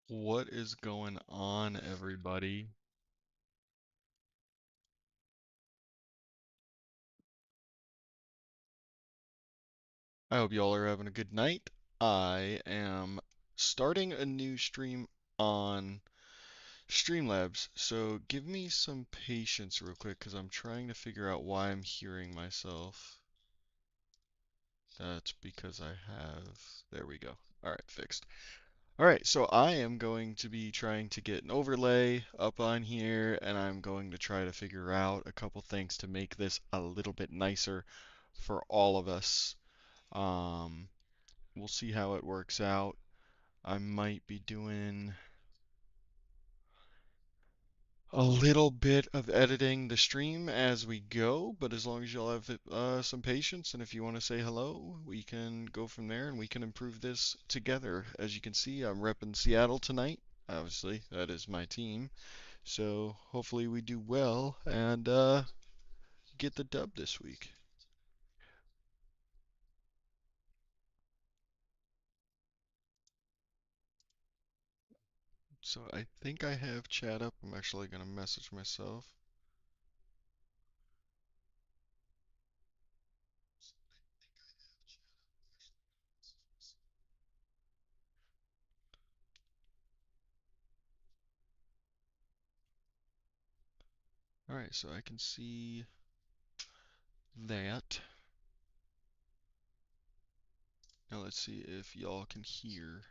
What is going on, everybody? I hope y'all are having a good night. I am starting a new stream on Streamlabs, so give me some patience real quick because I'm trying to figure out why I'm hearing myself. That's because I have. There we go. Alright, fixed. Alright, so I am going to be trying to get an overlay up on here, and I'm going to try to figure out a couple things to make this a little bit nicer for all of us. Um, we'll see how it works out. I might be doing a little bit of editing the stream as we go, but as long as y'all have some patience and if you want to say hello, we can go from there and we can improve this together. As you can see, I'm repping Seattle tonight. Obviously, that is my team. So hopefully we do well and get the dub this week. So I think I have chat up. I'm actually gonna message myself. All right, so I can see that. Now let's see if y'all can hear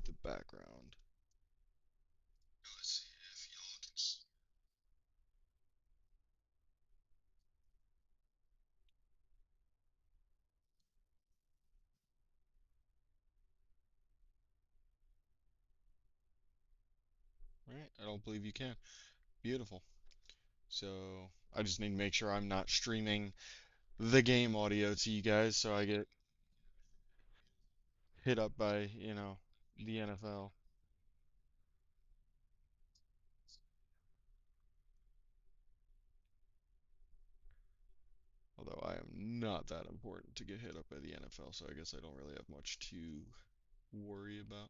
the background. All right, I don't believe you can. Beautiful. So I just need to make sure I'm not streaming the game audio to you guys so I get hit up by, the NFL. Although I am not that important to get hit up by the NFL, so I guess I don't really have much to worry about.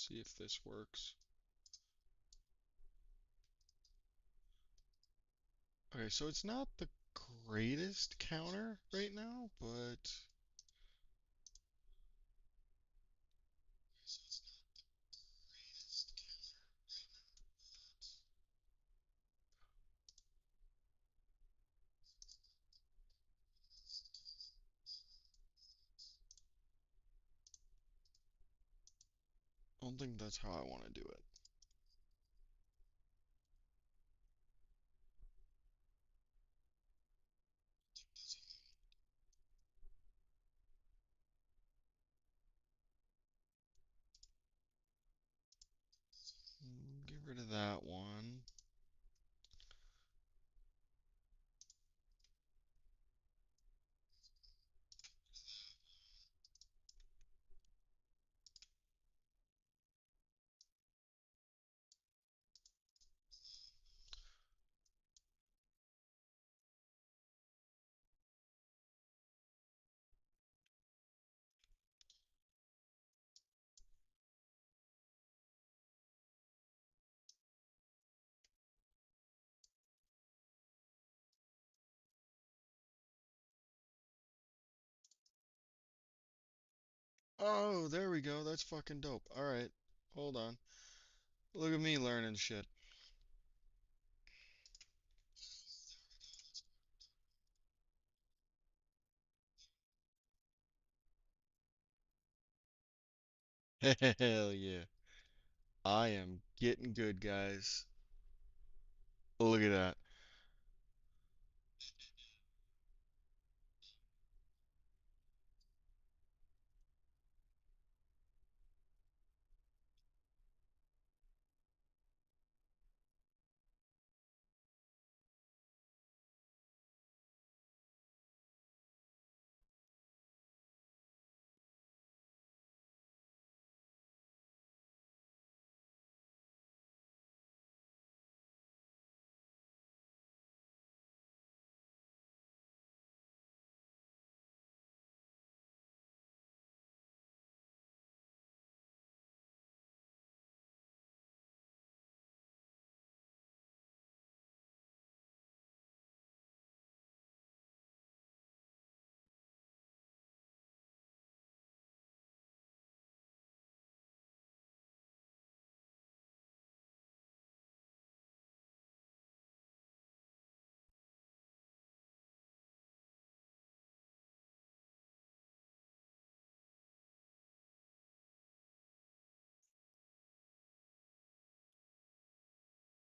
See if this works. Okay, so it's not the greatest counter right now, but I don't think that's how I want to do it. Get rid of that one. Oh, there we go. That's fucking dope. All right, hold on. Look at me learning shit. Hell yeah. I am getting good, guys. Look at that.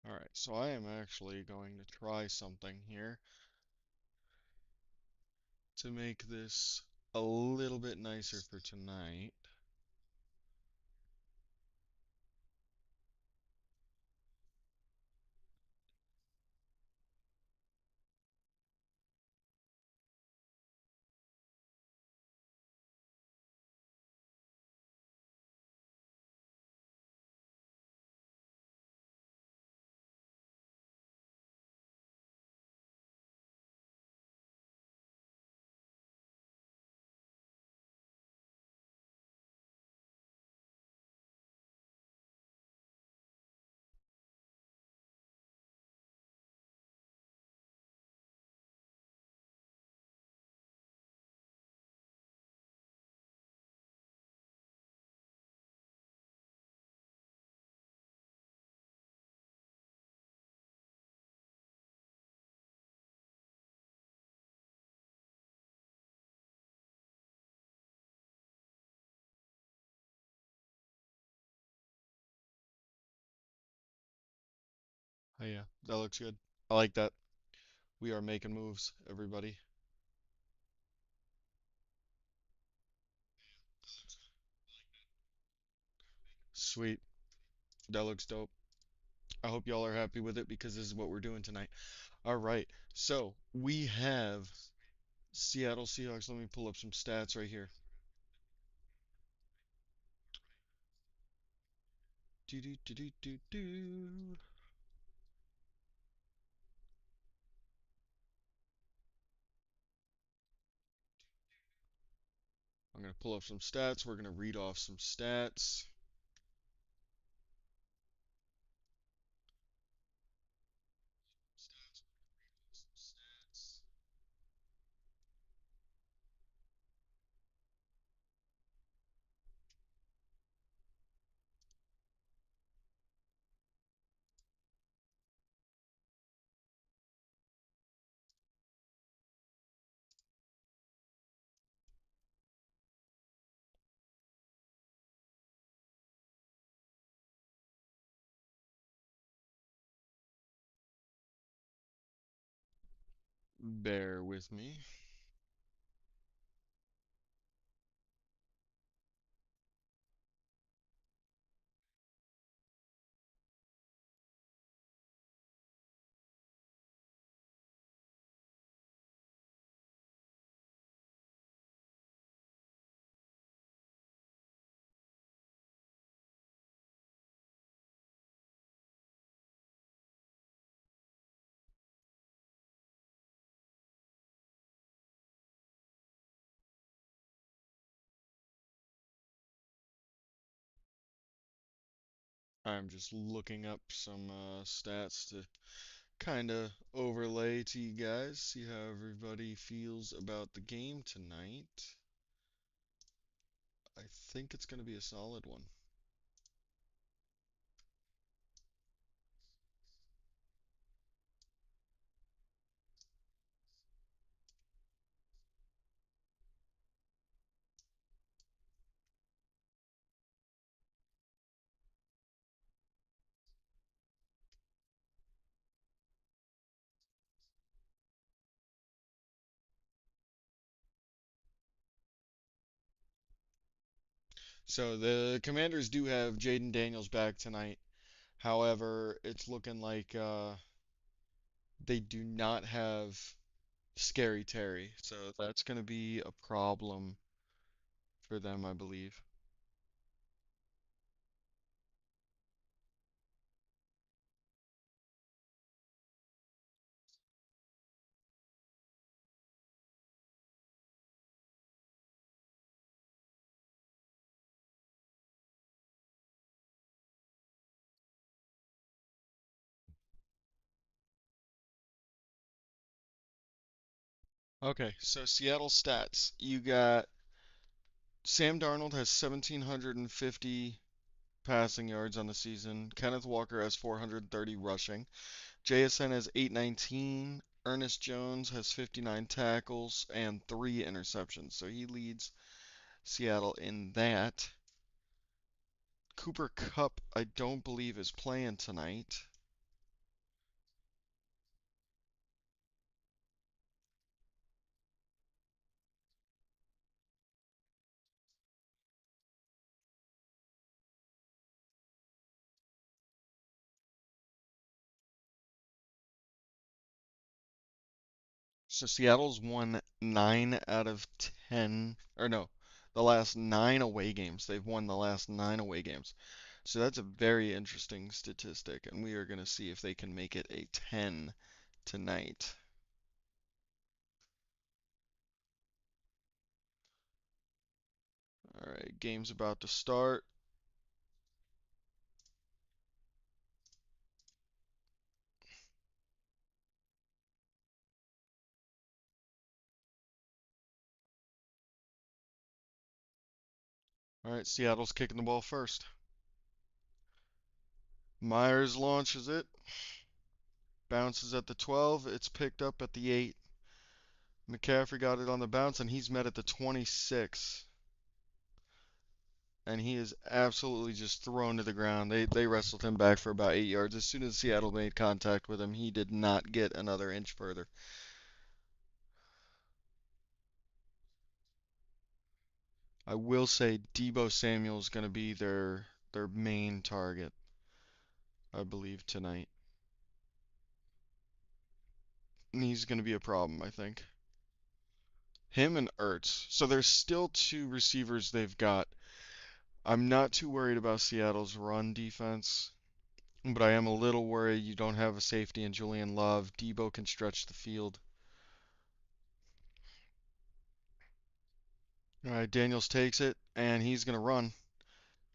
Alright, so I am actually going to try something here to make this a little bit nicer for tonight. Oh yeah, that looks good. I like that. We are making moves, everybody. Sweet. That looks dope. I hope y'all are happy with it because this is what we're doing tonight. All right. So we have Seattle Seahawks. Let me pull up some stats right here. Do do do do do do. I'm gonna pull up some stats. We're gonna read off some stats. Bear with me. I'm just looking up some stats to kind of overlay to you guys, see how everybody feels about the game tonight. I think it's going to be a solid one. So the Commanders do have Jaden Daniels back tonight. However, it's looking like they do not have Scary Terry. So that's going to be a problem for them, I believe. Okay, so Seattle stats. You got Sam Darnold has 1,750 passing yards on the season. Kenneth Walker has 430 rushing. JSN has 819. Ernest Jones has 59 tackles and 3 interceptions. So he leads Seattle in that. Cooper Kupp, I don't believe, is playing tonight. So Seattle's won 9 out of 10, or no, the last 9 away games. They've won the last 9 away games. So that's a very interesting statistic, and we are going to see if they can make it a 10 tonight. All right, game's about to start. All right, Seattle's kicking the ball first. Myers launches it, bounces at the 12. It's picked up at the 8. McCaffrey got it on the bounce, and he's met at the 26. And he is absolutely just thrown to the ground. They wrestled him back for about 8 yards. As soon as Seattle made contact with him, he did not get another inch further. I will say Debo Samuel is going to be their main target, I believe, tonight. And he's going to be a problem, I think. Him and Ertz. So there's still 2 receivers they've got. I'm not too worried about Seattle's run defense, but I am a little worried you don't have a safety in Julian Love. Debo can stretch the field. All right, Daniels takes it, and he's going to run.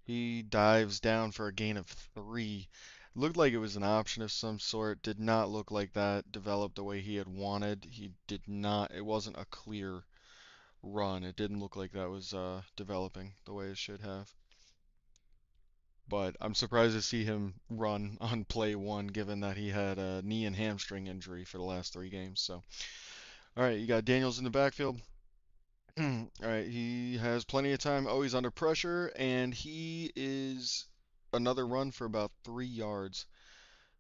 He dives down for a gain of 3. Looked like it was an option of some sort. Did not look like that developed the way he had wanted. He did not. It wasn't a clear run. It didn't look like that was developing the way it should have. But I'm surprised to see him run on play 1, given that he had a knee and hamstring injury for the last 3 games. So, all right, you got Daniels in the backfield. All right, he has plenty of time. Oh, he's under pressure, and he is another run for about 3 yards.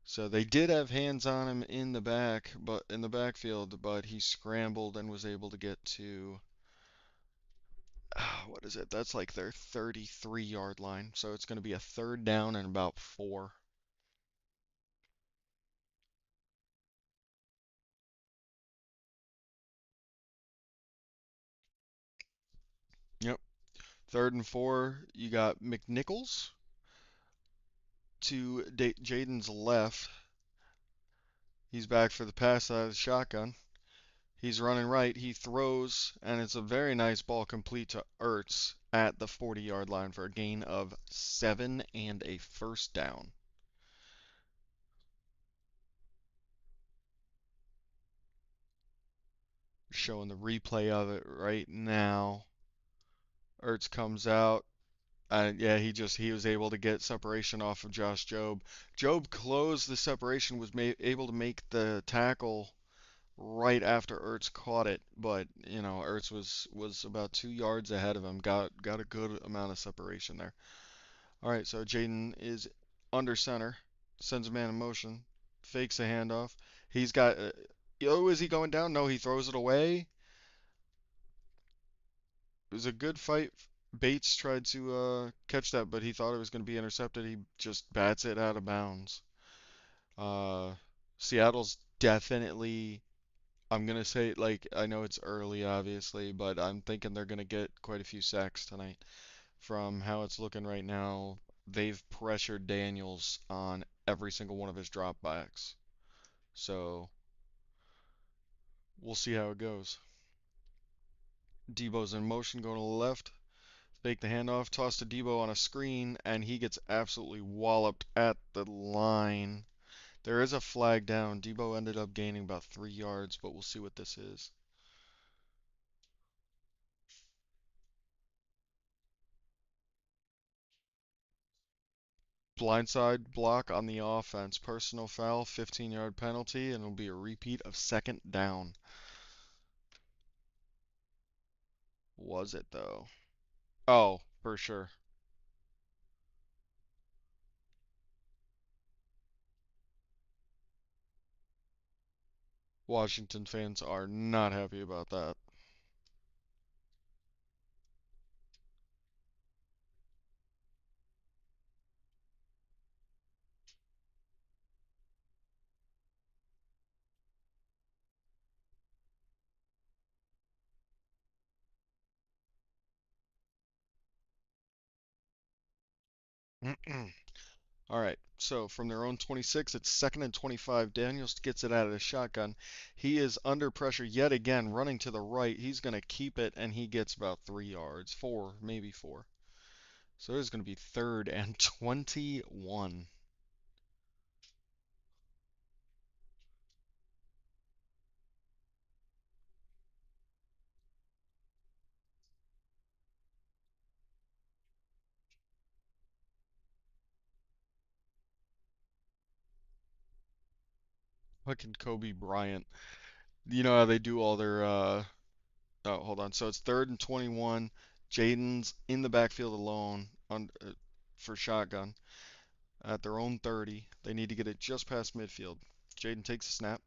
So they did have hands on him in the back, but in the backfield, but he scrambled and was able to get to what is it? That's like their 33-yard line. So it's going to be a third down and about 4. Yep. Third and 4, you got McNichols to Jaden's left. He's back for the pass out of the shotgun. He's running right. He throws, and it's a very nice ball complete to Ertz at the 40-yard line for a gain of 7 and a first down. Showing the replay of it right now. Ertz comes out. Yeah, he was able to get separation off of Josh Jobe. Jobe closed the separation, was able to make the tackle right after Ertz caught it, but Ertz was about 2 yards ahead of him. Got a good amount of separation there. All right, so Jaden is under center, sends a man in motion, fakes a handoff. He's got. Oh, is he going down? No, he throws it away. It was a good fight Bates tried to catch that, but he thought it was going to be intercepted. He just bats it out of bounds. Uh, Seattle's definitely. I'm gonna say, like, I know it's early, obviously, but I'm thinking they're gonna get quite a few sacks tonight. From how it's looking right now, they've pressured Daniels on every single one of his dropbacks. So we'll see how it goes. Debo's in motion going to the left. Fake the handoff, toss to Debo on a screen, and he gets absolutely walloped at the line. There is a flag down. Debo ended up gaining about 3 yards, but we'll see what this is. Blindside block on the offense. Personal foul, 15-yard penalty, and it'll be a repeat of second down. Was it, though? Oh, for sure. Washington fans are not happy about that. All right, so from their own 26, it's second and 25. Daniels gets it out of the shotgun. He is under pressure yet again, running to the right. He's going to keep it, and he gets about 3 yards. Four, maybe four. So it's going to be third and 21. Fucking Kobe Bryant. You know how they do all their, oh, hold on. So it's third and 21. Jaden's in the backfield alone for shotgun at their own 30. They need to get it just past midfield. Jaden takes a snap.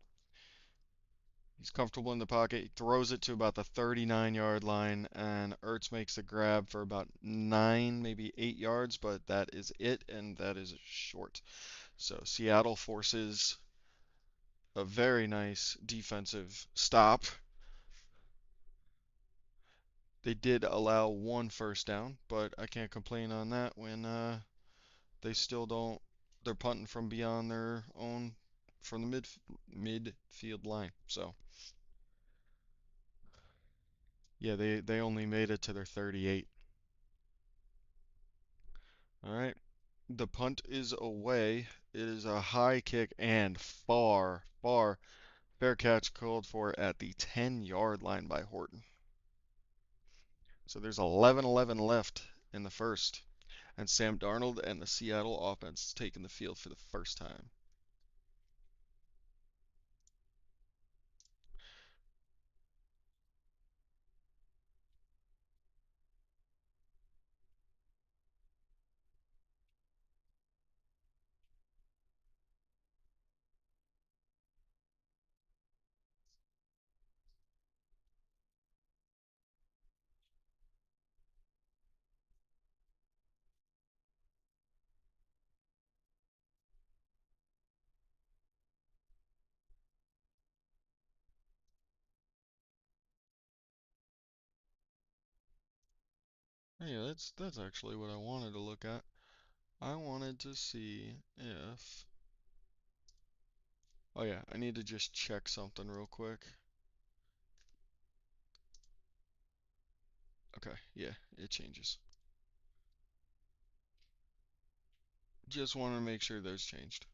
He's comfortable in the pocket. He throws it to about the 39-yard line, and Ertz makes a grab for about 9, maybe 8 yards, but that is it, and that is short. So Seattle forces a very nice defensive stop. They did allow one first down, but I can't complain on that when they still don't. They're punting from beyond their own, from the midfield line. So yeah, they only made it to their 38. All right, the punt is away. It is a high kick and far, far. Fair catch called for at the 10-yard line by Horton. So there's 11:11 left in the first, and Sam Darnold and the Seattle offense taking the field for the first time. Yeah, that's actually what I wanted to look at. I wanted to see if. Oh yeah, I need to just check something real quick. Okay, yeah, it changes. Just want to make sure those changed.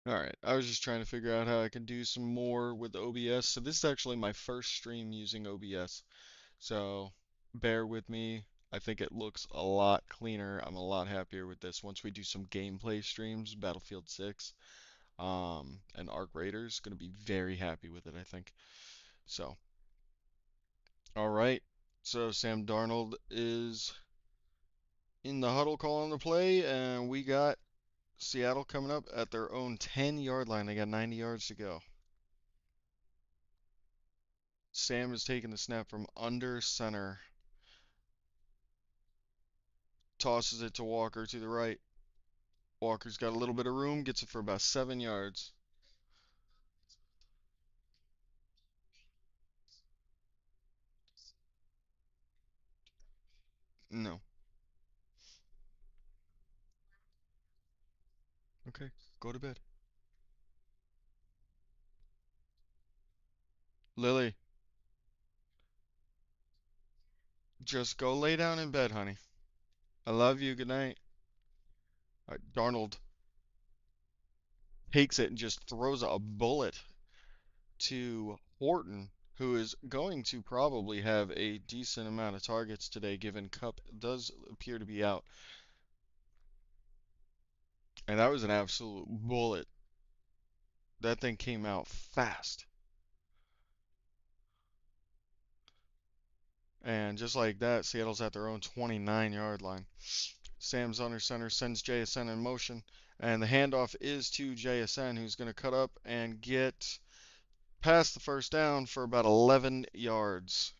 Alright, I was just trying to figure out how I can do some more with OBS. So this is actually my first stream using OBS. So bear with me. I think it looks a lot cleaner. I'm a lot happier with this. Once we do some gameplay streams, Battlefield 6, and Arc Raiders, gonna be very happy with it, I think. So, alright. So Sam Darnold is in the huddle calling the play, and we got Seattle coming up at their own 10-yard line. They got 90 yards to go. Sam is taking the snap from under center. Tosses it to Walker to the right. Walker's got a little bit of room, gets it for about 7 yards. No. Okay, go to bed. Lily, just go lay down in bed, honey. I love you. Good night. Darnold takes it and just throws a bullet to Horton, who is going to probably have a decent amount of targets today, given Cup does appear to be out. And that was an absolute bullet. That thing came out fast. And just like that, Seattle's at their own 29-yard line. Sam's under center, sends JSN in motion, and the handoff is to JSN, who's going to cut up and get past the first down for about 11 yards.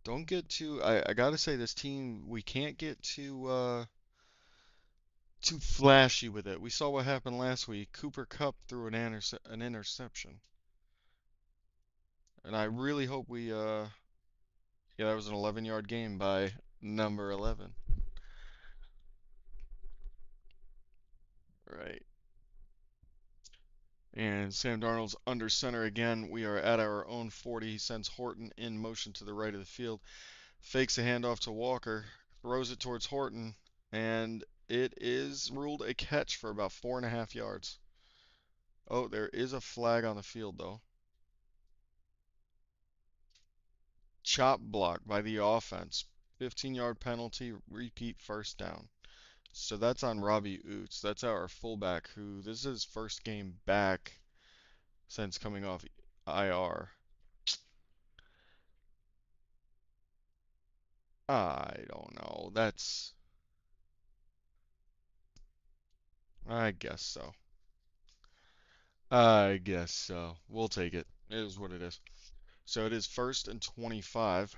Don't get too. I gotta say, this team, we can't get too flashy with it. We saw what happened last week. Cooper Kupp threw an interception, and I really hope we yeah, that was an 11-yard game by number 11. Right. And Sam Darnold's under center again. We are at our own 40. He sends Horton in motion to the right of the field. Fakes a handoff to Walker. Throws it towards Horton. And it is ruled a catch for about 4.5 yards. Oh, there is a flag on the field, though. Chop block by the offense. 15-yard penalty. Repeat first down. So that's on Robbie Oots. That's our fullback, who this is his first game back since coming off IR. I don't know. I guess so. I guess so. We'll take it. It is what it is. So it is first and 25.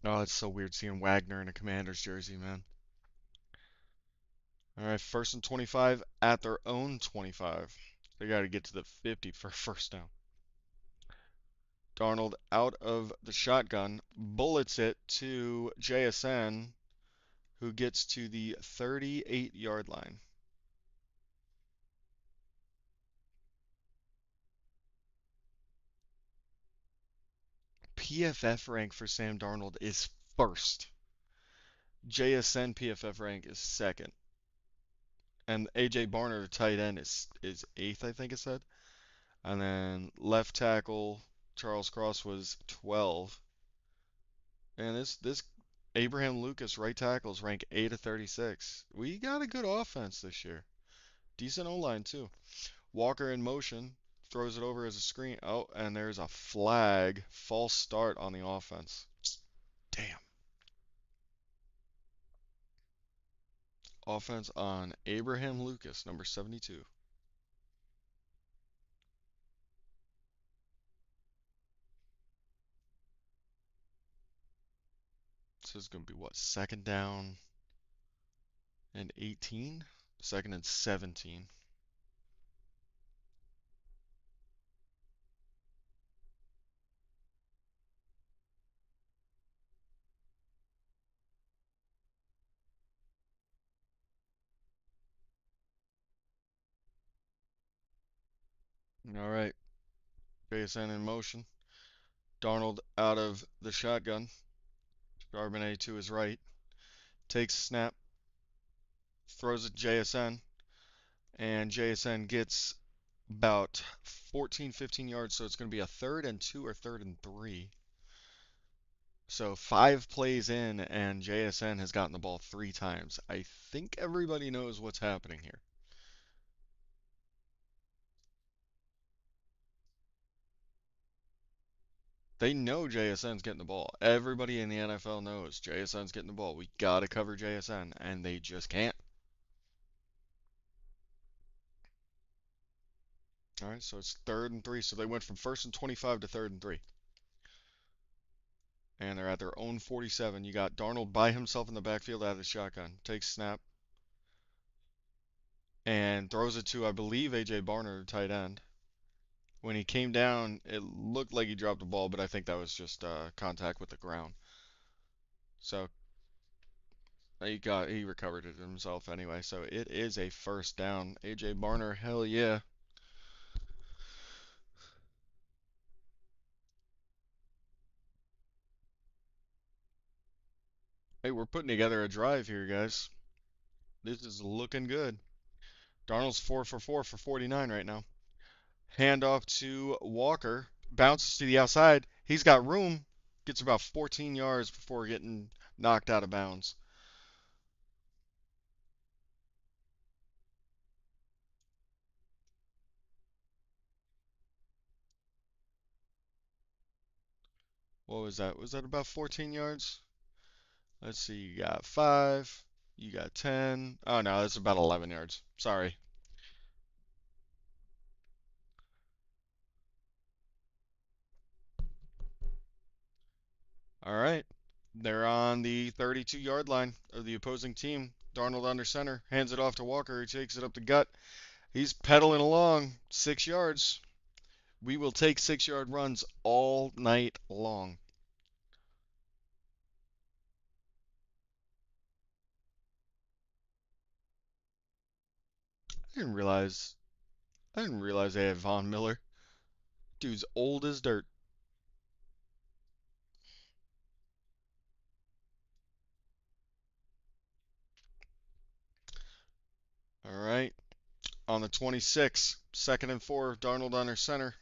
Oh, it's so weird seeing Wagner in a Commanders jersey, man. All right, first and 25 at their own 25. They got to get to the 50 for first down. Darnold out of the shotgun, bullets it to JSN, who gets to the 38-yard line. PFF rank for Sam Darnold is first. JSN PFF rank is second. And AJ Barner, the tight end, is eighth, I think it said. And then left tackle Charles Cross was 12. And this Abraham Lucas, right tackles, rank 8 of 36. We got a good offense this year. Decent O-line too. Walker in motion, throws it over as a screen. Oh, and there's a flag. False start on the offense. Damn. Offense on Abraham Lucas, number 72. So it's going to be what? Second down and 18? Second and 17. All right. JSN in motion. Darnold out of the shotgun. Charbonnet to his right. Takes a snap. Throws it to JSN. And JSN gets about 14, 15 yards. So it's going to be a 3rd and 2 or 3rd and 3. So 5 plays in, and JSN has gotten the ball 3 times. I think everybody knows what's happening here. They know JSN's getting the ball. Everybody in the NFL knows JSN's getting the ball. We gotta cover JSN, and they just can't. All right, so it's 3rd and 3. So they went from 1st and 25 to 3rd and 3. And they're at their own 47. You got Darnold by himself in the backfield out of the shotgun. Takes snap and throws it to, I believe, A.J. Barner, tight end. When he came down, it looked like he dropped the ball, but I think that was just contact with the ground. So he recovered it himself anyway. So it is a 1st down. A.J. Barner, hell yeah. Hey, we're putting together a drive here, guys. This is looking good. Darnold's 4 for 4 for 49 right now. Handoff to Walker. Bounces to the outside. He's got room. Gets about 14 yards before getting knocked out of bounds. What was that? Was that about 14 yards? Let's see. You got 5. You got 10. Oh, no. That's about 11 yards. Sorry. All right. They're on the 32-yard line of the opposing team. Darnold under center. Hands it off to Walker. He takes it up the gut. He's pedaling along. 6 yards. We will take 6-yard runs all night long. I didn't realize they had Von Miller. Dude's old as dirt. All right. On the 26, 2nd and 4, Darnold under center.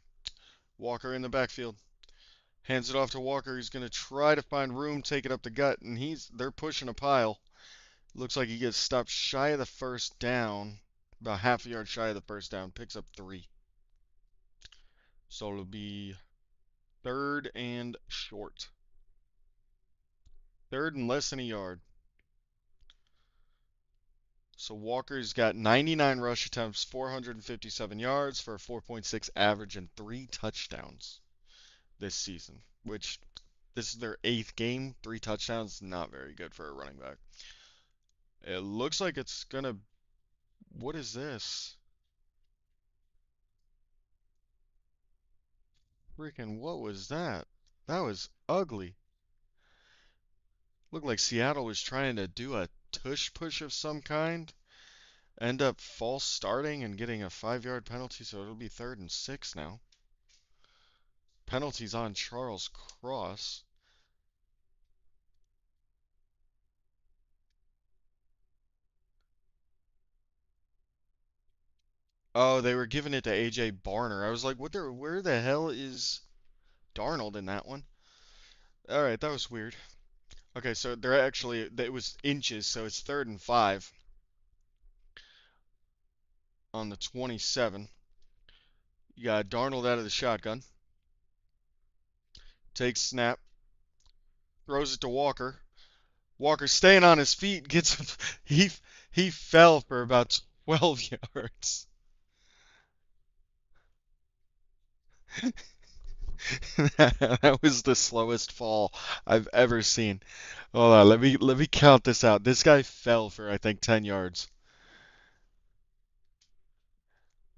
Walker in the backfield. Hands it off to Walker. He's going to try to find room, take it up the gut, and they're pushing a pile. Looks like he gets stopped shy of the 1st down. About half a yard shy of the 1st down. Picks up 3. So it'll be 3rd and short. 3rd and less than a yard. So Walker's got 99 rush attempts, 457 yards for a 4.6 average and 3 touchdowns this season, which this is their 8th game. 3 touchdowns, not very good for a running back. It looks like it's gonna. What is this? Freaking, what was that? That was ugly. Looked like Seattle was trying to do a tush push of some kind. End up false starting and getting a 5-yard penalty, so it'll be 3rd and 6 now. Penalties on Charles Cross. Oh, they were giving it to AJ Barner. I was like, where the hell is Darnold in that one? All right, that was weird. Okay, so they're actually, it was inches, so it's 3rd and 5 on the 27. You got Darnold out of the shotgun. Takes snap, throws it to Walker. Walker staying on his feet, he he fell for about 12 yards. That was the slowest fall I've ever seen. Hold on, let me count this out. This guy fell for I think 10 yards.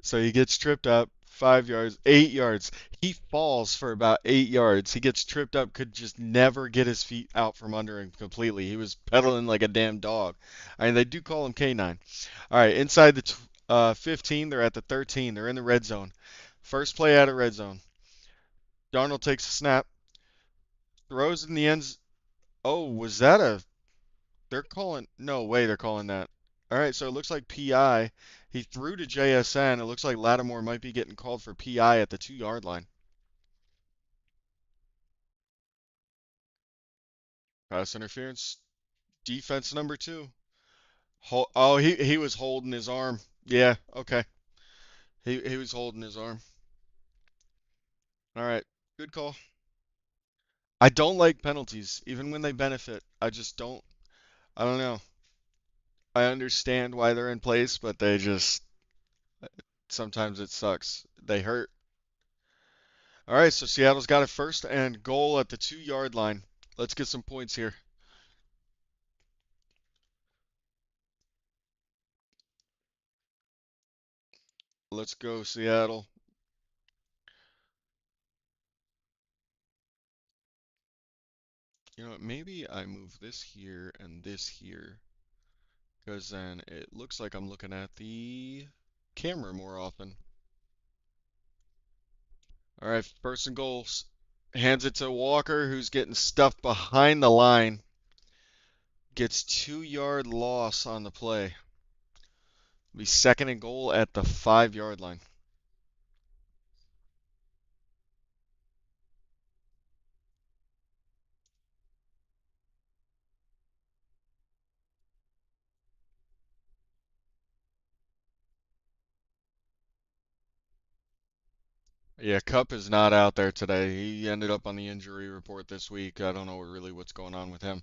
So he gets tripped up 5 yards, 8 yards. He falls for about 8 yards. He gets tripped up, could just never get his feet out from under him completely. He was pedaling like a damn dog. I mean, they do call him K9. All right, inside the 15, they're at the 13. They're in the red zone. First play out of red zone. Darnold takes a snap. Throws in the ends. Oh, was that a? They're calling. No way, they're calling that. All right, so it looks like PI. He threw to JSN. It looks like Lattimore might be getting called for PI at the 2 yard line. Pass interference. Defense number two. Oh, he was holding his arm. Yeah, okay. He was holding his arm. All right, good call. I don't like penalties, even when they benefit. I just don't. I don't know. I understand why they're in place, but they just sometimes it sucks. They hurt. All right, so Seattle's got it first and goal at the 2 yard line. Let's get some points here. Let's go, Seattle. You know what? Maybe I move this here and this here, because then it looks like I'm looking at the camera more often. All right, first and goals. Hands it to Walker, who's getting stuffed behind the line. Gets 2 yard loss on the play. Be second and goal at the 5 yard line. Yeah, Cup is not out there today. He ended up on the injury report this week. I don't know really what's going on with him.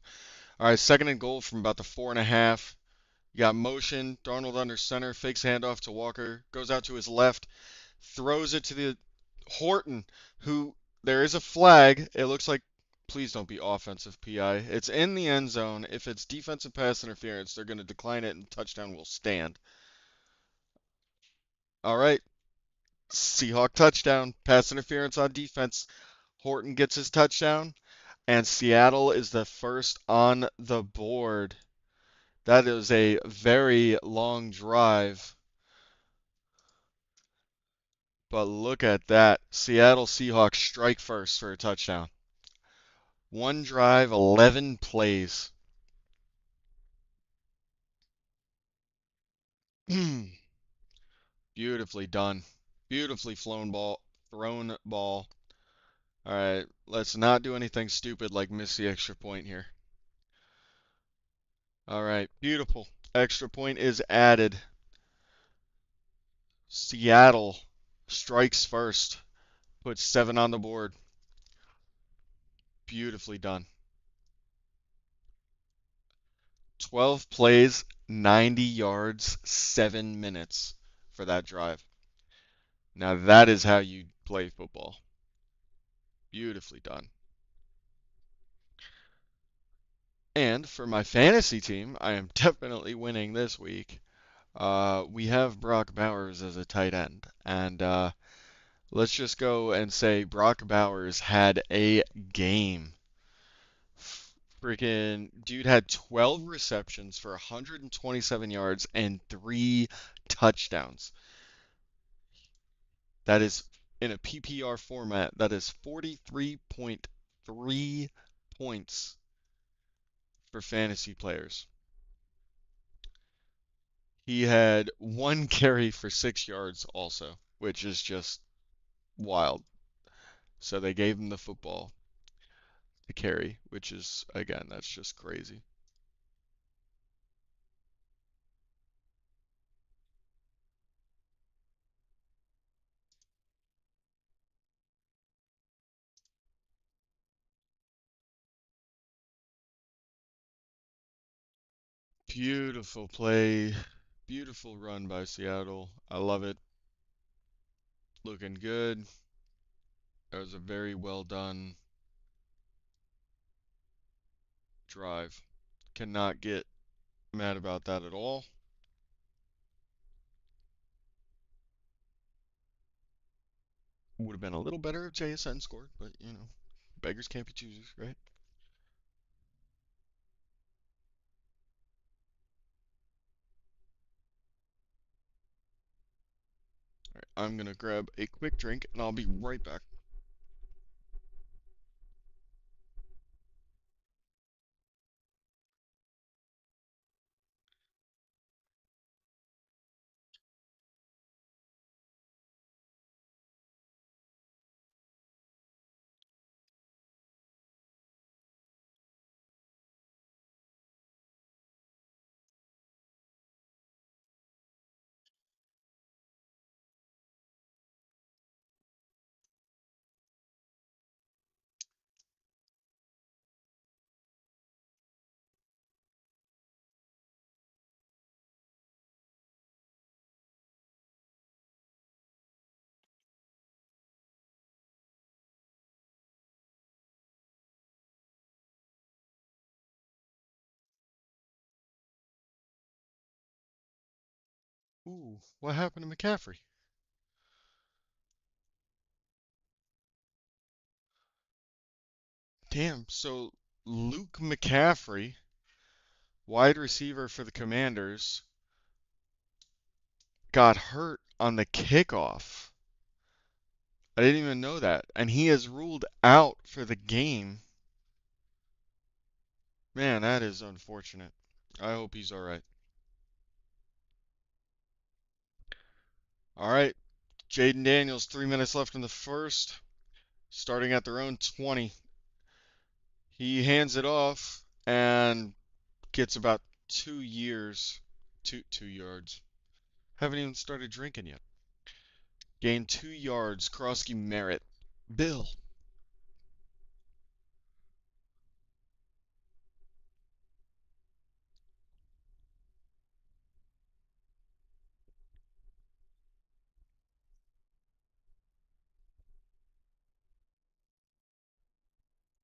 All right, second and goal from about the 4.5. You got motion. Darnold under center, fakes handoff to Walker, goes out to his left, throws it to the Horton, who there is a flag. It looks like, please don't be offensive PI. It's in the end zone. If it's defensive pass interference, they're going to decline it and touchdown will stand. All right, Seahawk touchdown, pass interference on defense. Horton gets his touchdown, and Seattle is the first on the board. That is a very long drive. But look at that. Seattle Seahawks strike first for a touchdown. One drive, 11 plays. Beautifully done. Beautifully thrown ball. All right, let's not do anything stupid like miss the extra point here. All right, beautiful. Extra point is added. Seattle strikes first. Puts 7 on the board. Beautifully done. 12 plays, 90 yards, 7 minutes for that drive. Now that is how you play football. Beautifully done. And for my fantasy team, I am definitely winning this week. We have Brock Bowers as a tight end. And let's just go and say Brock Bowers had a game. Freaking dude had 12 receptions for 127 yards and 3 touchdowns. That is in a PPR format. That is 43.3 points for fantasy players. He had one carry for 6 yards also, which is just wild. So they gave him the football to carry, which is, again, that's just crazy. Beautiful play. Beautiful run by Seattle. I love it. Looking good. That was a very well done drive. Cannot get mad about that at all. Would have been a little better if JSN scored, but you know, beggars can't be choosers, right? All right, I'm gonna grab a quick drink and I'll be right back. Ooh, what happened to McCaffrey? Damn, so Luke McCaffrey, wide receiver for the Commanders, got hurt on the kickoff. I didn't even know that. And he is ruled out for the game. Man, that is unfortunate. I hope he's all right. All right, Jaden Daniels, 3 minutes left in the first, starting at their own 20. He hands it off and gets about 2 years, 2 yards. Haven't even started drinking yet. Gained 2 yards. Krosky Merritt. Bill.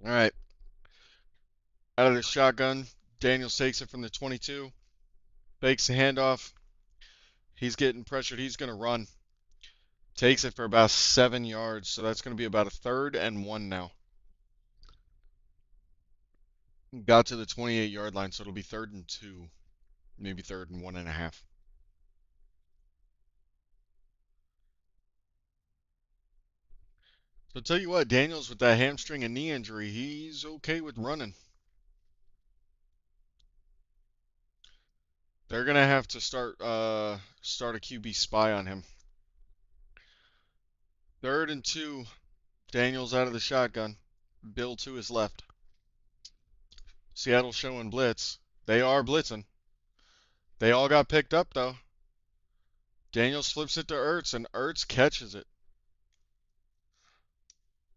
All right. Out of the shotgun, Daniels takes it from the 22. Fakes the handoff. He's getting pressured. He's going to run. Takes it for about 7 yards. So that's going to be about a 3rd and 1 now. Got to the 28-yard line, so it'll be 3rd and 2. Maybe 3rd and 1.5. So tell you what, Daniels with that hamstring and knee injury, he's okay with running. They're gonna have to start a QB spy on him. 3rd and 2. Daniels out of the shotgun. Bill to his left. Seattle showing blitz. They are blitzing. They all got picked up though. Daniels flips it to Ertz and Ertz catches it.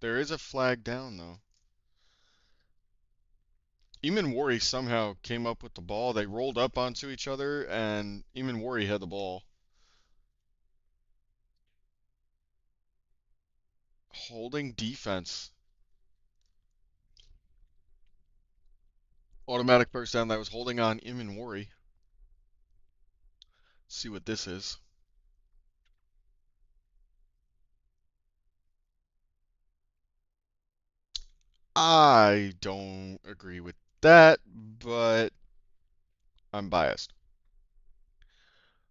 There is a flag down though. Eamon Worry somehow came up with the ball. They rolled up onto each other and Eamon Worry had the ball. Holding defense. Automatic first down. That was holding on Eamon Worry. See what this is. I don't agree with that, but I'm biased.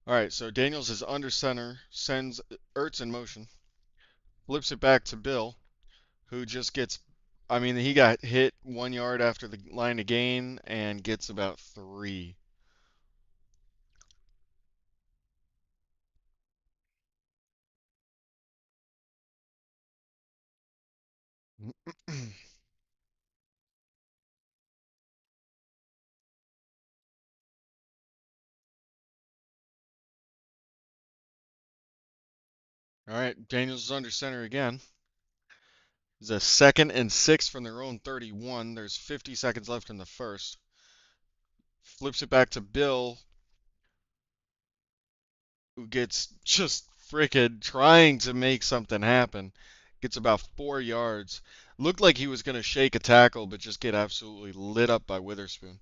All right, so Daniels is under center, sends Ertz in motion, flips it back to Bill, who just gets. I mean, he got hit 1 yard after the line of gain and gets about 3. All right, Daniels is under center again. It's a 2nd and 6 from their own 31. There's 50 seconds left in the first. Flips it back to Bill, who gets just freaking trying to make something happen. Gets about 4 yards. Looked like he was going to shake a tackle, but just get absolutely lit up by Witherspoon.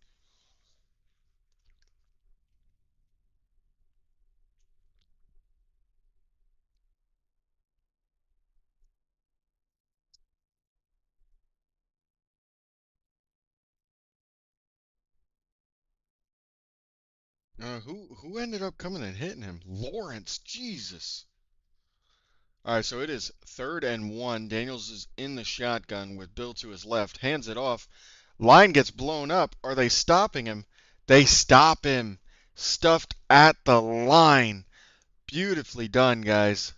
Who ended up coming and hitting him? Lawrence, Jesus. All right, so it is 3rd and 1. Daniels is in the shotgun with Bill to his left. Hands it off. Line gets blown up. Are they stopping him? They stop him. Stuffed at the line. Beautifully done, guys.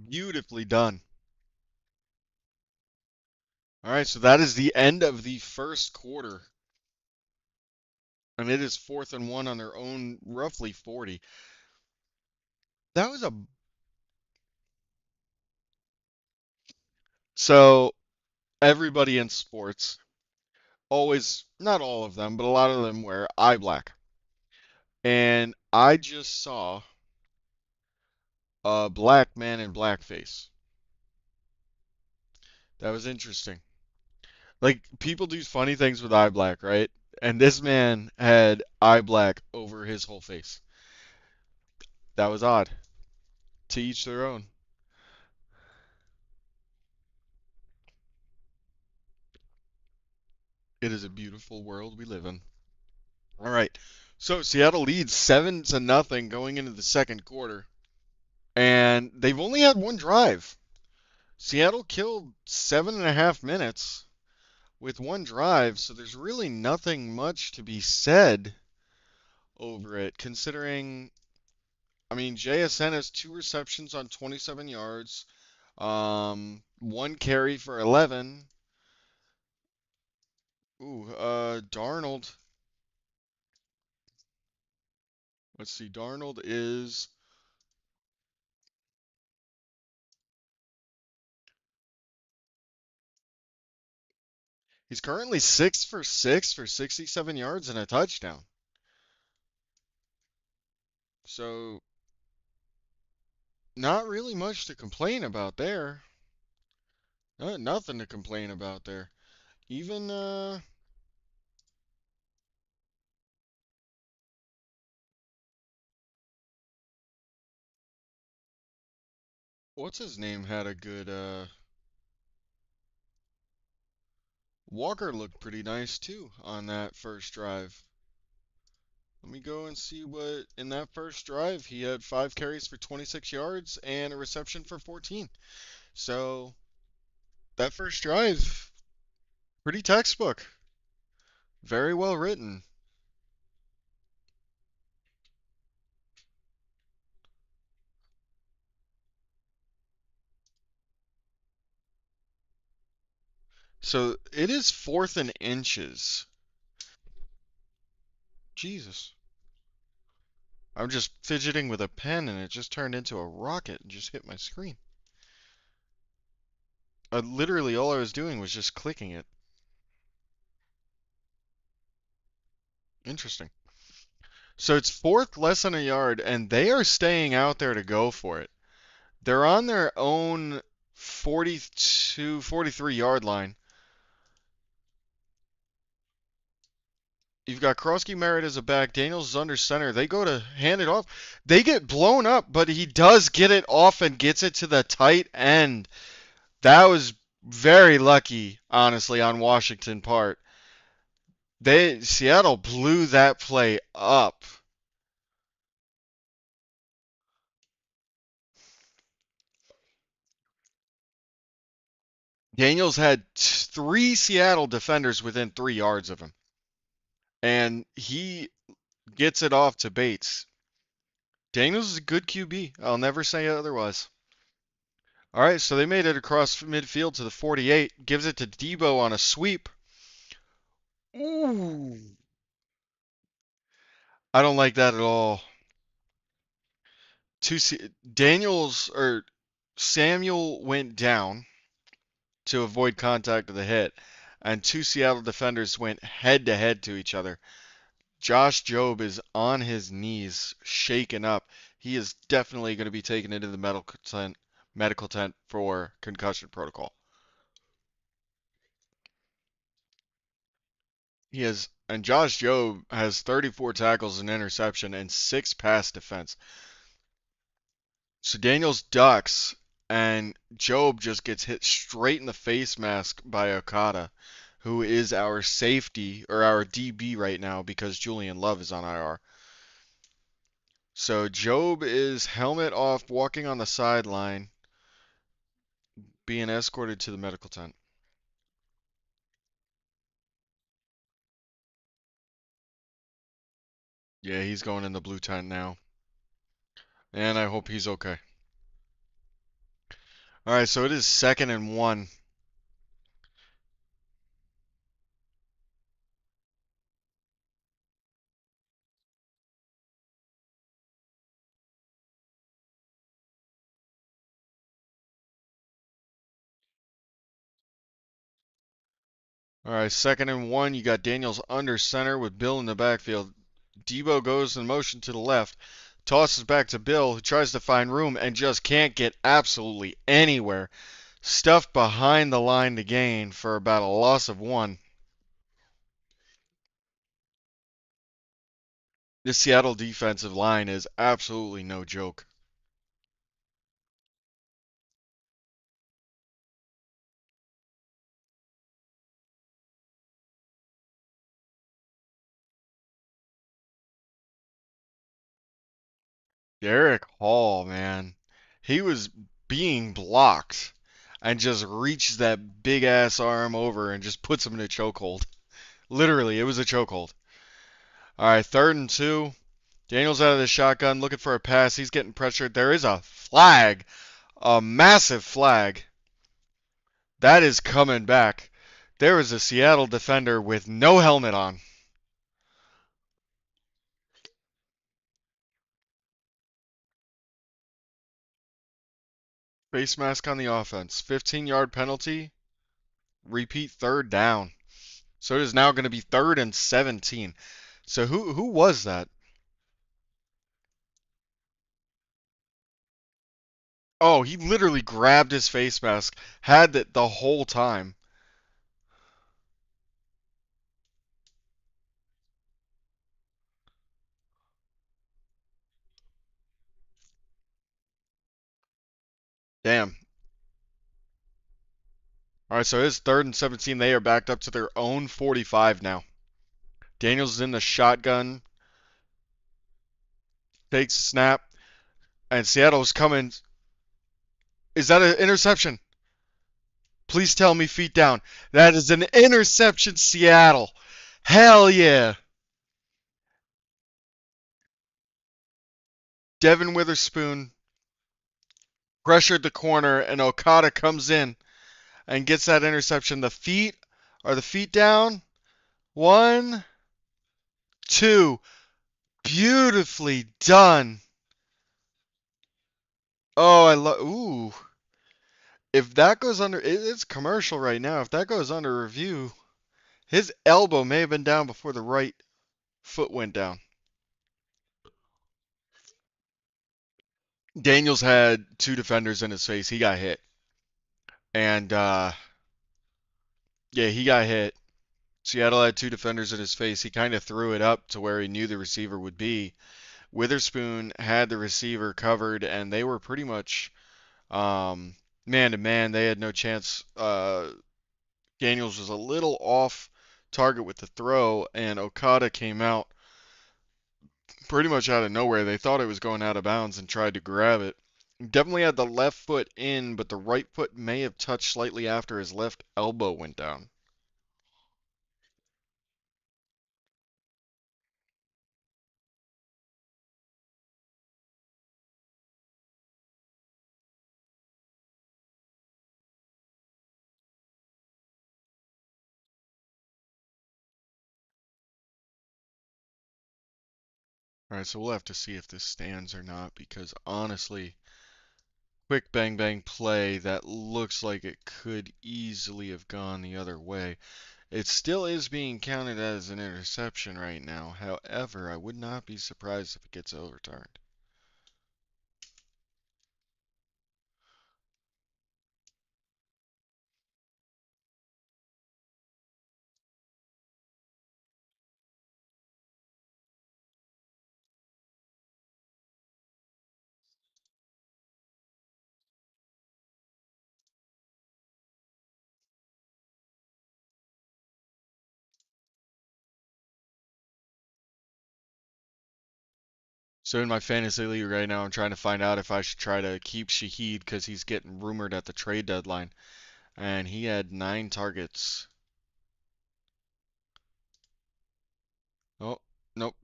Beautifully done. All right, so that is the end of the first quarter. And it is 4th and 1 on their own roughly 40. That was a so everybody in sports always, not all of them, but a lot of them wear eye black. And I just saw a black man in blackface. That was interesting. Like people do funny things with eye black, right? And this man had eye black over his whole face. That was odd. To each their own. It is a beautiful world we live in. All right. So Seattle leads 7-0 going into the second quarter, and they've only had one drive. Seattle killed 7.5 minutes with one drive, so there's really nothing much to be said over it, considering, I mean, JSN has two receptions on 27 yards, one carry for 11. Darnold. Let's see, Darnold is he's currently 6 for 6 for 67 yards and a touchdown. So not really much to complain about there. Nothing to complain about there. Even what's his name had a good Walker looked pretty nice too on that first drive. Let me go and see what in that first drive he had 5 carries for 26 yards and a reception for 14. So that first drive, pretty textbook, very well written. So it is 4th and inches. Jesus. I'm just fidgeting with a pen and it just turned into a rocket and just hit my screen. Literally all I was doing was just clicking it. Interesting. So it's fourth less than a yard and they are staying out there to go for it. They're on their own 42, 43 yard line. You've got Krosky Merritt as a back. Daniels is under center. They go to hand it off. They get blown up, but he does get it off and gets it to the tight end. That was very lucky, honestly, on Washington part. Seattle blew that play up. Daniels had three Seattle defenders within 3 yards of him, and he gets it off to Bates. Daniels is a good QB. I'll never say otherwise. All right, so they made it across midfield to the 48, gives it to Debo on a sweep. Ooh. I don't like that at all. Daniels or Samuel went down to avoid contact of the hit, and two Seattle defenders went head to head to each other. Josh Jobe is on his knees, shaken up. He is definitely going to be taken into the medical tent for concussion protocol. And Josh Jobe has 34 tackles and interception and 6 pass defense. So Daniels ducks, and Jobe just gets hit straight in the face mask by Okada, who is our safety or our DB right now because Julian Love is on IR. So Jobe is helmet off, walking on the sideline, being escorted to the medical tent. Yeah, he's going in the blue tent now, and I hope he's okay. All right, so it is 2nd and 1. All right, 2nd and 1. You got Daniels under center with Bill in the backfield. Debo goes in motion to the left, tosses back to Bill, who tries to find room and just can't get absolutely anywhere. Stuffed behind the line to gain for about a loss of 1. The Seattle defensive line is absolutely no joke. Derek Hall, man, he was being blocked and just reached that big ass arm over and just puts him in a chokehold. Literally, it was a chokehold. All right, 3rd and 2. Daniels out of the shotgun looking for a pass. He's getting pressured. There is a flag, a massive flag. That is coming back. There is a Seattle defender with no helmet on. Face mask on the offense. 15-yard penalty. Repeat 3rd down. So it is now going to be 3rd and 17. So who was that? Oh, he literally grabbed his face mask, had it the whole time. Damn. All right, so it is 3rd and 17. They are backed up to their own 45 now. Daniels is in the shotgun, takes a snap, and Seattle's coming. Is that an interception? Please tell me feet down. That is an interception, Seattle. Hell yeah. Devin Witherspoon pressured the corner, and Okada comes in and gets that interception. Are the feet down? 1, 2. Beautifully done. Oh, I love. Ooh. If that goes under, it's commercial right now. If that goes under review, his elbow may have been down before the right foot went down. Daniels had 2 defenders in his face. He got hit. And, yeah, he got hit. Seattle had 2 defenders in his face. He kind of threw it up to where he knew the receiver would be. Witherspoon had the receiver covered, and they were pretty much man to man. They had no chance. Daniels was a little off target with the throw, and Okada came out pretty much out of nowhere. They thought it was going out of bounds and tried to grab it. Definitely had the left foot in, but the right foot may have touched slightly after his left elbow went down. All right, so we'll have to see if this stands or not because honestly, quick bang bang play that looks like it could easily have gone the other way. It still is being counted as an interception right now. However, I would not be surprised if it gets overturned. So in my fantasy league right now, I'm trying to find out if I should try to keep Shaheed because he's getting rumored at the trade deadline, and he had 9 targets. Oh, nope.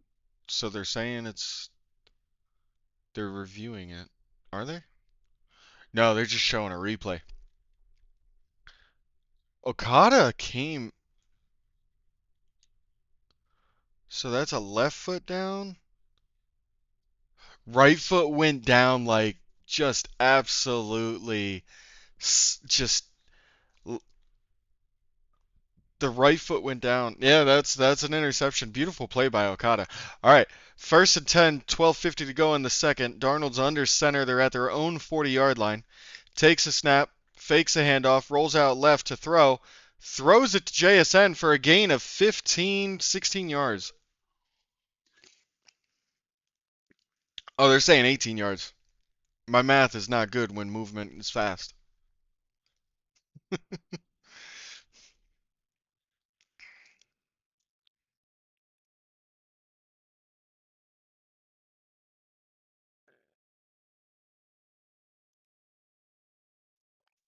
So they're saying they're reviewing it. Are they? No, they're just showing a replay. Okada came. So that's a left foot down. Right foot went down like just absolutely just the right foot went down. Yeah, that's an interception. Beautiful play by Okada. All right, 1st and 10, 12:50 to go in the second. Darnold's under center. They're at their own 40-yard line. Takes a snap, fakes a handoff, rolls out left to throw, throws it to JSN for a gain of 15, 16 yards. Oh, they're saying 18 yards. My math is not good when movement is fast.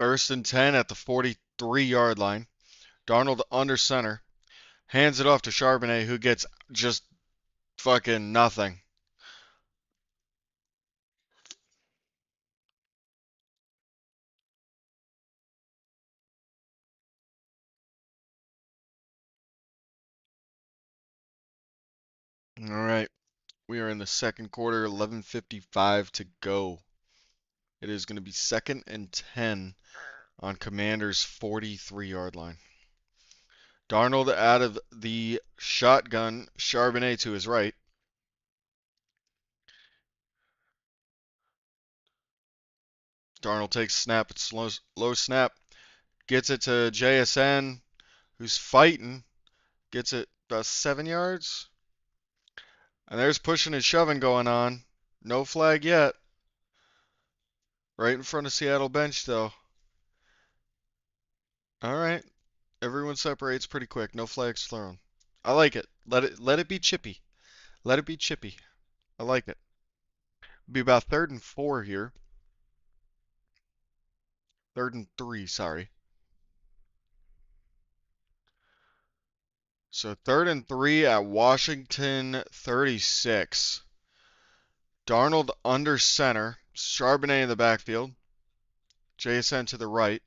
First and 10 at the 43-yard line. Darnold under center. Hands it off to Charbonnet, who gets just fucking nothing. All right. We are in the second quarter, 11:55 to go. It is going to be second and 10 on Commanders' 43-yard line. Darnold out of the shotgun, Charbonnet to his right. Darnold takes snap, it's low snap, gets it to JSN, who's fighting, gets it about 7 yards. And there's pushing and shoving going on. No flag yet. Right in front of Seattle bench, though. All right. Everyone separates pretty quick. No flags thrown. I like it. Let it be chippy. Let it be chippy. I like it. It'll be about third and 4 here. Third and 3, sorry. So third and 3 at Washington 36. Darnold under center. Charbonnet in the backfield. JSN to the right.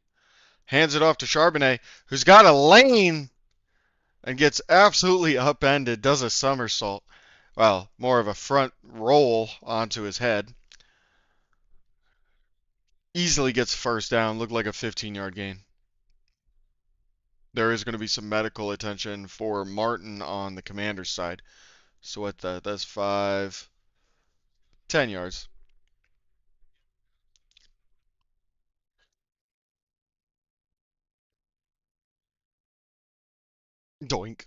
Hands it off to Charbonnet, who's got a lane and gets absolutely upended. Does a somersault. Well, more of a front roll onto his head. Easily gets first down. Looked like a 15-yard gain. There is going to be some medical attention for Martin on the Commander's side. So what that's 5, 10 yards. Doink.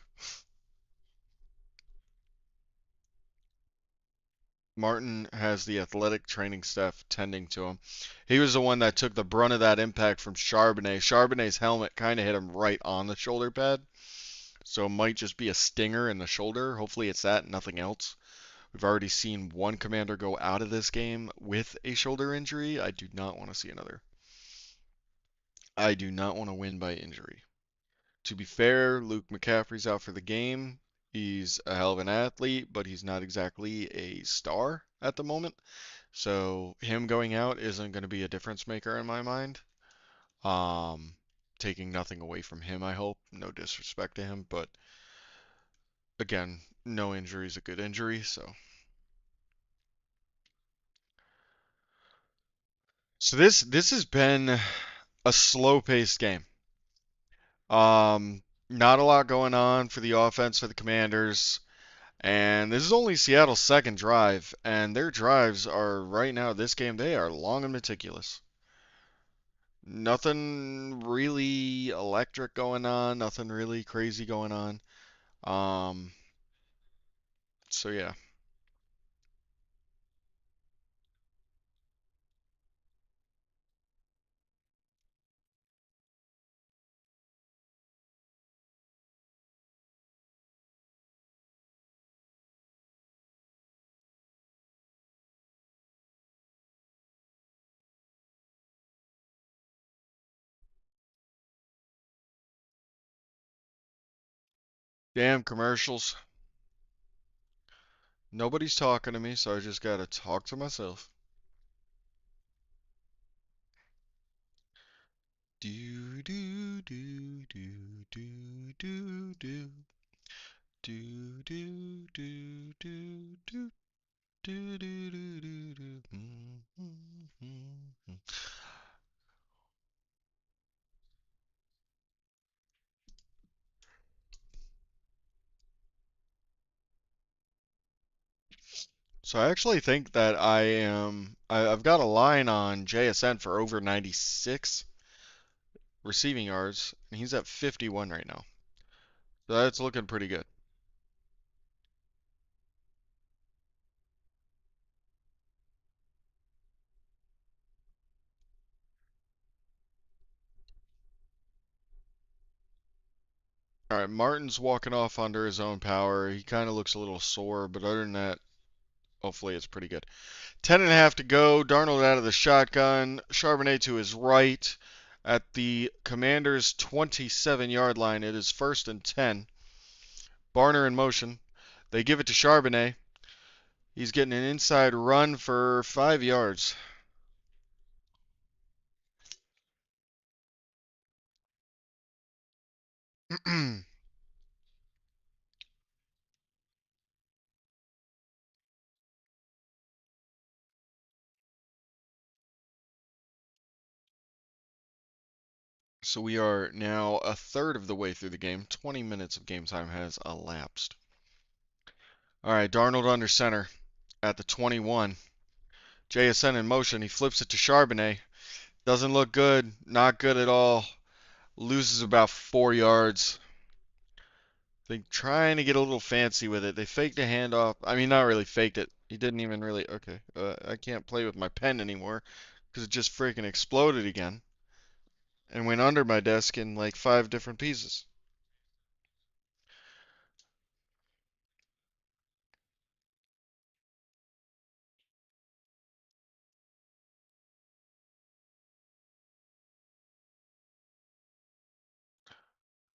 Martin has the athletic training staff tending to him. He was the one that took the brunt of that impact from Charbonnet. Charbonnet's helmet kind of hit him right on the shoulder pad. So it might just be a stinger in the shoulder. Hopefully it's that, nothing else. We've already seen one commander go out of this game with a shoulder injury. I do not want to see another. I do not want to win by injury. To be fair, Luke McCaffrey's out for the game. He's a hell of an athlete, but he's not exactly a star at the moment. So him going out isn't going to be a difference maker in my mind. Um, Taking nothing away from him, I hope. No disrespect to him, but again, no injury is a good injury. So this has been a slow-paced game. Not a lot going on for the offense for the Commanders. And this is only Seattle's second drive, and their drives are right now, this game, they are long and meticulous. Nothing really electric going on, nothing really crazy going on. Um, so yeah. Damn commercials. Nobody's talking to me, so I just gotta talk to myself. Do do do do do do do do do do do do do do do do do. So I actually think that I've got a line on JSN for over 96 receiving yards, and he's at 51 right now. So that's looking pretty good. All right, Martin's walking off under his own power. He kind of looks a little sore, but other than that, hopefully it's pretty good. 10.5 to go. Darnold out of the shotgun. Charbonnet to his right. At the Commanders' 27-yard line, it is 1st and 10. Barner in motion. They give it to Charbonnet. He's getting an inside run for 5 yards. So we are now a third of the way through the game. 20 minutes of game time has elapsed. All right, Darnold under center at the 21. JSN in motion. He flips it to Charbonnet. Doesn't look good. Not good at all. Loses about 4 yards. They trying to get a little fancy with it. They faked a handoff. I mean, not really faked it. He didn't even really. Okay, I can't play with my pen anymore because it just freaking exploded again and went under my desk in like 5 different pieces.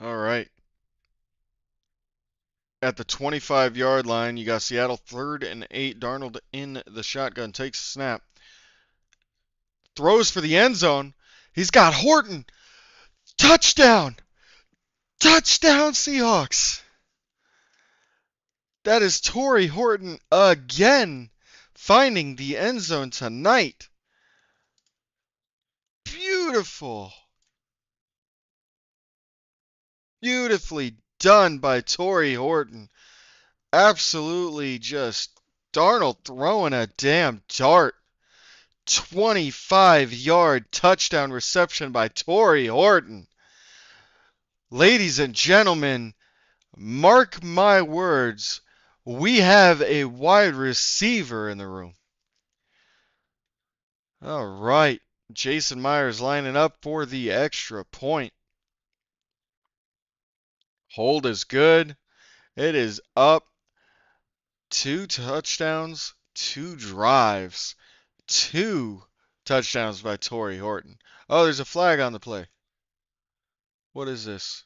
All right. At the 25-yard line, you got Seattle 3rd and 8. Darnold in the shotgun takes a snap. Throws for the end zone. He's got Horton. Touchdown! Touchdown, Seahawks! That is Torrey Horton again, finding the end zone tonight. Beautiful. Beautifully done by Torrey Horton. Absolutely just Darnold throwing a damn dart. 25-yard touchdown reception by Torrey Horton. Ladies and gentlemen, mark my words, we have a wide receiver in the room. All right. Jason Myers lining up for the extra point. Hold is good. It is up. 2 touchdowns, 2 drives, 2 touchdowns by Torrey Horton. Oh, there's a flag on the play. What is this?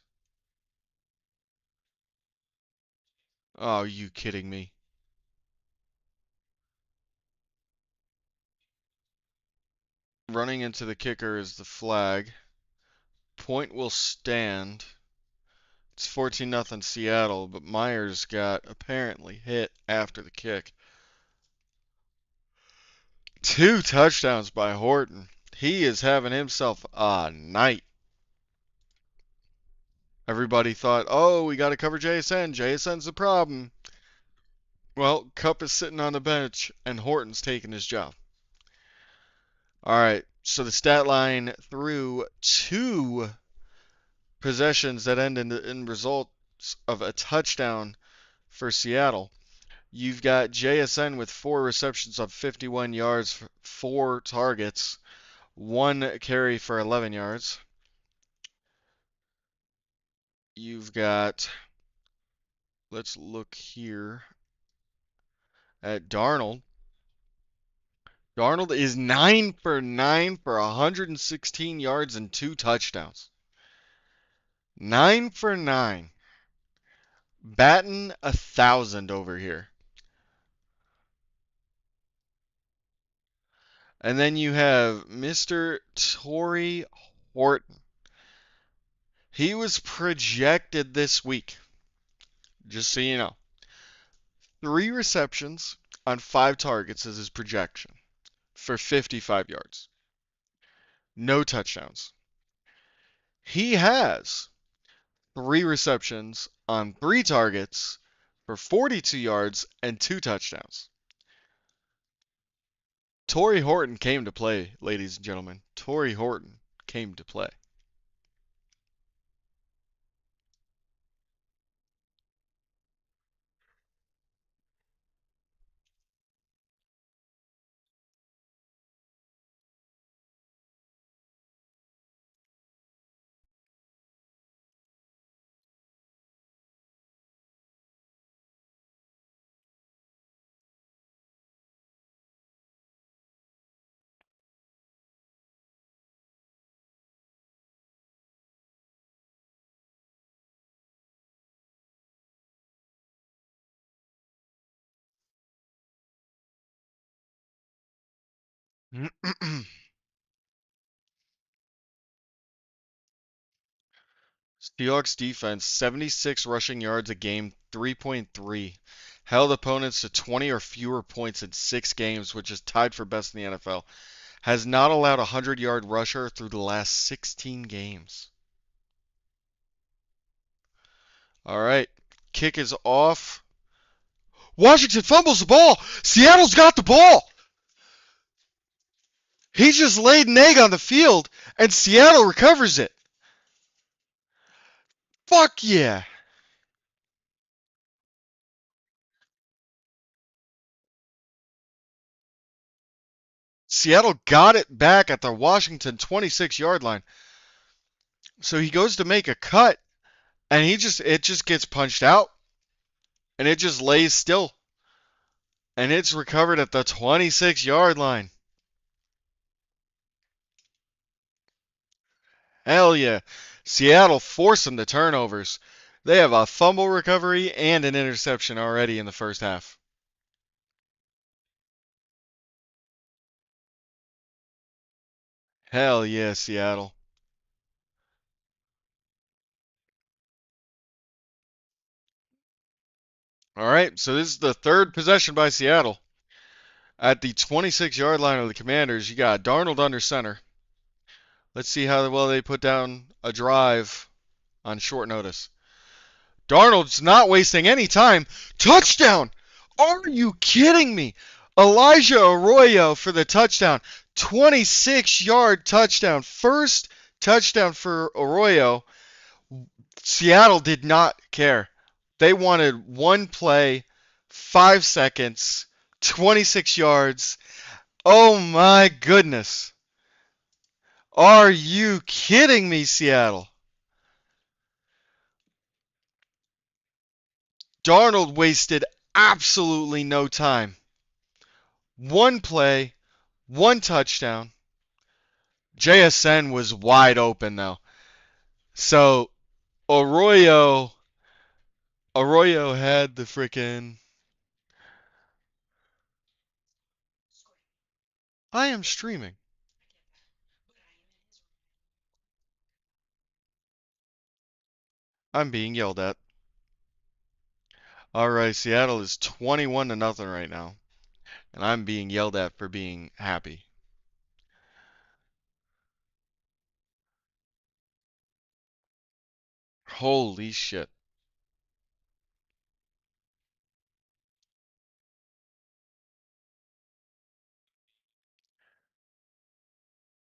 Oh, are you kidding me? Running into the kicker is the flag. Point will stand. It's 14-0 Seattle, but Myers got apparently hit after the kick. 2 touchdowns by Horton. He is having himself a night. Everybody thought, oh, we got to cover JSN. JSN's the problem. Well, Cup is sitting on the bench, and Horton's taking his job. All right, so the stat line through 2 possessions that end in results of a touchdown for Seattle. You've got JSN with 4 receptions of 51 yards, 4 targets, 1 carry for 11 yards. You've got, let's look here at Darnold. Darnold is 9 for 9 for 116 yards and 2 touchdowns. 9 for 9. Batting 1,000 over here. And then you have Mr. Torrey Horton. He was projected this week, just so you know. 3 receptions on 5 targets is his projection for 55 yards. No touchdowns. He has 3 receptions on 3 targets for 42 yards and 2 touchdowns. Torrey Horton came to play, ladies and gentlemen. Torrey Horton came to play. Seahawks defense, 76 rushing yards a game, 3.3. Held opponents to 20 or fewer points in 6 games, which is tied for best in the NFL. Has not allowed a 100-yard rusher through the last 16 games. All right. Kick is off. Washington fumbles the ball. Seattle's got the ball. He just laid an egg on the field, and Seattle recovers it. Fuck yeah. Seattle got it back at the Washington 26-yard line. So he goes to make a cut, and it just gets punched out, and it just lays still. And it's recovered at the 26-yard line. Hell yeah. Seattle forcing the turnovers. They have a fumble recovery and an interception already in the first half. Hell yeah, Seattle. All right, so this is the third possession by Seattle. At the 26-yard line of the Commanders, you got Darnold under center. Let's see how well they put down a drive on short notice. Darnold's not wasting any time. Touchdown! Are you kidding me? Elijah Arroyo for the touchdown. 26-yard touchdown. First touchdown for Arroyo. Seattle did not care. They wanted one play, 5 seconds, 26 yards. Oh my goodness. Are you kidding me, Seattle? Darnold wasted absolutely no time. One play, one touchdown. JSN was wide open though. So Arroyo had the frickin' I am streaming. I'm being yelled at. Alright, Seattle is 21 to nothing right now. And I'm being yelled at for being happy. Holy shit.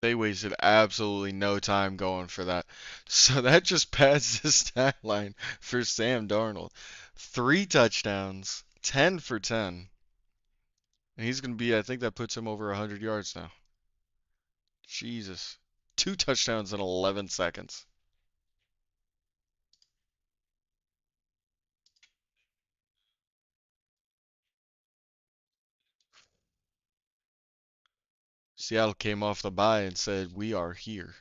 They wasted absolutely no time going for that. So that just pads the stat line for Sam Darnold. 3 touchdowns, 10 for 10. And he's going to be, I think that puts him over 100 yards now. Jesus. 2 touchdowns in 11 seconds. Seattle came off the bye and said, "We are here."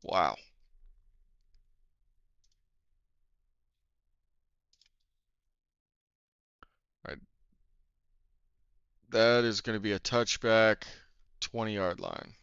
Wow. All right. That is going to be a touchback, 20-yard line.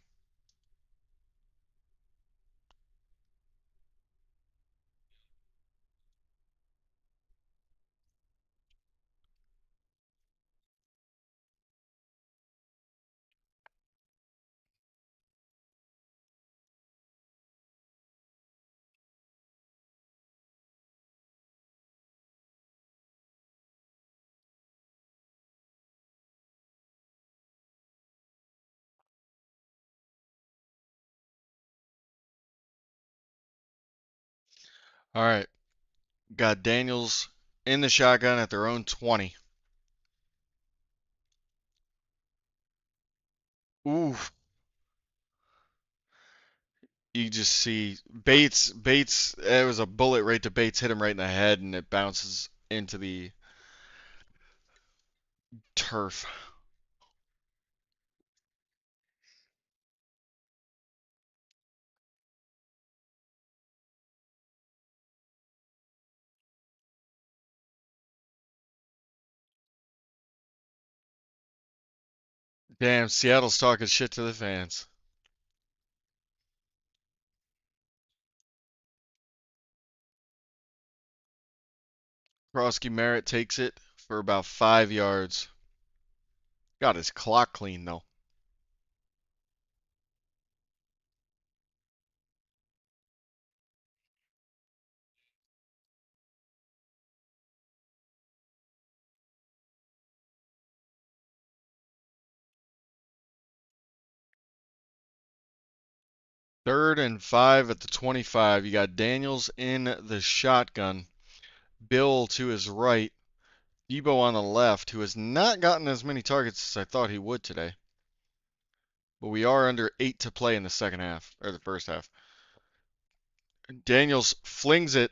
All right. Got Daniels in the shotgun at their own 20. Ooh, you just see Bates, it was a bullet right to Bates, hit him right in the head, and it bounces into the turf. Damn, Seattle's talking shit to the fans. Krosky Merritt takes it for about 5 yards. Got his clock clean though. Third and 5 at the 25. You got Daniels in the shotgun. Bill to his right. Debo on the left, who has not gotten as many targets as I thought he would today. But we are under 8 to play in the second half, or the first half. Daniels flings it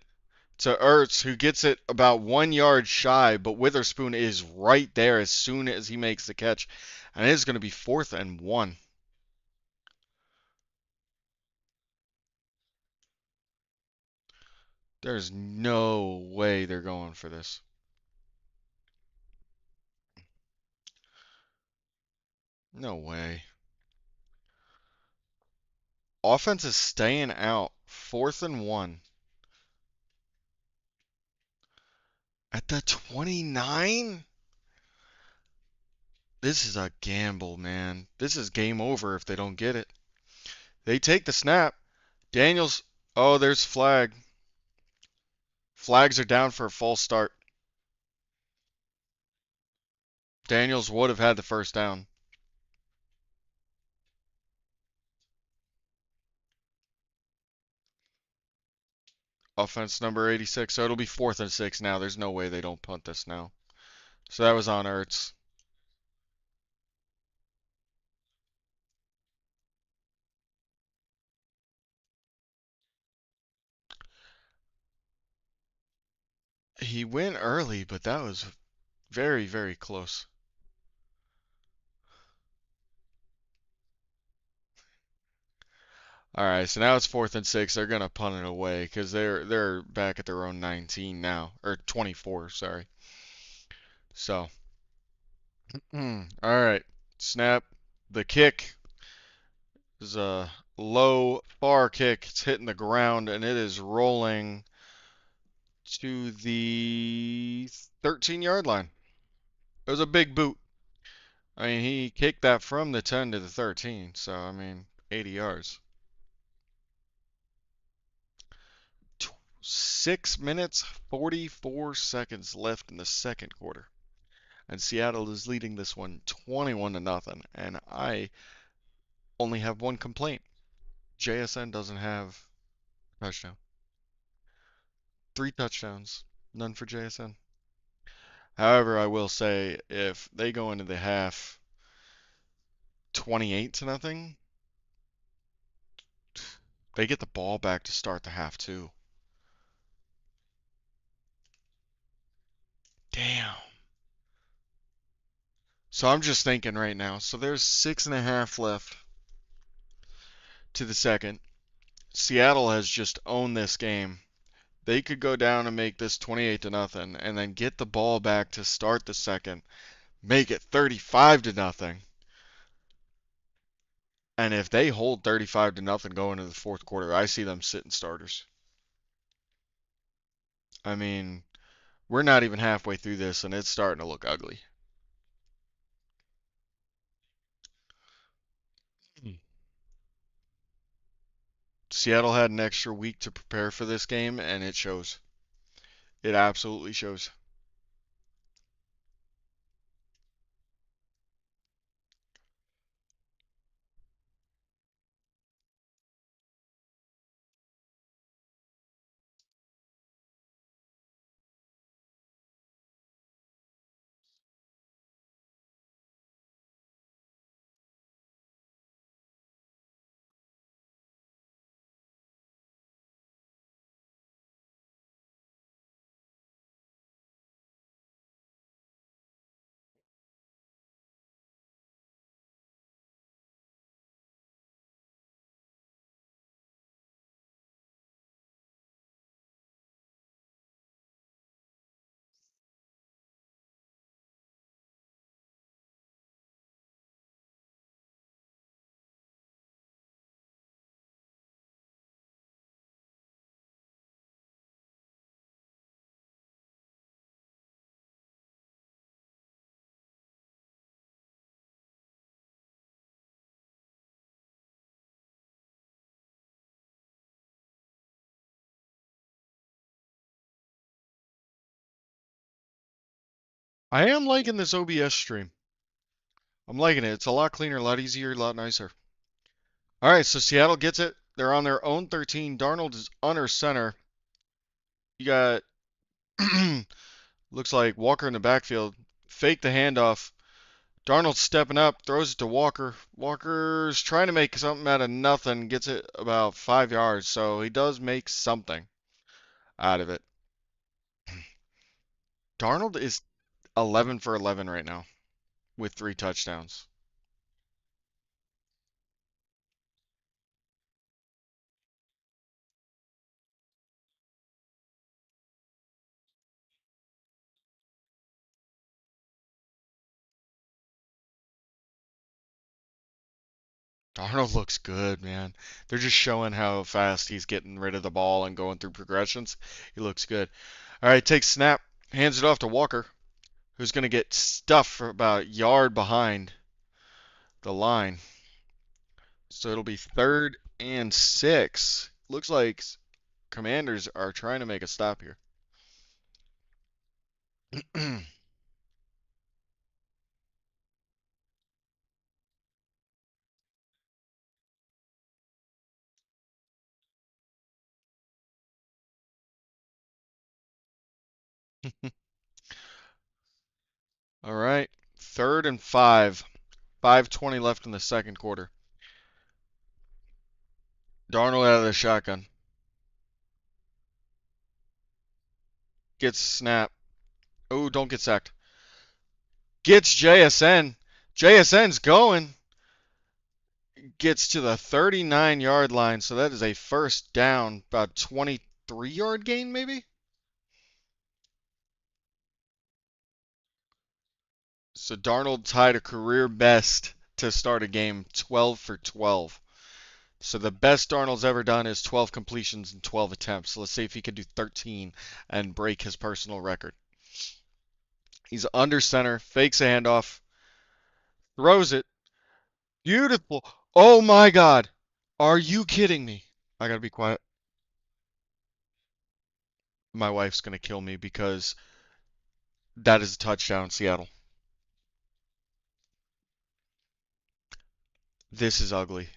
to Ertz, who gets it about 1 yard shy, but Witherspoon is right there as soon as he makes the catch. And it is going to be 4th and 1. There's no way they're going for this. No way. Offense is staying out. 4th and 1. At the 29? This is a gamble, man. This is game over if they don't get it. They take the snap. Daniels. Oh, there's flag. Flags are down for a false start. Daniels would have had the first down. Offense number 86. So it'll be 4th and 6 now. There's no way they don't punt this now. So that was on Ertz. He went early, but that was very, very close. All right, so now it's 4th and 6. They're gonna punt it away because they're back at their own 19 now, or 24. Sorry. So, all right, snap. The kick is a low far kick. It's hitting the ground and it is rolling to the 13-yard line. It was a big boot. I mean, he kicked that from the 10 to the 13. So I mean, 80 yards. 6 minutes, 44 seconds left in the second quarter. And Seattle is leading this one 21-0. And I only have one complaint. JSN doesn't have a touchdown. 3 touchdowns, none for JSN. However, I will say if they go into the half 28-0, they get the ball back to start the half too. Damn. So I'm just thinking right now. So there's 6.5 left to the second. Seattle has just owned this game. They could go down and make this 28-0 and then get the ball back to start the second, make it 35-0. And if they hold 35-0 going into the fourth quarter, I see them sitting starters. I mean, we're not even halfway through this and it's starting to look ugly. Seattle had an extra week to prepare for this game and it shows. It absolutely shows. I am liking this OBS stream. I'm liking it. It's a lot cleaner, a lot easier, a lot nicer. All right, so Seattle gets it. They're on their own 13. Darnold is under center. You got looks like Walker in the backfield. Fake the handoff. Darnold stepping up, throws it to Walker. Walker's trying to make something out of nothing, gets it about 5 yards, so he does make something out of it. Darnold is 11 for 11 right now with 3 touchdowns. Darnold looks good, man. They're just showing how fast he's getting rid of the ball and going through progressions. He looks good. All right, takes snap, hands it off to Walker, who's going to get stuffed for about a yard behind the line. So it'll be 3rd and 6. Looks like Commanders are trying to make a stop here. All right, 3rd and 5. 5:20 left in the second quarter. Darnold out of the shotgun. Gets snap. Oh, don't get sacked. Gets JSN. JSN's going. Gets to the 39-yard line, so that is a first down, about 23-yard gain maybe. So Darnold tied a career best to start a game, 12 for 12. So the best Darnold's ever done is 12 completions in 12 attempts. So let's see if he can do 13 and break his personal record. He's under center, fakes a handoff, throws it. Beautiful. Oh my God. Are you kidding me? I gotta be quiet. My wife's gonna kill me because that is a touchdown, Seattle. This is ugly.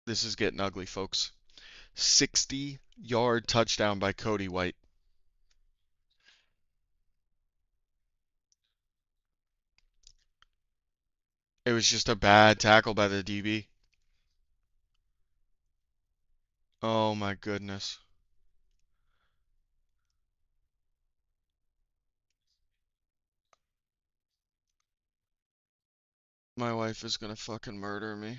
This is getting ugly, folks. 60-yard touchdown by Cody White. It was just a bad tackle by the DB. Oh my goodness. My wife is gonna fucking murder me.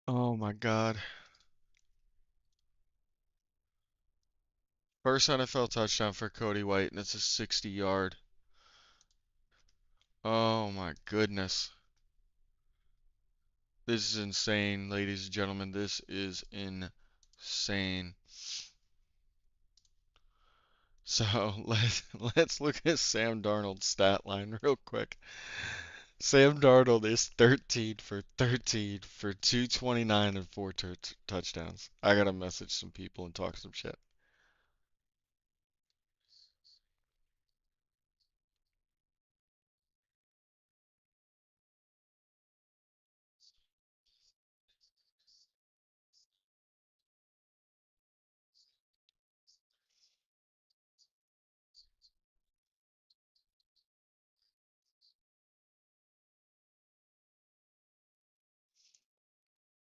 Oh my God. First NFL touchdown for Cody White, and it's a 60-yard. Oh my goodness. This is insane, ladies and gentlemen. This is insane. So let's look at Sam Darnold's stat line real quick. Sam Darnold is 13 for 13 for 229 and 4 touchdowns. I gotta message some people and talk some shit.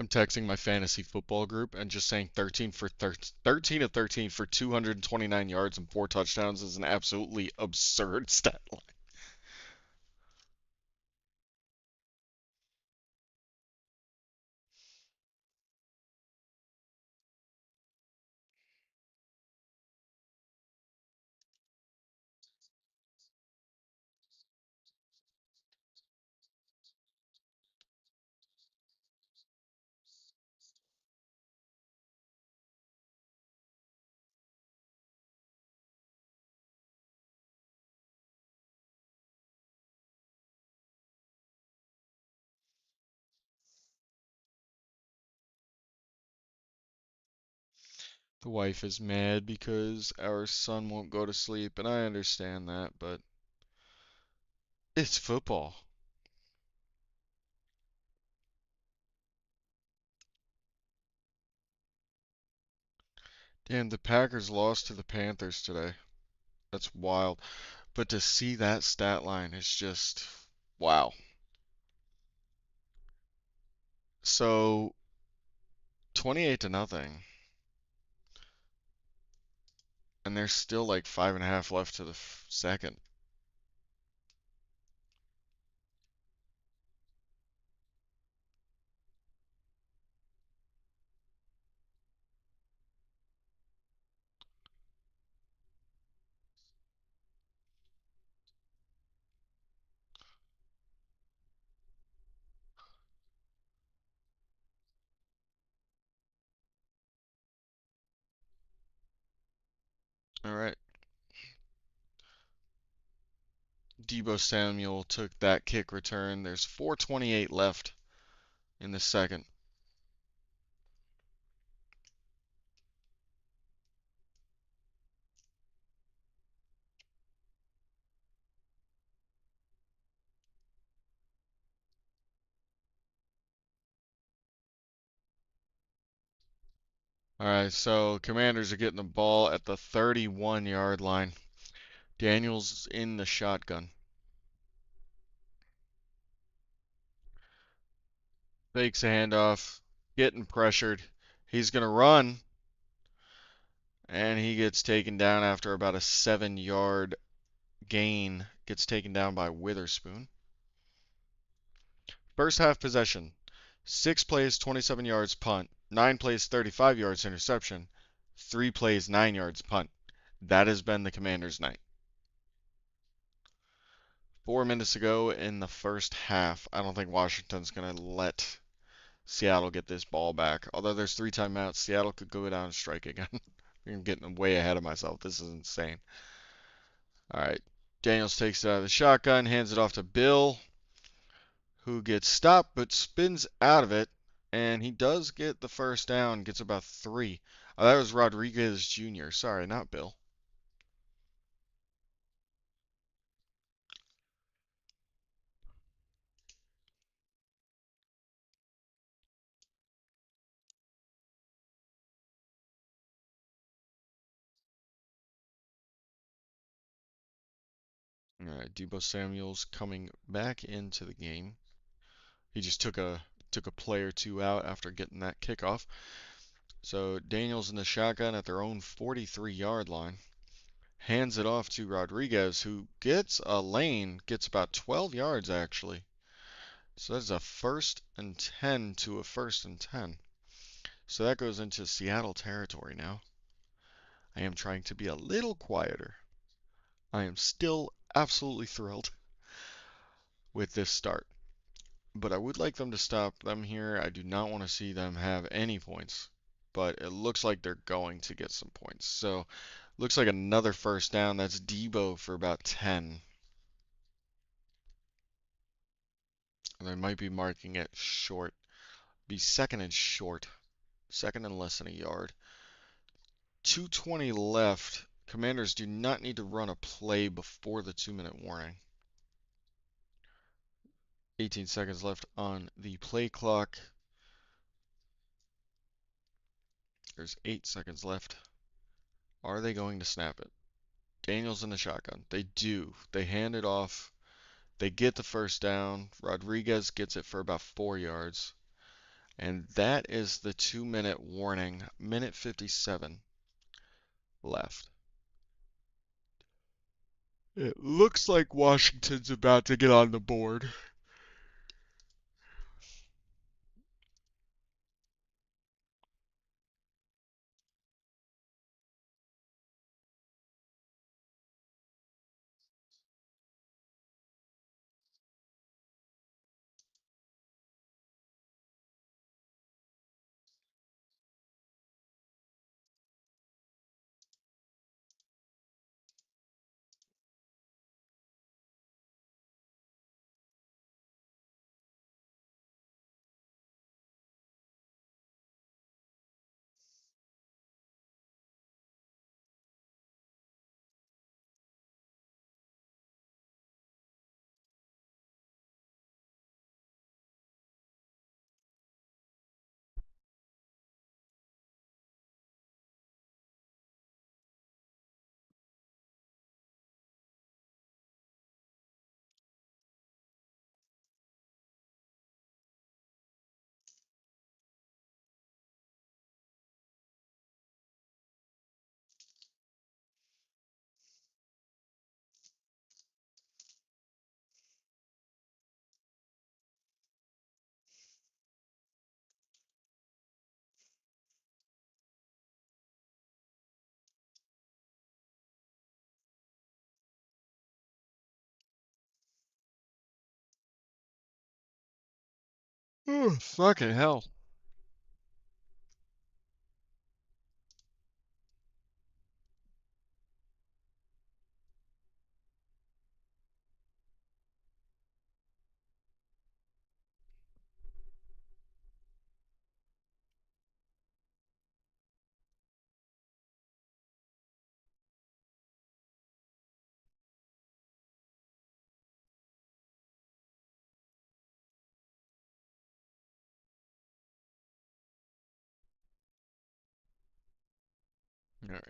I'm texting my fantasy football group and just saying 13 of 13 for 229 yards and 4 touchdowns is an absolutely absurd stat line. The wife is mad because our son won't go to sleep, and I understand that, but it's football. Damn, the Packers lost to the Panthers today. That's wild. But to see that stat line is just wow. So 28 to nothing, and there's still like 5.5 left to the second. All right. Debo Samuel took that kick return. There's 4:28 left in the second. All right, so Commanders are getting the ball at the 31-yard line. Daniels in the shotgun. Fakes a handoff, getting pressured. He's going to run, and he gets taken down after about a 7-yard gain. Gets taken down by Witherspoon. First half possession. 6 plays, 27 yards, punt. 9 plays, 35 yards, interception. 3 plays, 9 yards, punt. That has been the Commanders' night. 4 minutes ago in the first half. I don't think Washington's going to let Seattle get this ball back. Although there's 3 timeouts, Seattle could go down and strike again. I'm getting way ahead of myself. This is insane. All right. Daniels takes it out of the shotgun, hands it off to Bill, who gets stopped but spins out of it. And he does get the first down, gets about 3. Oh, that was Rodriguez Jr. Sorry, not Bill. All right, Debo Samuel's coming back into the game. He just took a play or two out after getting that kickoff. So Daniels in the shotgun at their own 43-yard line. Hands it off to Rodriguez, who gets a lane, gets about 12 yards actually. So that's a 1st and 10 to a 1st and 10. So that goes into Seattle territory now. I am trying to be a little quieter. I am still absolutely thrilled with this start. But I would like them to stop them here. I do not want to see them have any points. But it looks like they're going to get some points. So looks like another first down. That's Debo for about 10. They might be marking it short. Be second and short. Second and less than a yard. 2:20 left. Commanders do not need to run a play before the 2-minute warning. 18 seconds left on the play clock. There's 8 seconds left. Are they going to snap it? Daniels in the shotgun. They do. They hand it off. They get the first down. Rodriguez gets it for about 4 yards. And that is the 2-minute warning. Minute 57 left. It looks like Washington's about to get on the board. Fucking hell. All right.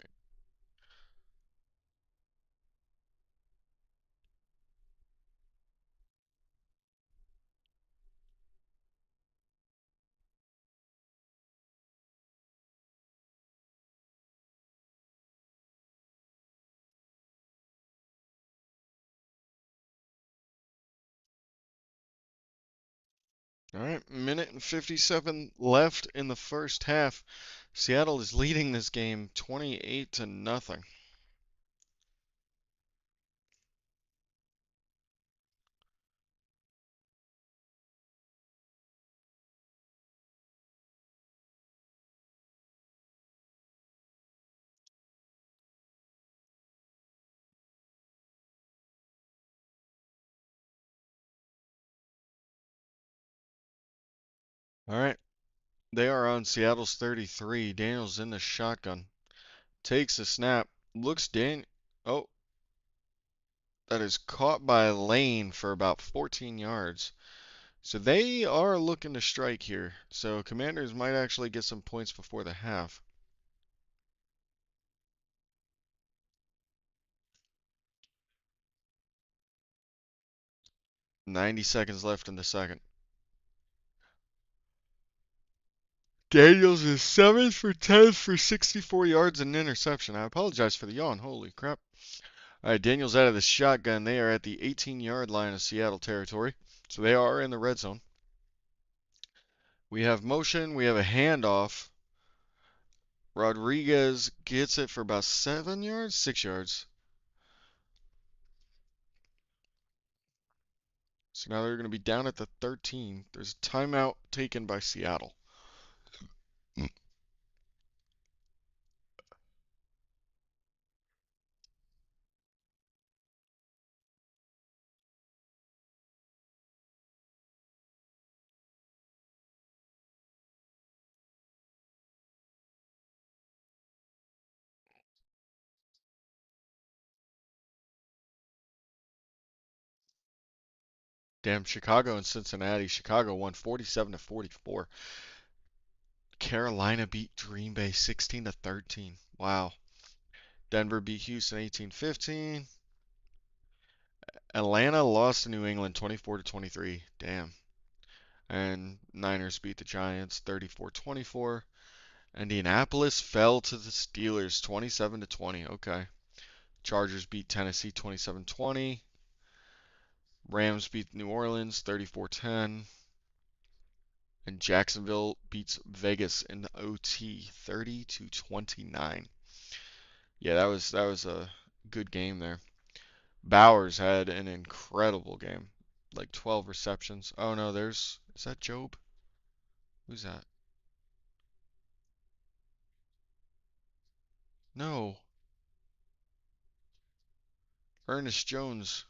All right. Minute and 57 left in the first half. Seattle is leading this game 28 to nothing. All right. They are on Seattle's 33. Daniels in the shotgun. Takes a snap. Looks Dan. Oh, that is caught by Lane for about 14 yards. So they are looking to strike here. So Commanders might actually get some points before the half. 90 seconds left in the second. Daniels is 7 for 10 for 64 yards and an interception. I apologize for the yawn. Holy crap. All right, Daniels out of the shotgun. They are at the 18-yard line of Seattle territory. So they are in the red zone. We have motion. We have a handoff. Rodriguez gets it for about 7 yards, 6 yards. So now they're going to be down at the 13. There's a timeout taken by Seattle. Damn, Chicago and Cincinnati. Chicago won 47 to 44. Carolina beat Green Bay 16 to 13. Wow. Denver beat Houston 18-15. Atlanta lost to New England 24 to 23. Damn. And Niners beat the Giants 34-24. Indianapolis fell to the Steelers 27 to 20. Okay. Chargers beat Tennessee 27-20. Rams beat New Orleans 34-10. And Jacksonville beats Vegas in OT 30 to 29. Yeah, that was a good game there. Bowers had an incredible game. Like 12 receptions. Oh no, is that Job? Who's that? No. Ernest Jones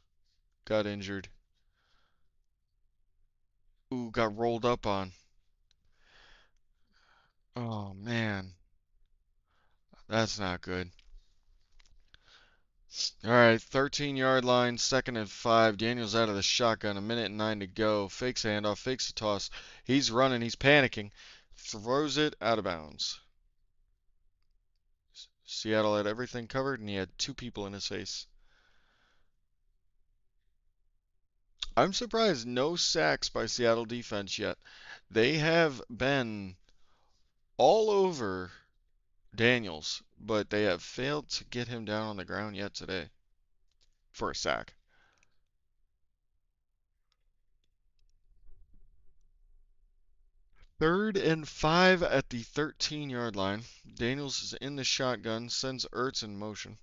got injured. Ooh, got rolled up on. Oh man, that's not good. All right, 13-yard line, 2nd and 5. Daniels out of the shotgun, a minute and 9 to go. Fakes a handoff, fakes a toss. He's running, he's panicking. Throws it out of bounds. Seattle had everything covered, and he had 2 people in his face. I'm surprised no sacks by Seattle defense yet. They have been all over Daniels, but they have failed to get him down on the ground yet today for a sack. 3rd and 5 at the 13-yard line. Daniels is in the shotgun, sends Ertz in motion.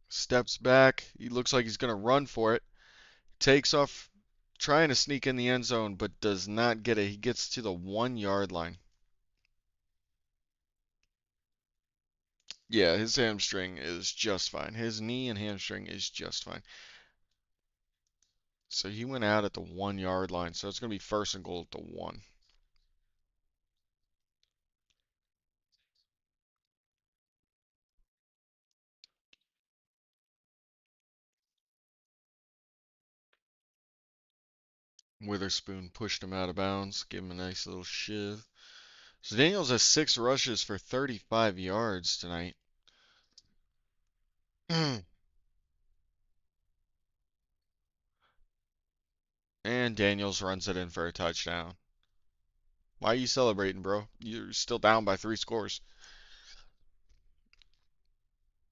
Steps back. He looks like he's going to run for it. Takes off. trying to sneak in the end zone, but does not get it. He gets to the 1 yard line. Yeah, his hamstring is just fine. His knee and hamstring is just fine. So he went out at the 1 yard line. So it's going to be first and goal at the one. Witherspoon pushed him out of bounds, gave him a nice little shiv. So Daniels has 6 rushes for 35 yards tonight. And Daniels runs it in for a touchdown. Why are you celebrating, bro? You're still down by 3 scores.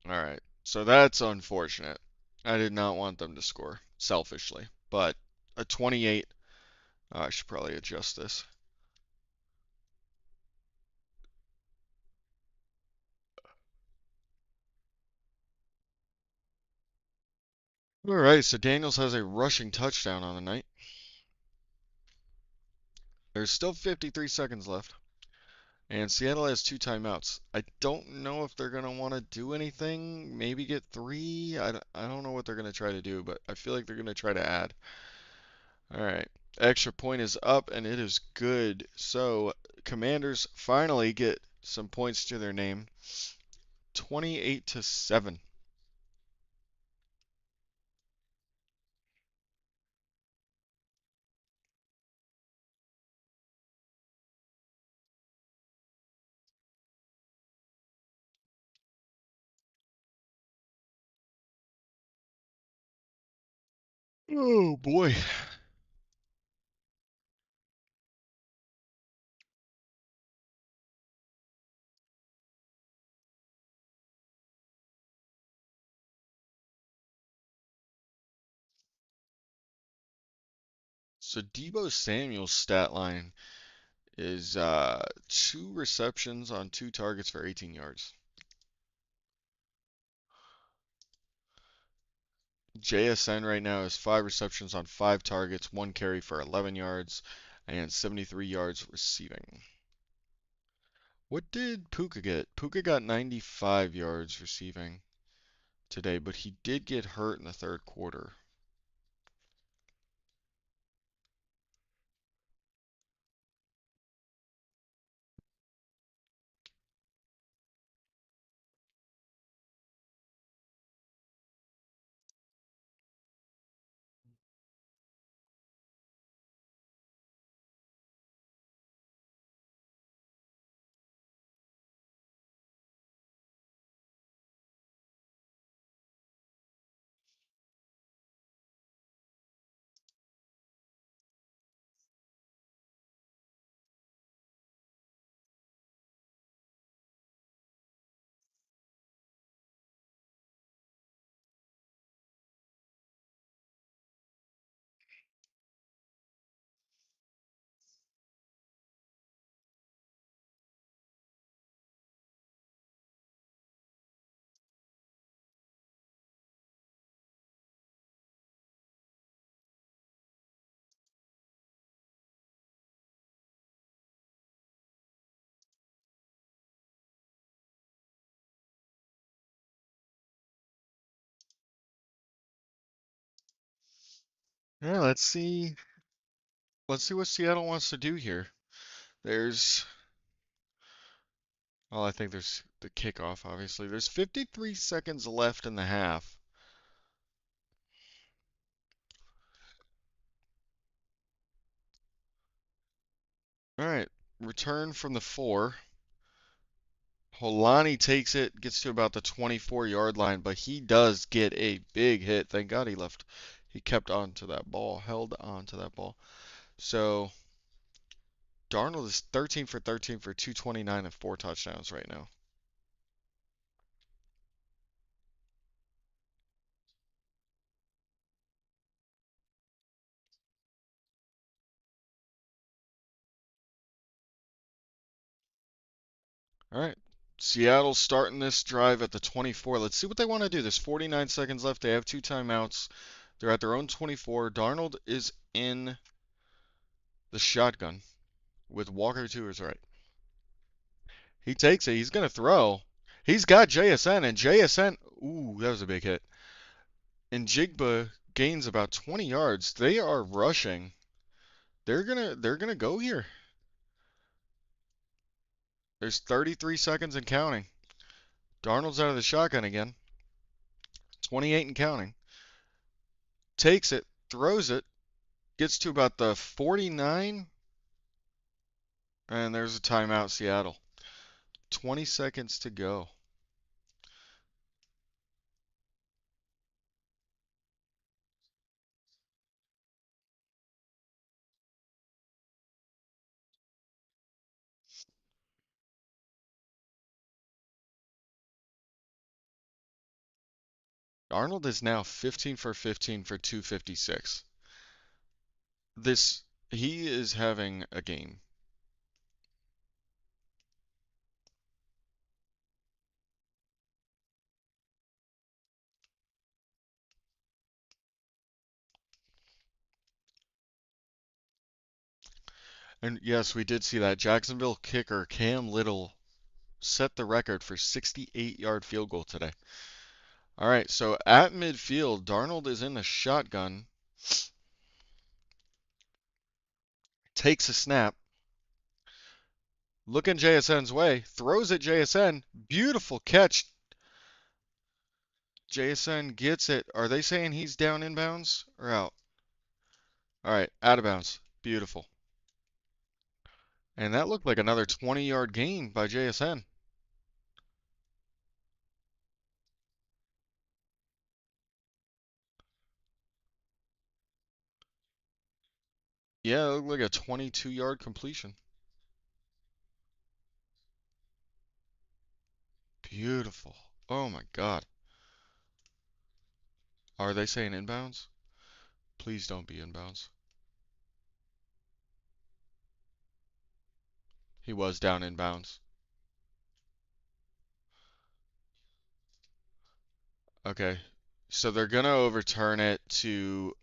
All right. So that's unfortunate. I did not want them to score, selfishly. But a 28. I should probably adjust this. All right. So Daniels has a rushing touchdown on the night. There's still 53 seconds left. And Seattle has 2 timeouts. I don't know if they're going to want to do anything. Maybe get three. I don't know what they're going to try to do, but I feel like they're going to try to add. All right. Extra point is up, and it is good. So, Commanders finally get some points to their name. 28-7. Oh boy. So Debo Samuel's stat line is 2 receptions on 2 targets for 18 yards. JSN right now is 5 receptions on 5 targets, 1 carry for 11 yards, and 73 yards receiving. What did Puka get? Puka got 95 yards receiving today, but he did get hurt in the third quarter. Yeah, let's see. Let's see what Seattle wants to do here. There's, well, I think there's the kickoff, obviously. There's 53 seconds left in the half. All right, return from the 4. Holani takes it, gets to about the 24-yard line, but he does get a big hit. Thank God he left. He kept on to that ball, held on to that ball. So Darnold is 13 for 13 for 229 and 4 touchdowns right now. All right. Seattle's starting this drive at the 24. Let's see what they want to do. There's 49 seconds left. They have 2 timeouts. They're at their own 24. Darnold is in the shotgun with Walker to his right. He takes it. He's going to throw. He's got JSN, and JSN, ooh, that was a big hit. And Jigba gains about 20 yards. They are rushing. They're gonna go here. There's 33 seconds and counting. Darnold's out of the shotgun again. 28 and counting. Takes it, throws it, gets to about the 49, and there's a timeout, Seattle. 20 seconds to go. Arnold is now 15 for 15 for 256. This he is having a game. And yes, we did see that Jacksonville kicker Cam Little set the record for 68-yard field goal today. All right, so at midfield, Darnold is in the shotgun, takes a snap, looking JSN's way, throws at JSN, beautiful catch. JSN gets it. Are they saying he's down inbounds or out? All right, out of bounds. Beautiful. And that looked like another 20-yard gain by JSN. Yeah, it looked like a 22-yard completion. Beautiful. Oh my God. Are they saying inbounds? Please don't be inbounds. He was down inbounds. Okay. So they're going to overturn it to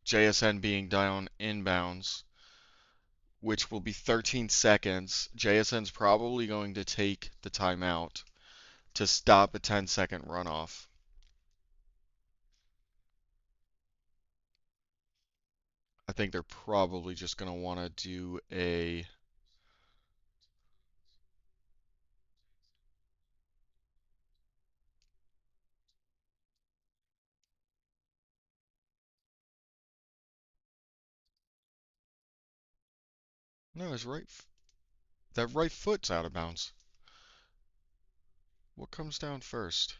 JSN being down inbounds, which will be 13 seconds. JSN's probably going to take the timeout to stop a 10-second runoff. I think they're probably just going to want to do a... No, that right foot's out of bounds. What comes down first?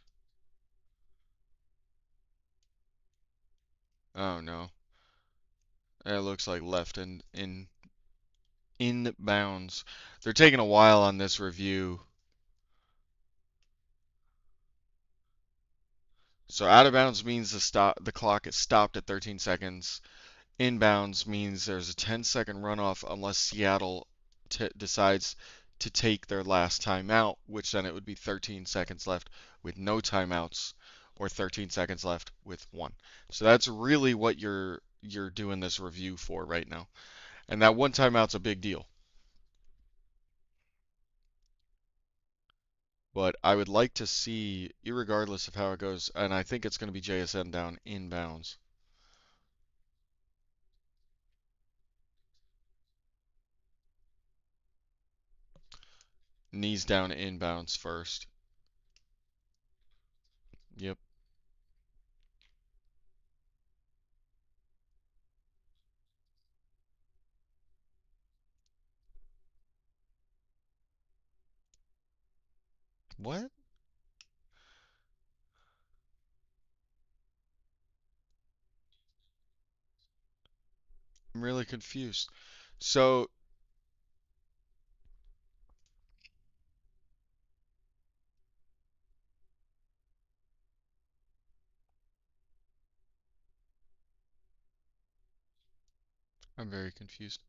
Oh no. It looks like left and in bounds. They're taking a while on this review. So out of bounds means the clock is stopped at 13 seconds. Inbounds means there's a 10-second runoff unless Seattle decides to take their last timeout, which then it would be 13 seconds left with no timeouts, or 13 seconds left with one. So that's really what you're doing this review for right now. And that one timeout's a big deal. But I would like to see, irregardless of how it goes, and I think it's going to be JSN down inbounds. Knees down inbounds first. Yep. What? I'm really confused. So, I'm very confused.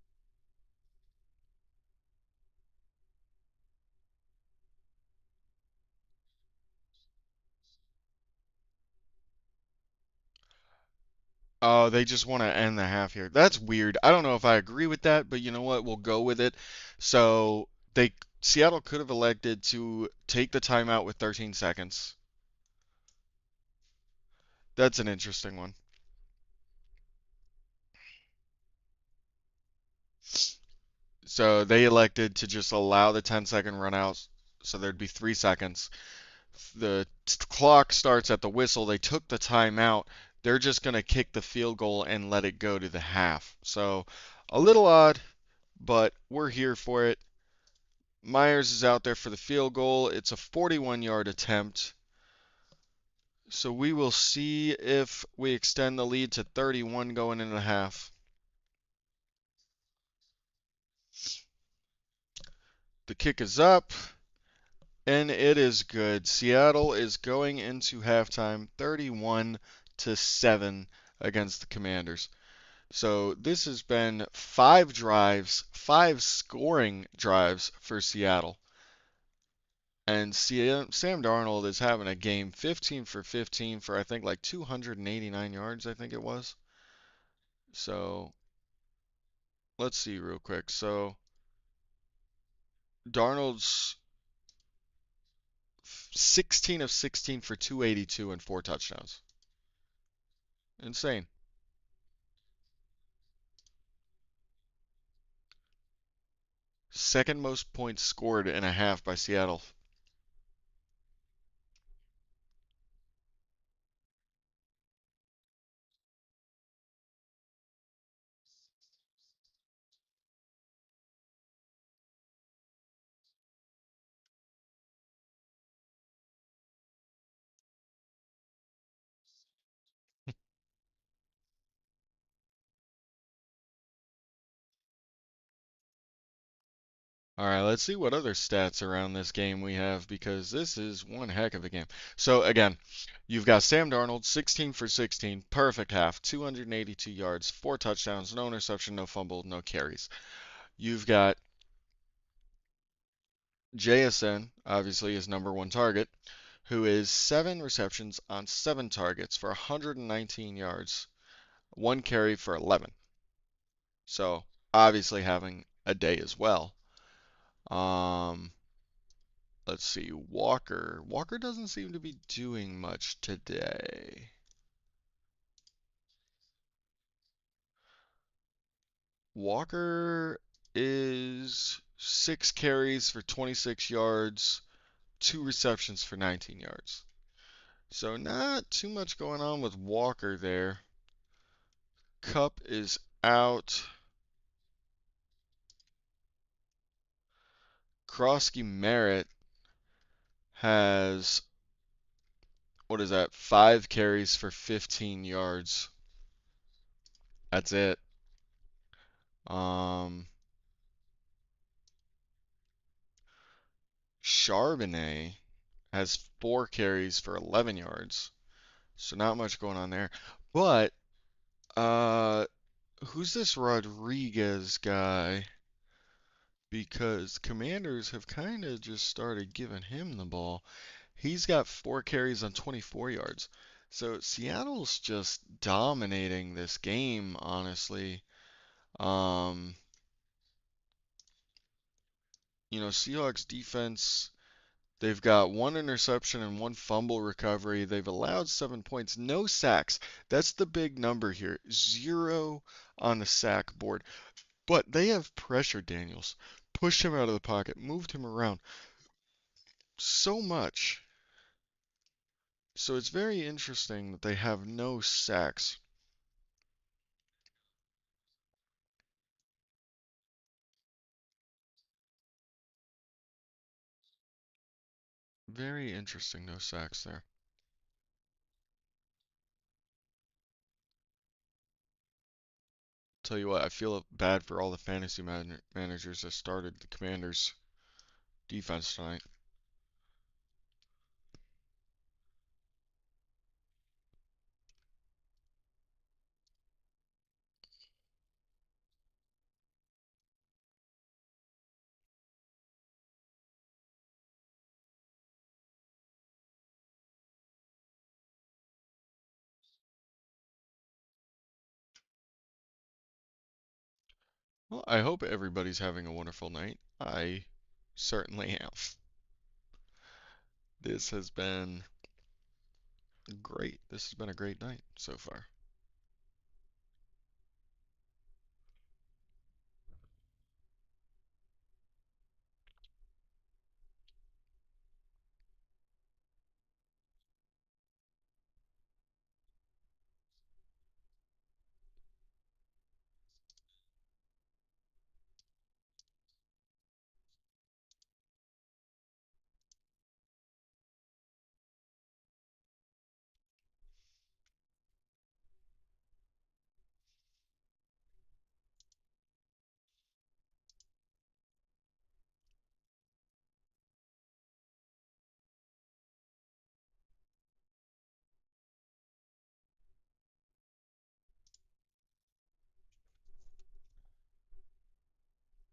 Oh, they just want to end the half here. That's weird. I don't know if I agree with that, but you know what? We'll go with it. So they Seattle could have elected to take the timeout with 13 seconds. That's an interesting one. So they elected to just allow the 10-second run out, so there'd be 3 seconds. The clock starts at the whistle. They took the timeout. They're just going to kick the field goal and let it go to the half. So a little odd, but we're here for it. Myers is out there for the field goal. It's a 41-yard attempt. So we will see if we extend the lead to 31 going into the half. The kick is up, and it is good. Seattle is going into halftime 31-7 against the Commanders. So this has been 5 drives, 5 scoring drives for Seattle. And Sam Darnold is having a game 15 for 15 for I think like 289 yards, I think it was. So let's see real quick. So Darnold's 16 of 16 for 282 and 4 touchdowns. Insane. Second most points scored in a half by Seattle. All right, let's see what other stats around this game we have because this is one heck of a game. So again, you've got Sam Darnold, 16 for 16, perfect half, 282 yards, 4 touchdowns, no interception, no fumble, no carries. You've got JSN, obviously his number one target, who is 7 receptions on 7 targets for 119 yards, 1 carry for 11. So obviously having a day as well. Um, let's see, Walker. Walker doesn't seem to be doing much today. Walker is 6 carries for 26 yards, 2 receptions for 19 yards. So not too much going on with Walker there. Cup is out. Krosky Merritt has, what is that, 5 carries for 15 yards. That's it. Um, Charbonnet has 4 carries for 11 yards. So not much going on there. But uh who's this Rodriguez guy? Because Commanders have kind of just started giving him the ball. He's got 4 carries on 24 yards. So Seattle's just dominating this game, honestly. Um, Seahawks defense, they've got 1 interception and 1 fumble recovery. They've allowed 7 points, no sacks. That's the big number here. 0 on the sack board. But they have pressured Daniels, pushed him out of the pocket, moved him around so much. So it's very interesting that they have no sacks. Very interesting, no sacks there. Tell you what, I feel bad for all the fantasy managers that started the Commanders defense tonight. Well, I hope everybody's having a wonderful night. I certainly am. This has been great. This has been a great night so far.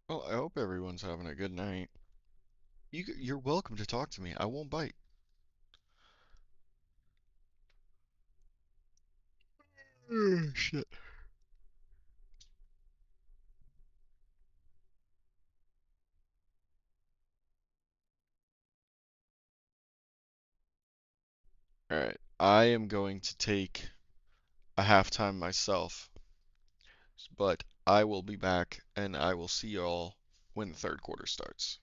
Well, I hope everyone's having a good night. You're welcome to talk to me. I won't bite. Shit. All right. I am going to take a halftime myself, but I will be back and I will see y'all when the third quarter starts.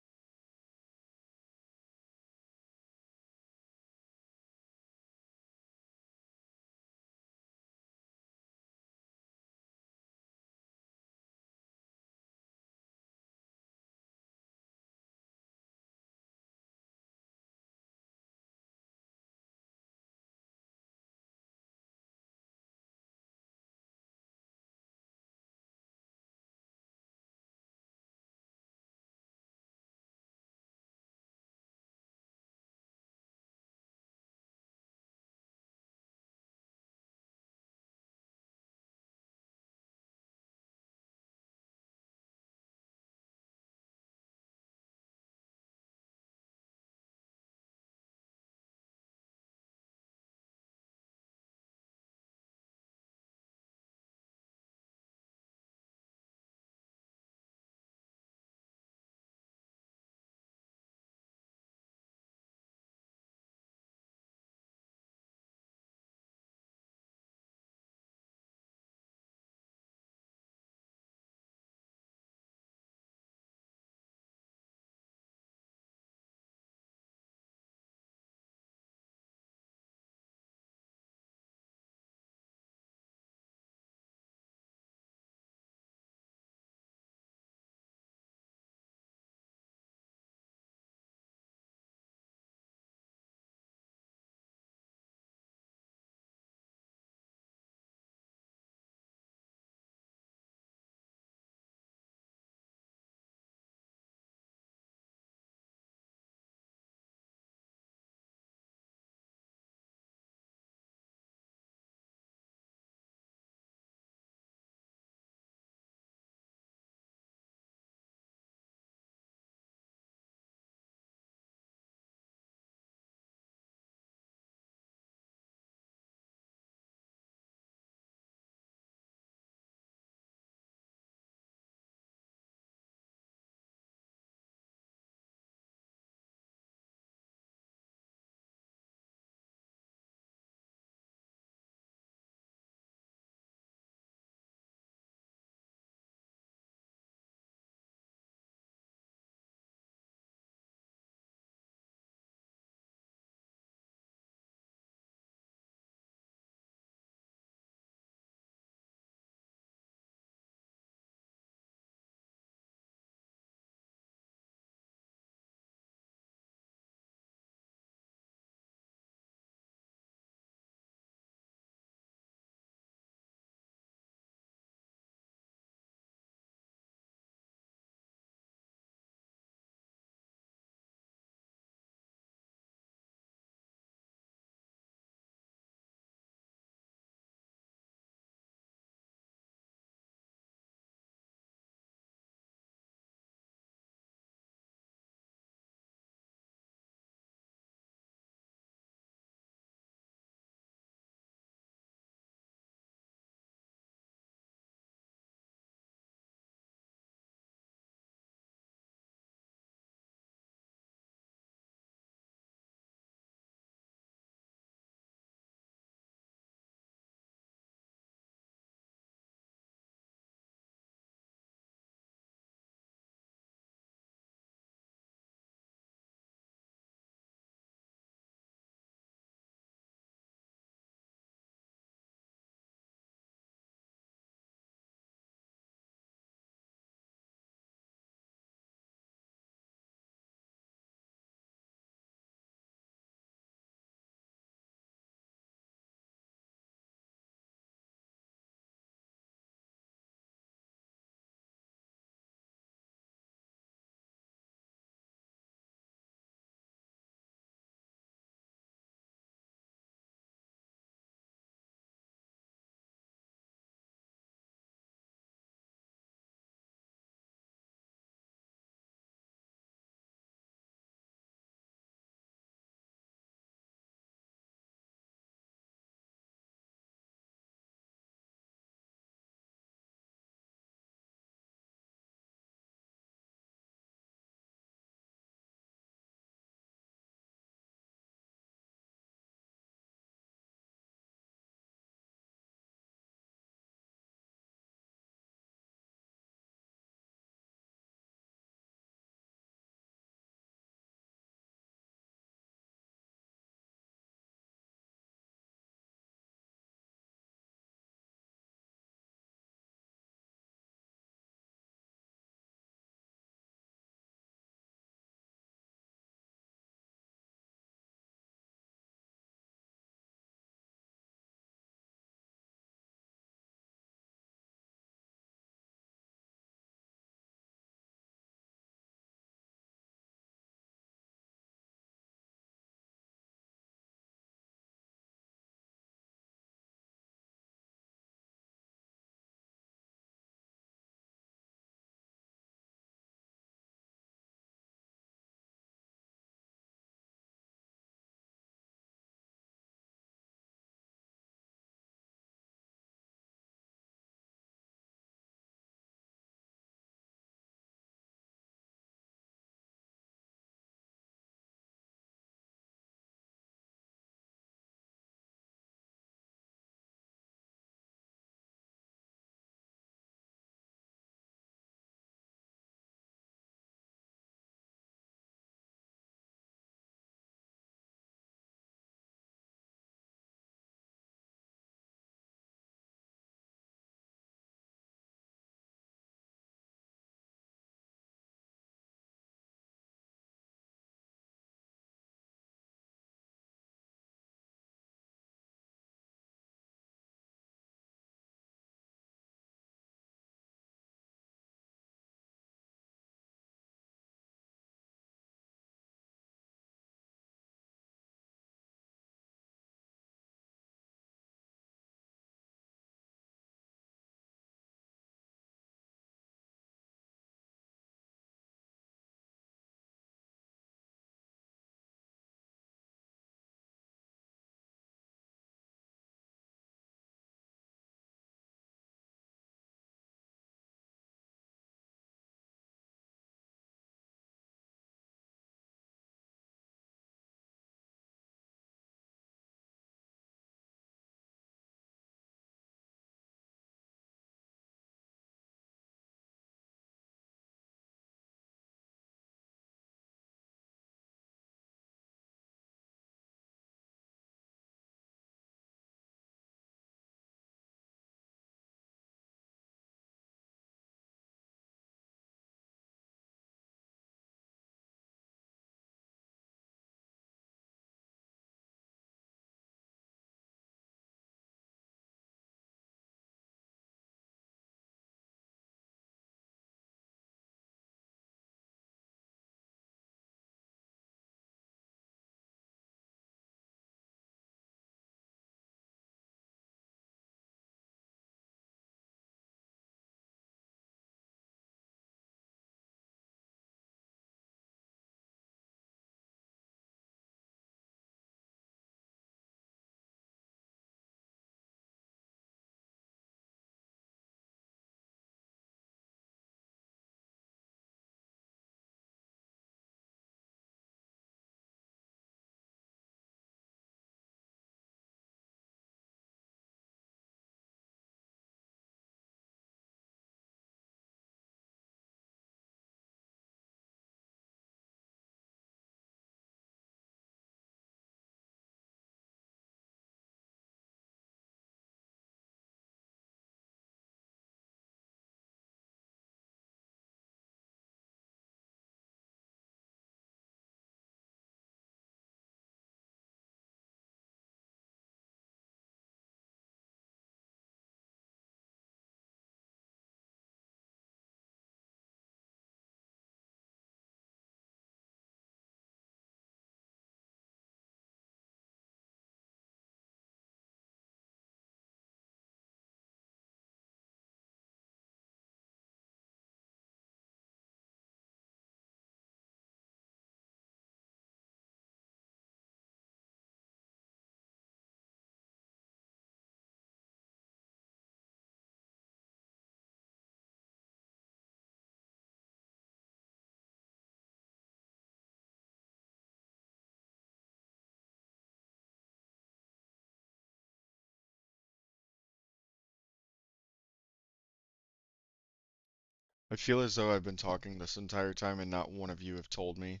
I feel as though I've been talking this entire time and not one of you have told me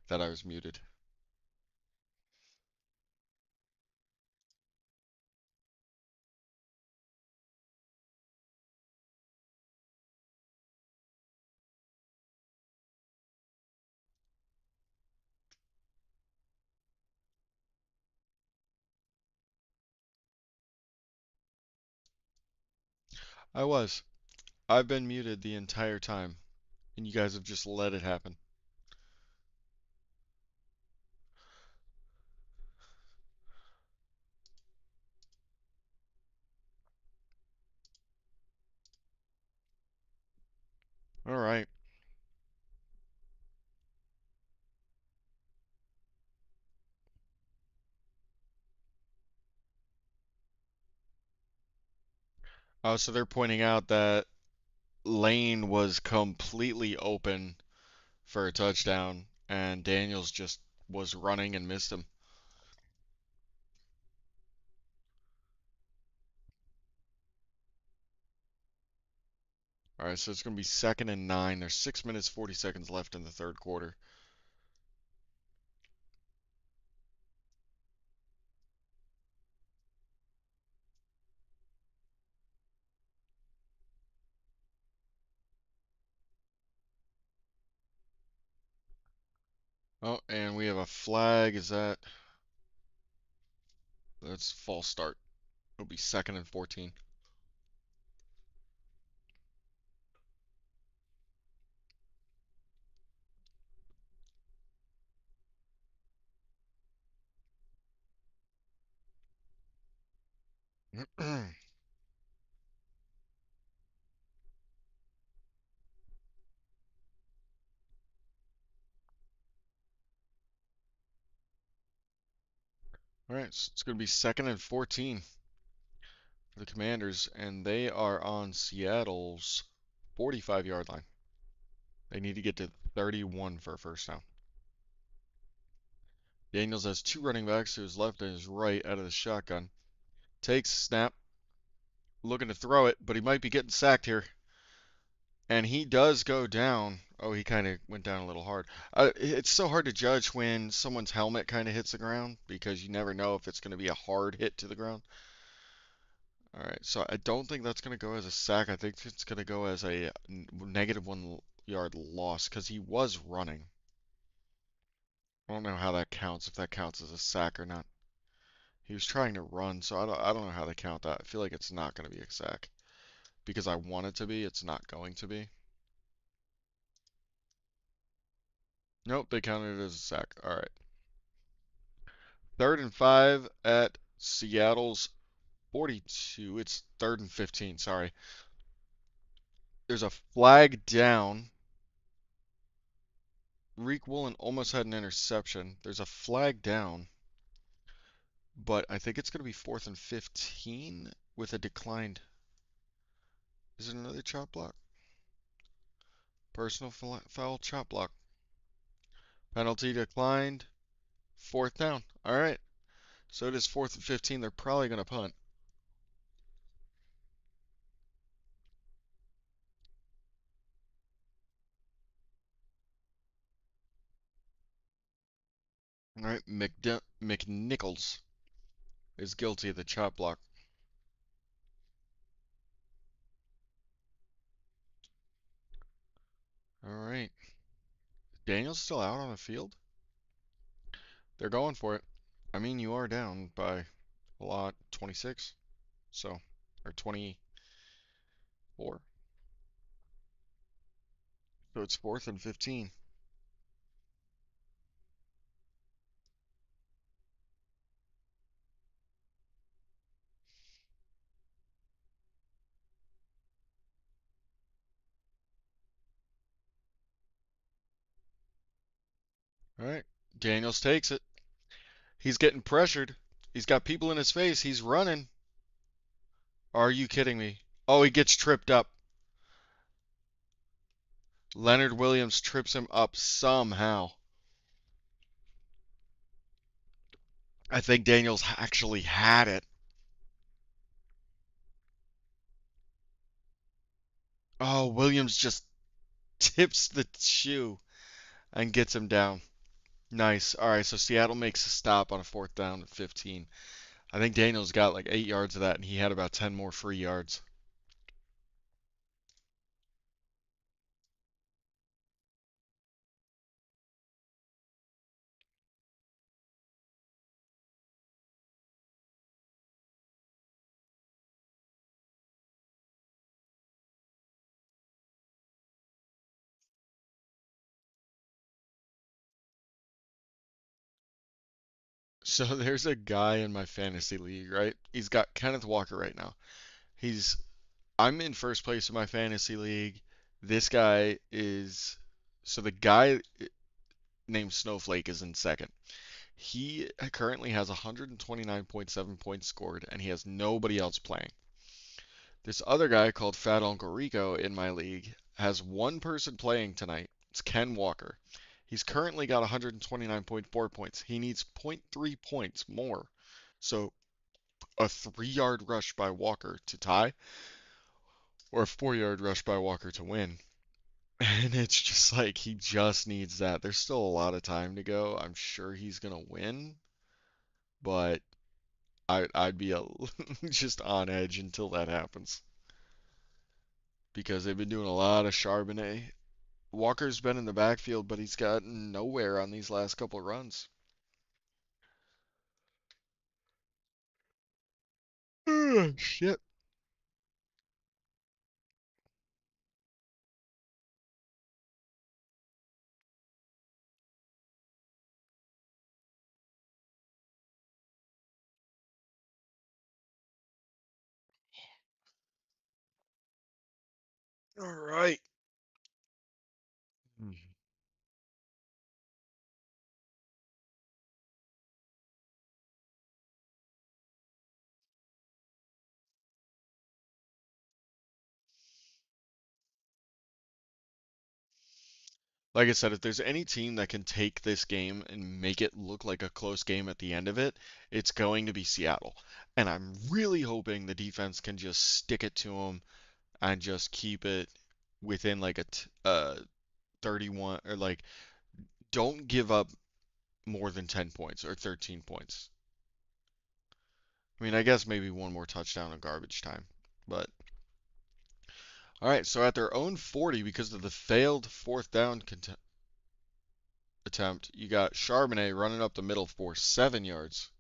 that I was muted. I was. I've been muted the entire time, and you guys have just let it happen. Alright. So they're pointing out that Lane was completely open for a touchdown, and Daniels just was running and missed him. Alright, so it's going to be 2nd and 9. There's 6 minutes, 40 seconds left in the third quarter. Oh, and we have a flag. Is that... That's false start. It'll be 2nd and 14. Alright, so it's going to be 2nd and 14 for the Commanders, and they are on Seattle's 45-yard line. They need to get to 31 for a first down. Daniels has two running backs to his left and his right out of the shotgun. Takes snap, looking to throw it, but he might be getting sacked here. And he does go down. Oh, he kind of went down a little hard. It's so hard to judge when someone's helmet kind of hits the ground because you never know if it's going to be a hard hit to the ground. All right, so I don't think that's going to go as a sack. I think it's going to go as a -1 yard loss because he was running. I don't know how that counts, if that counts as a sack or not. He was trying to run, so I don't know how they count that. I feel like it's not going to be a sack because I want it to be. It's not going to be. Nope, they counted it as a sack. All right. 3rd and 5 at Seattle's 42. It's 3rd and 15. Sorry. There's a flag down. Reek Woolen almost had an interception. There's a flag down, but I think it's going to be 4th and 15 with a declined. Is it another chop block? Personal foul chop block. Penalty declined. 4th down. All right. So it is 4th and 15. They're probably going to punt. All right. McNichols is guilty of the chop block. All right. Daniel's still out on the field? They're going for it. I mean, you are down by a lot, 26. So, or 24. So it's 4th and 15. All right. Daniels takes it. He's getting pressured. He's got people in his face. He's running. Are you kidding me? Oh, he gets tripped up. Leonard Williams trips him up somehow. I think Daniels actually had it. Oh, Williams just tips the shoe and gets him down. Nice. All right, so Seattle makes a stop on a fourth down at 15. I think Daniels got like 8 yards of that, and he had about 10 more free yards. So there's a guy in my fantasy league, right? He's got Kenneth Walker right now. He's I'm in first place in my fantasy league. This guy is so the guy named Snowflake is in second. He currently has 129.7 points scored, and he has nobody else playing. This other guy called Fat Uncle Rico in my league has one person playing tonight. It's Ken Walker. He's currently got 129.4 points. He needs zero point 0.3 points more. So a 3 yard rush by Walker to tie, or a 4 yard rush by Walker to win. And it's just like he just needs that. There's still a lot of time to go. I'm sure he's gonna win, but I'd be just on edge until that happens because they've been doing a lot of Charbonnet. Walker's been in the backfield, but he's gotten nowhere on these last couple runs. Shit. All right. Like I said, if there's any team that can take this game and make it look like a close game at the end of it, it's going to be Seattle. And I'm really hoping the defense can just stick it to them and just keep it within like a 31 or like don't give up more than 10 points or 13 points. I mean, I guess maybe one more touchdown in garbage time. But all right, so at their own 40 because of the failed fourth down attempt, you got Charbonnet running up the middle for 7 yards.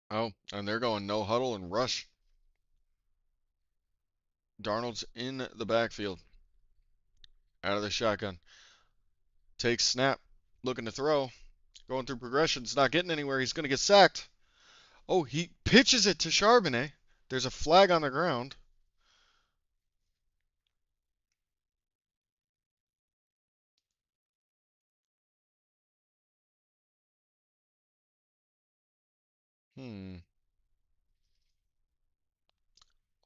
Oh, and they're going no huddle and rush. Darnold's in the backfield, out of the shotgun. Takes snap, looking to throw, going through progressions, not getting anywhere. He's going to get sacked. Oh, he pitches it to Charbonnet. There's a flag on the ground. Hmm.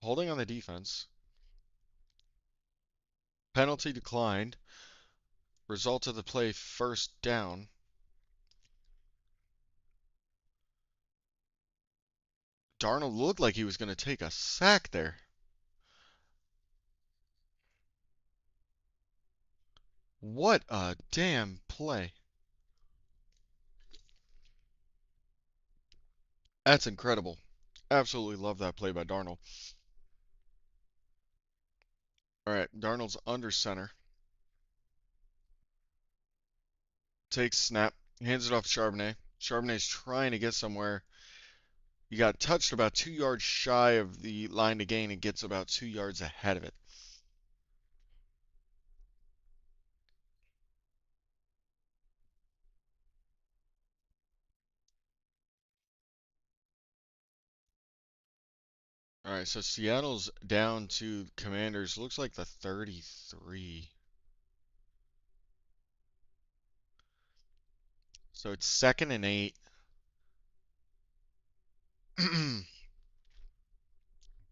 Holding on the defense. Penalty declined. Result of the play, first down. Darnold looked like he was going to take a sack there. What a damn play. That's incredible. Absolutely love that play by Darnold. All right, Darnold's under center. Takes snap, hands it off to Charbonnet. Charbonnet's trying to get somewhere. He got touched about 2 yards shy of the line to gain and gets about 2 yards ahead of it. All right, so Seattle's down to Commanders. Looks like the 33. So it's 2nd and 8.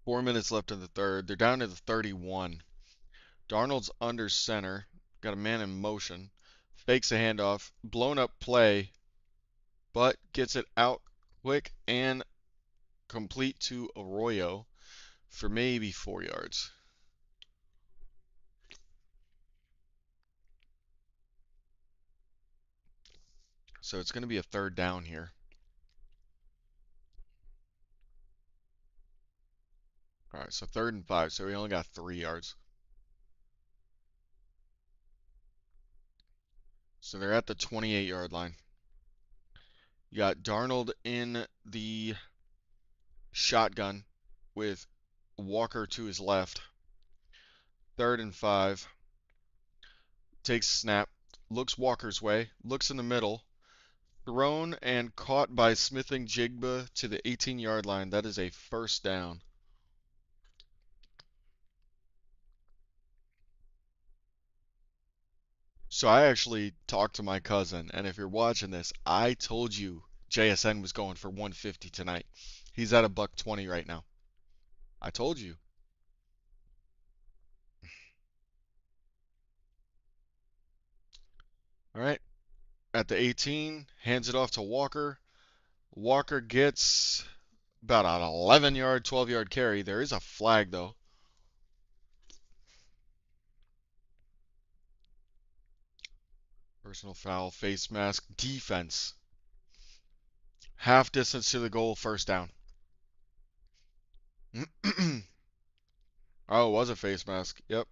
4 minutes left in the third. They're down to the 31. Darnold's under center. Got a man in motion. Fakes a handoff. Blown up play. but gets it out quick and complete to Arroyo for maybe 4 yards. So it's going to be a third down here. All right, so 3rd and 5. So we only got 3 yards. So they're at the 28-yard line. You got Darnold in the shotgun with Walker to his left. 3rd and 5. Takes a snap. Looks Walker's way. Looks in the middle. Thrown and caught by Smith-Njigba to the 18-yard line. That is a first down. So I actually talked to my cousin, and if you're watching this, I told you JSN was going for 150 tonight. He's at a buck 20 right now. I told you. All right. At the 18, hands it off to Walker. Walker gets about an 11-yard, 12-yard carry. There is a flag though. Personal foul, face mask, defense. Half distance to the goal, first down. Oh, it was a face mask. Yep.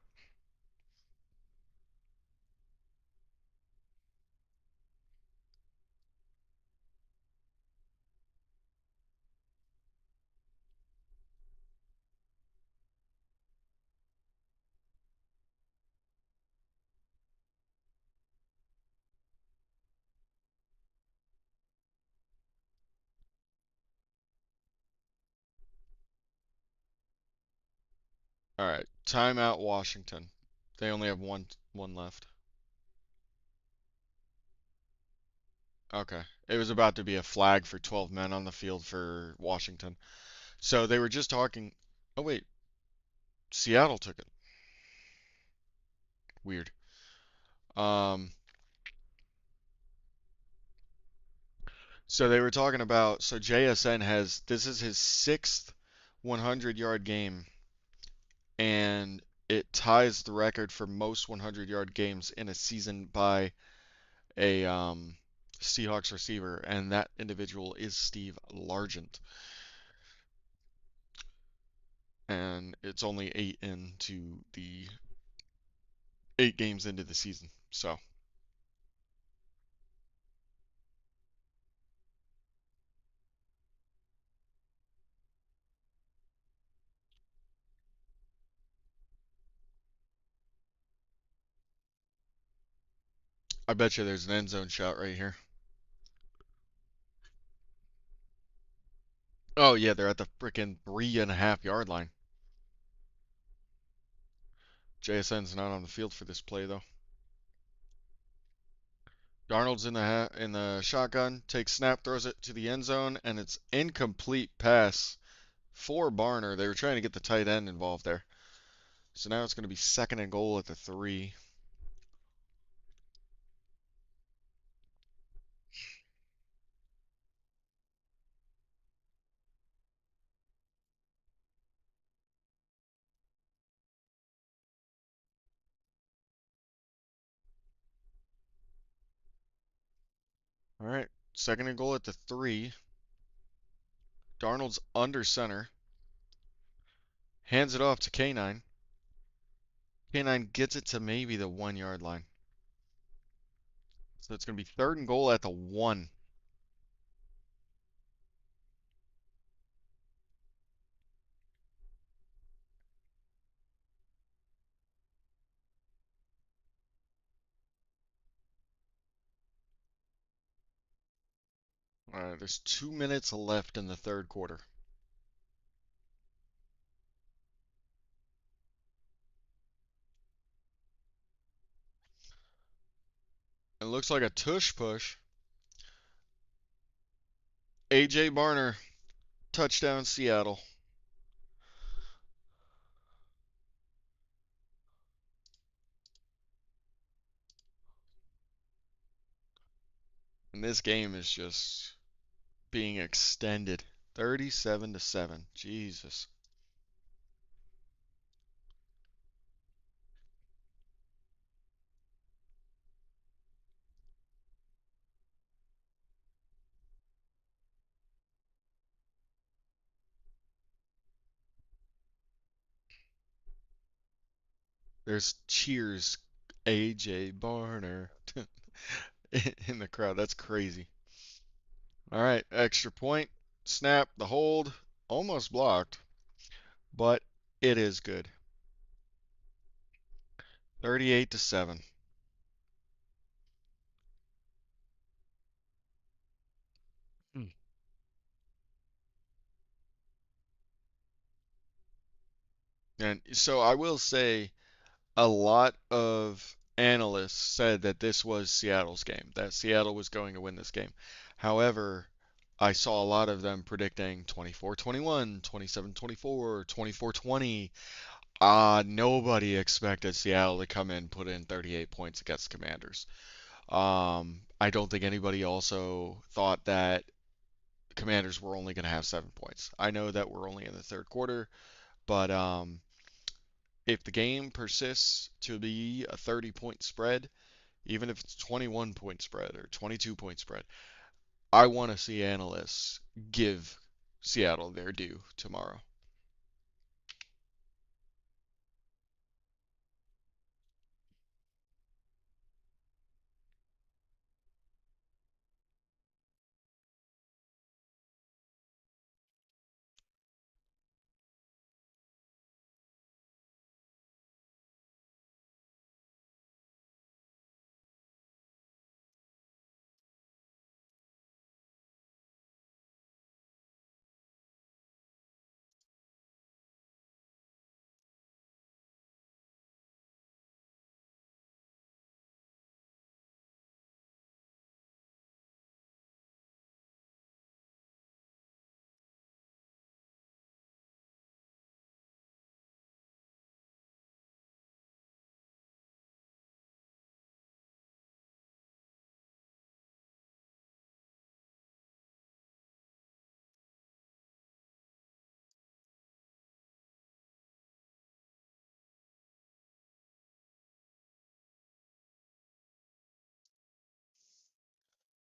All right. Timeout, Washington. They only have one left. Okay. It was about to be a flag for 12 men on the field for Washington. So they were just talking. Oh, wait. Seattle took it. Weird. Um, so they were talking about. So JSN has. This is his sixth 100-yard game, and it ties the record for most 100-yard games in a season by a Seahawks receiver, and that individual is Steve Largent. And it's only 8 games into the season. So I bet you there's an end zone shot right here. Oh yeah, they're at the freaking 3.5 yard line. JSN's not on the field for this play though. Darnold's in the shotgun, takes snap, throws it to the end zone, and it's incomplete pass for Barner. They were trying to get the tight end involved there. So now it's going to be 2nd and goal at the 3. All right, 2nd and goal at the 3. Darnold's under center. Hands it off to K9. K9 gets it to maybe the 1 yard line. So it's going to be 3rd and goal at the 1. All right, there's 2 minutes left in the third quarter. It looks like a tush push. AJ Barner, touchdown Seattle. And this game is just being extended. 37-7. Jesus. There's cheers, AJ Barner in the crowd. That's crazy. All right, extra point. Snap, the hold. Almost blocked, but it is good. 38-7. Hmm. And so I will say a lot of analysts said that this was Seattle's game, that Seattle was going to win this game. However, I saw a lot of them predicting 24-21, 27-24, 24-20. Nobody expected Seattle to come in, put in 38 points against the Commanders. I don't think anybody also thought that Commanders were only going to have 7 points. I know that we're only in the third quarter, but if the game persists to be a 30-point spread, even if it's 21-point spread or 22-point spread, I want to see analysts give Seattle their due tomorrow.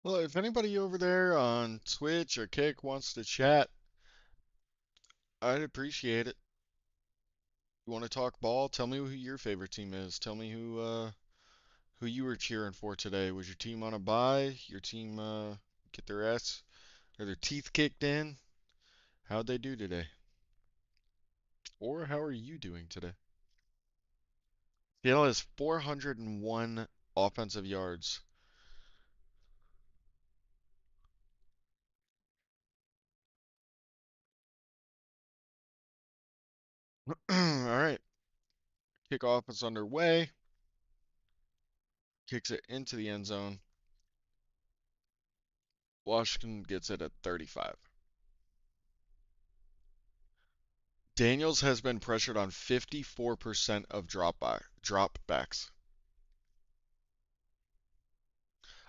Well, if anybody over there on Twitch or Kick wants to chat, I'd appreciate it. You want to talk ball? Tell me who your favorite team is. Tell me who you were cheering for today. Was your team on a bye? Your team get their ass or their teeth kicked in? How'd they do today? Or how are you doing today? Seattle has 401 offensive yards. All right, kickoff is underway. Kicks it into the end zone. Washington gets it at 35. Daniels has been pressured on 54% of dropbacks.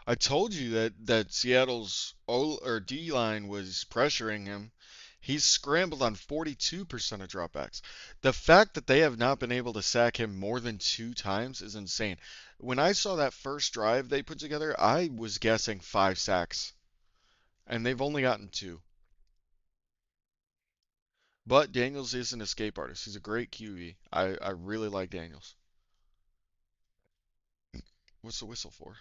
I told you that Seattle's O or D line was pressuring him. He's scrambled on 42% of dropbacks. The fact that they have not been able to sack him more than 2 times is insane. When I saw that first drive they put together, I was guessing 5 sacks, and they've only gotten 2. But Daniels is an escape artist. He's a great QB. I really like Daniels. What's the whistle for?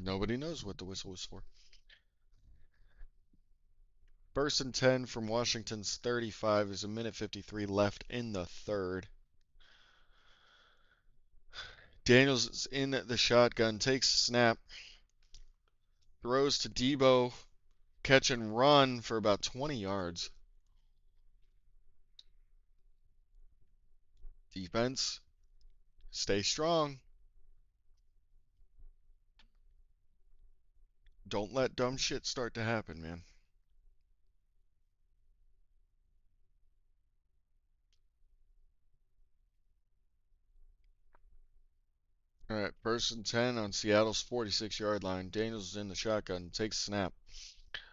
Nobody knows what the whistle was for. First and 10 from Washington's 35. There's a minute 53 left in the third. Daniels is in the shotgun, takes a snap, throws to Debo, catch and run for about 20 yards. Defense, stay strong. Don't let dumb shit start to happen, man. All right, first and 10 on Seattle's 46-yard line. Daniels is in the shotgun, takes snap,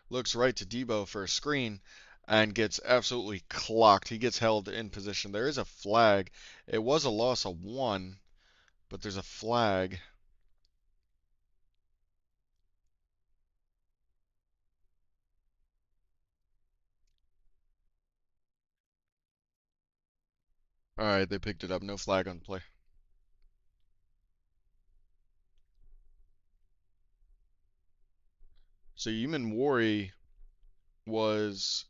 looks right to Debo for a screen, and gets absolutely clocked. He gets held in position. There is a flag. It was a loss of one, but there's a flag. All right, they picked it up. No flag on the play. So Human Wari was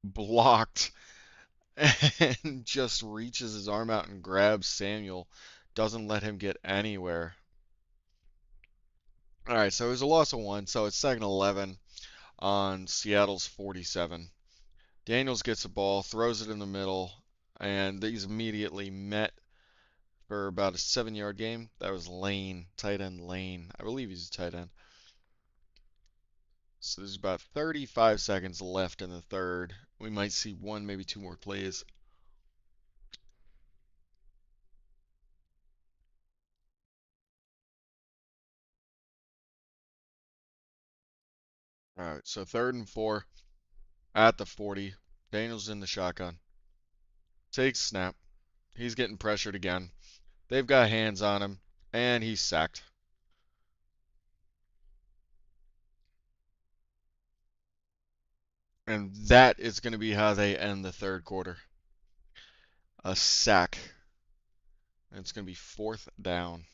blocked and just reaches his arm out and grabs Samuel. Doesn't let him get anywhere. All right, so it was a loss of one, so it's second and 11 on Seattle's 47. Daniels gets the ball, throws it in the middle, and he's immediately met for about a 7-yard game. That was Lane, tight end Lane. I believe he's a tight end. So there's about 35 seconds left in the third. We might see one, maybe two more plays. All right, so third and 4 at the 40. Daniels in the shotgun. Takes snap. He's getting pressured again. They've got hands on him, and he's sacked. And that is going to be how they end the third quarter. A sack. And it's going to be fourth down.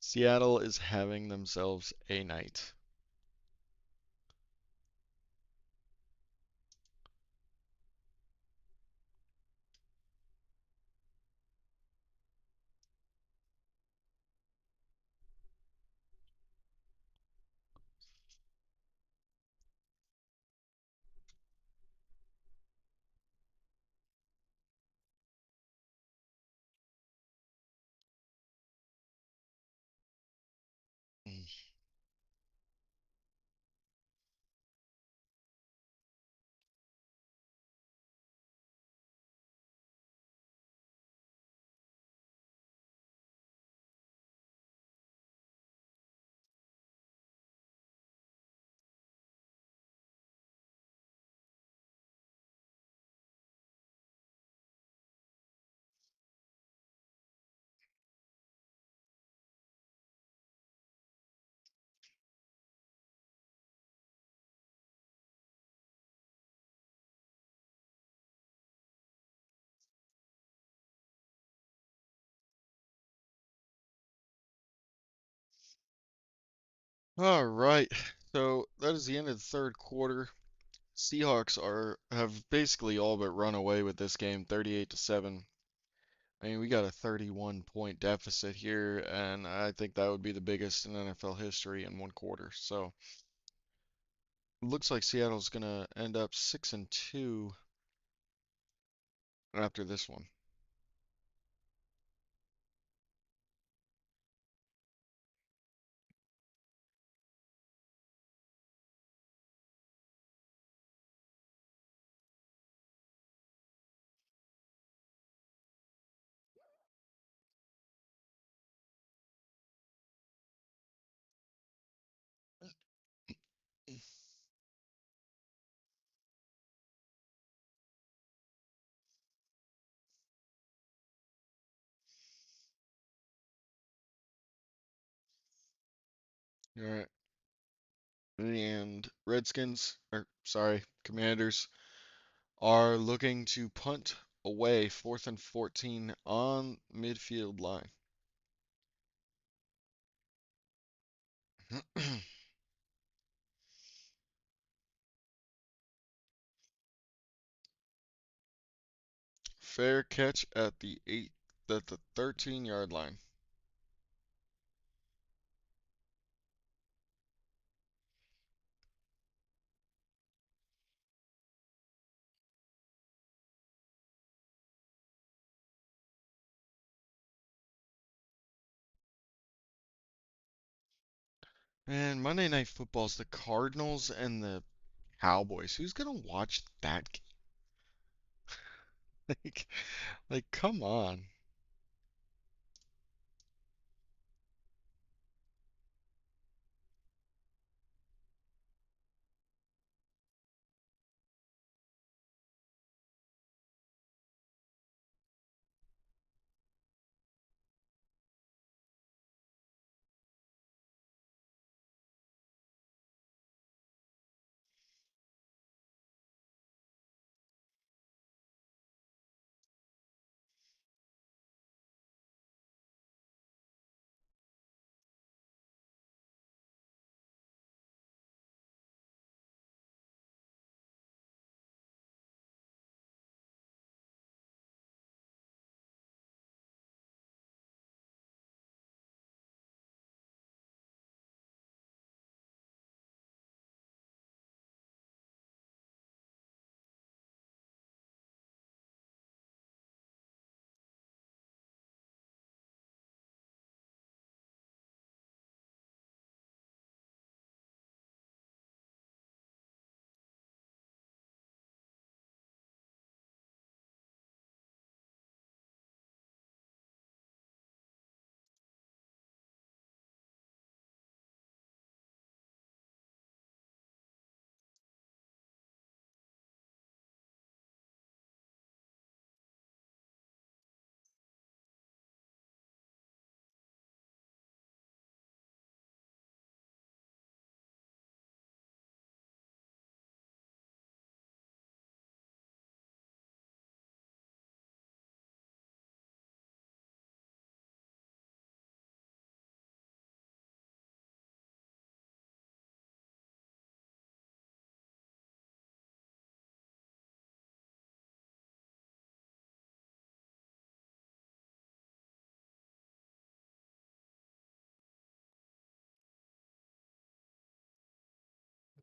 Seattle is having themselves a night. All right. So that is the end of the third quarter. Seahawks have basically all but run away with this game, 38-7. I mean, we got a 31 point deficit here, and I think that would be the biggest in NFL history in one quarter. So it looks like Seattle's gonna end up 6-2 after this one. All right. And Redskins, or sorry, Commanders are looking to punt away 4th and 14 on midfield line. Fair catch at the 13-yard line. Man, Monday Night Football's the Cardinals and the Cowboys. Who's gonna watch that game? Like, come on.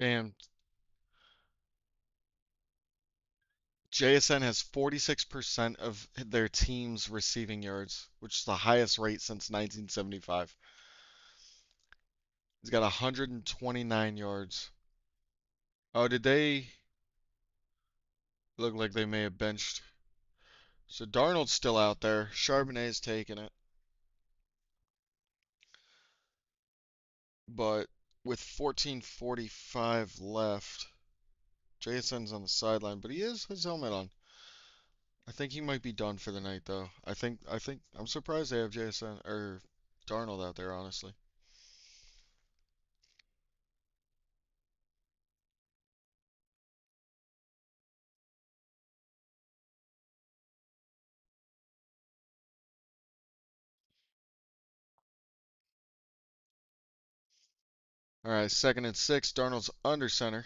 Damn, JSN has 46% of their team's receiving yards, which is the highest rate since 1975. He's got 129 yards. Oh, did they look like they may have benched? So Darnold's still out there. Charbonnet's taking it. But with 14:45 left, JSN's on the sideline, but he has his helmet on. I think he might be done for the night, though. I think I'm surprised they have JSN or Darnold out there, honestly. All right, 2nd and 6. Darnold's under center.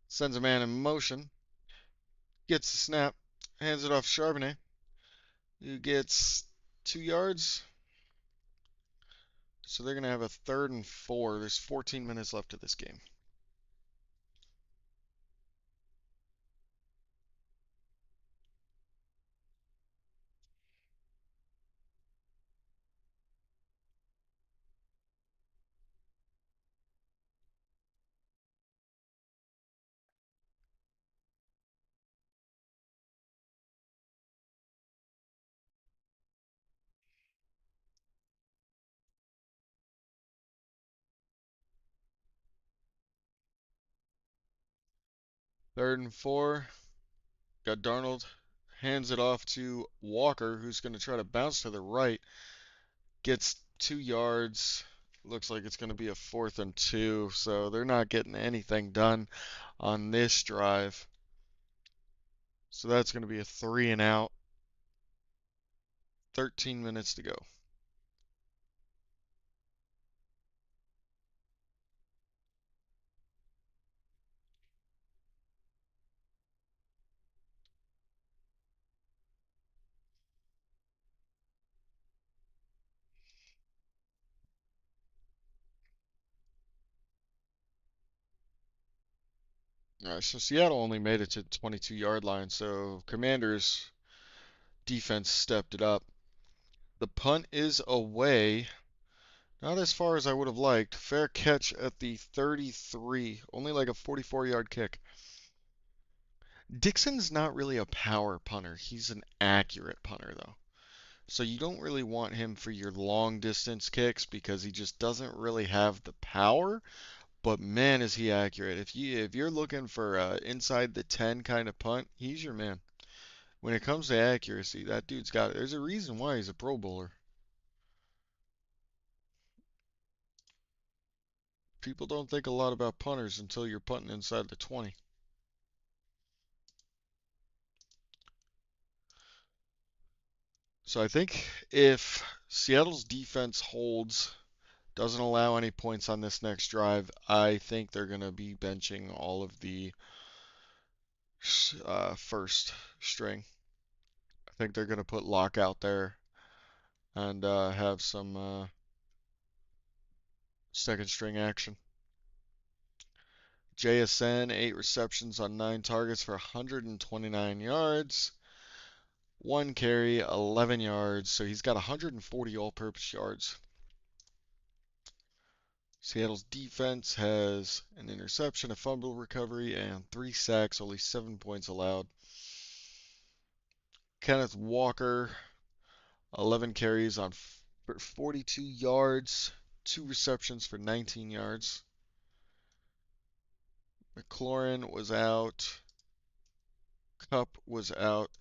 Sends a man in motion. Gets the snap. Hands it off Charbonnet, who gets 2 yards. So they're going to have a 3rd and 4. There's 14 minutes left of this game. Third and 4. Got Darnold. Hands it off to Walker, who's going to try to bounce to the right. Gets 2 yards. Looks like it's going to be a 4th and 2. So they're not getting anything done on this drive. So that's going to be a 3 and out. 13 minutes to go. All right, so Seattle only made it to 22-yard line, so Commanders defense stepped it up. The punt is away. Not as far as I would have liked. Fair catch at the 33. Only like a 44-yard kick. Dixon's not really a power punter. He's an accurate punter, though. So you don't really want him for your long distance kicks because he just doesn't really have the power. But man, is he accurate. If you're looking for inside the 10 kind of punt, he's your man. When it comes to accuracy, that dude's got it. There's a reason why he's a Pro Bowler. People don't think a lot about punters until you're punting inside the 20. So I think if Seattle's defense holds, doesn't allow any points on this next drive, I think they're going to be benching all of the first string. I think they're going to put Locke out there and have some second string action. JSN, 8 receptions on 9 targets for 129 yards. 1 carry, 11 yards. So he's got 140 all purpose yards. Seattle's defense has an interception, a fumble recovery, and 3 sacks, only 7 points allowed. Kenneth Walker, 11 carries on 42 yards, 2 receptions for 19 yards. McLaurin was out. Cup was out.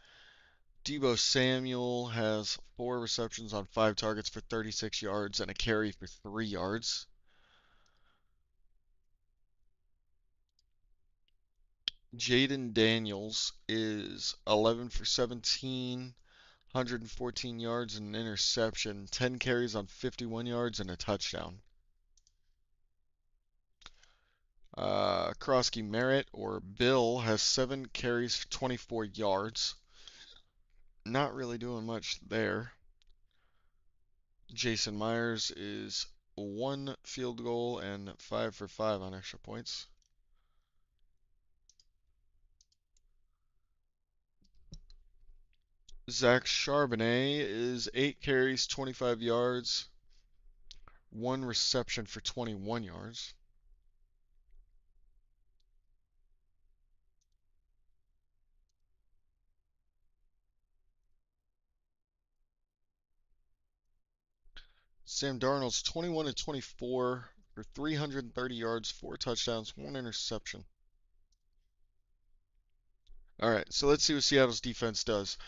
Deebo Samuel has 4 receptions on 5 targets for 36 yards and a carry for 3 yards. Jaden Daniels is 11 for 17, 114 yards and an interception, 10 carries on 51 yards and a touchdown. Krosky Merritt, or Bill, has 7 carries for 24 yards. Not really doing much there. Jason Myers is 1 field goal and 5 for 5 on extra points. Zach Charbonnet is 8 carries, 25 yards, 1 reception for 21 yards. Sam Darnold's 21 to 24 for 330 yards, 4 touchdowns, 1 interception. All right, so let's see what Seattle's defense does.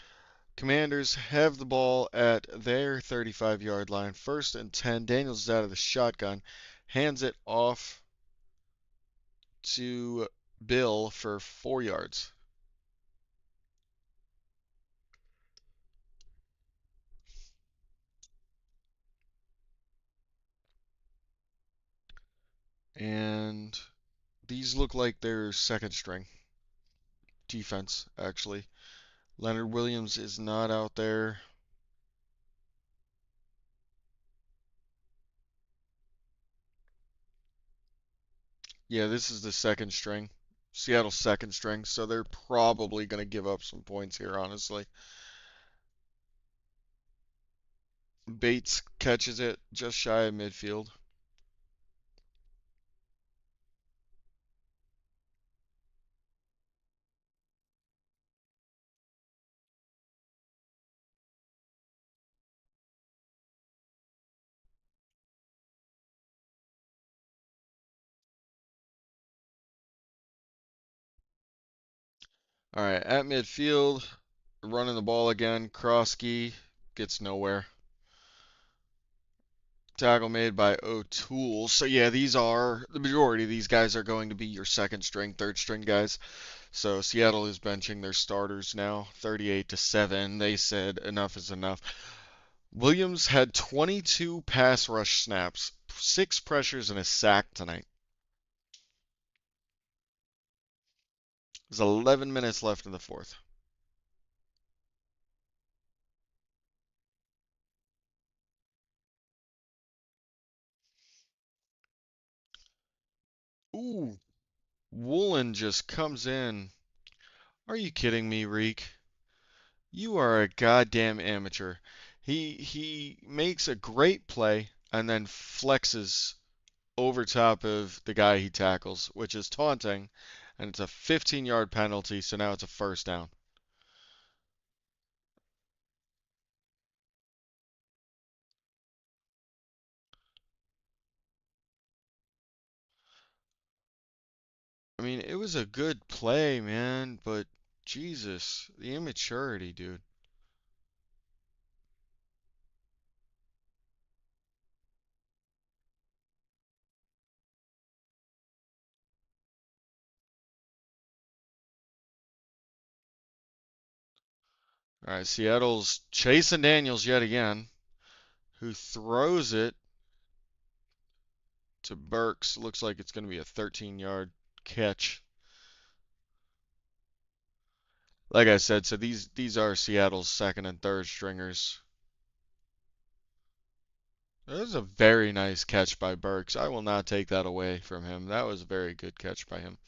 Commanders have the ball at their 35-yard line. 1st and 10. Daniels is out of the shotgun. Hands it off to Bill for 4 yards. And these look like their second string defense, actually. Leonard Williams is not out there. Yeah, this is the second string. Seattle's second string, so they're probably going to give up some points here, honestly. Bates catches it just shy of midfield. All right, at midfield, running the ball again. Krosky gets nowhere. Tackle made by O'Toole. So yeah, the majority of these guys are going to be your second string, third string guys. So Seattle is benching their starters now, 38 to 7. They said enough is enough. Williams had 22 pass rush snaps, 6 pressures and a sack tonight. There's 11 minutes left in the fourth. Ooh, Woolen just comes in. Are you kidding me, Reek? You are a goddamn amateur. He makes a great play, and then flexes over top of the guy he tackles, which is taunting, and it's a 15-yard penalty, so now it's a first down. I mean, it was a good play, man, but Jesus, the immaturity, dude. All right, Seattle's chasing Daniels yet again, who throws it to Burks. Looks like it's going to be a 13-yard catch. Like I said, so these are Seattle's second and third stringers. That was a very nice catch by Burks. I will not take that away from him. That was a very good catch by him.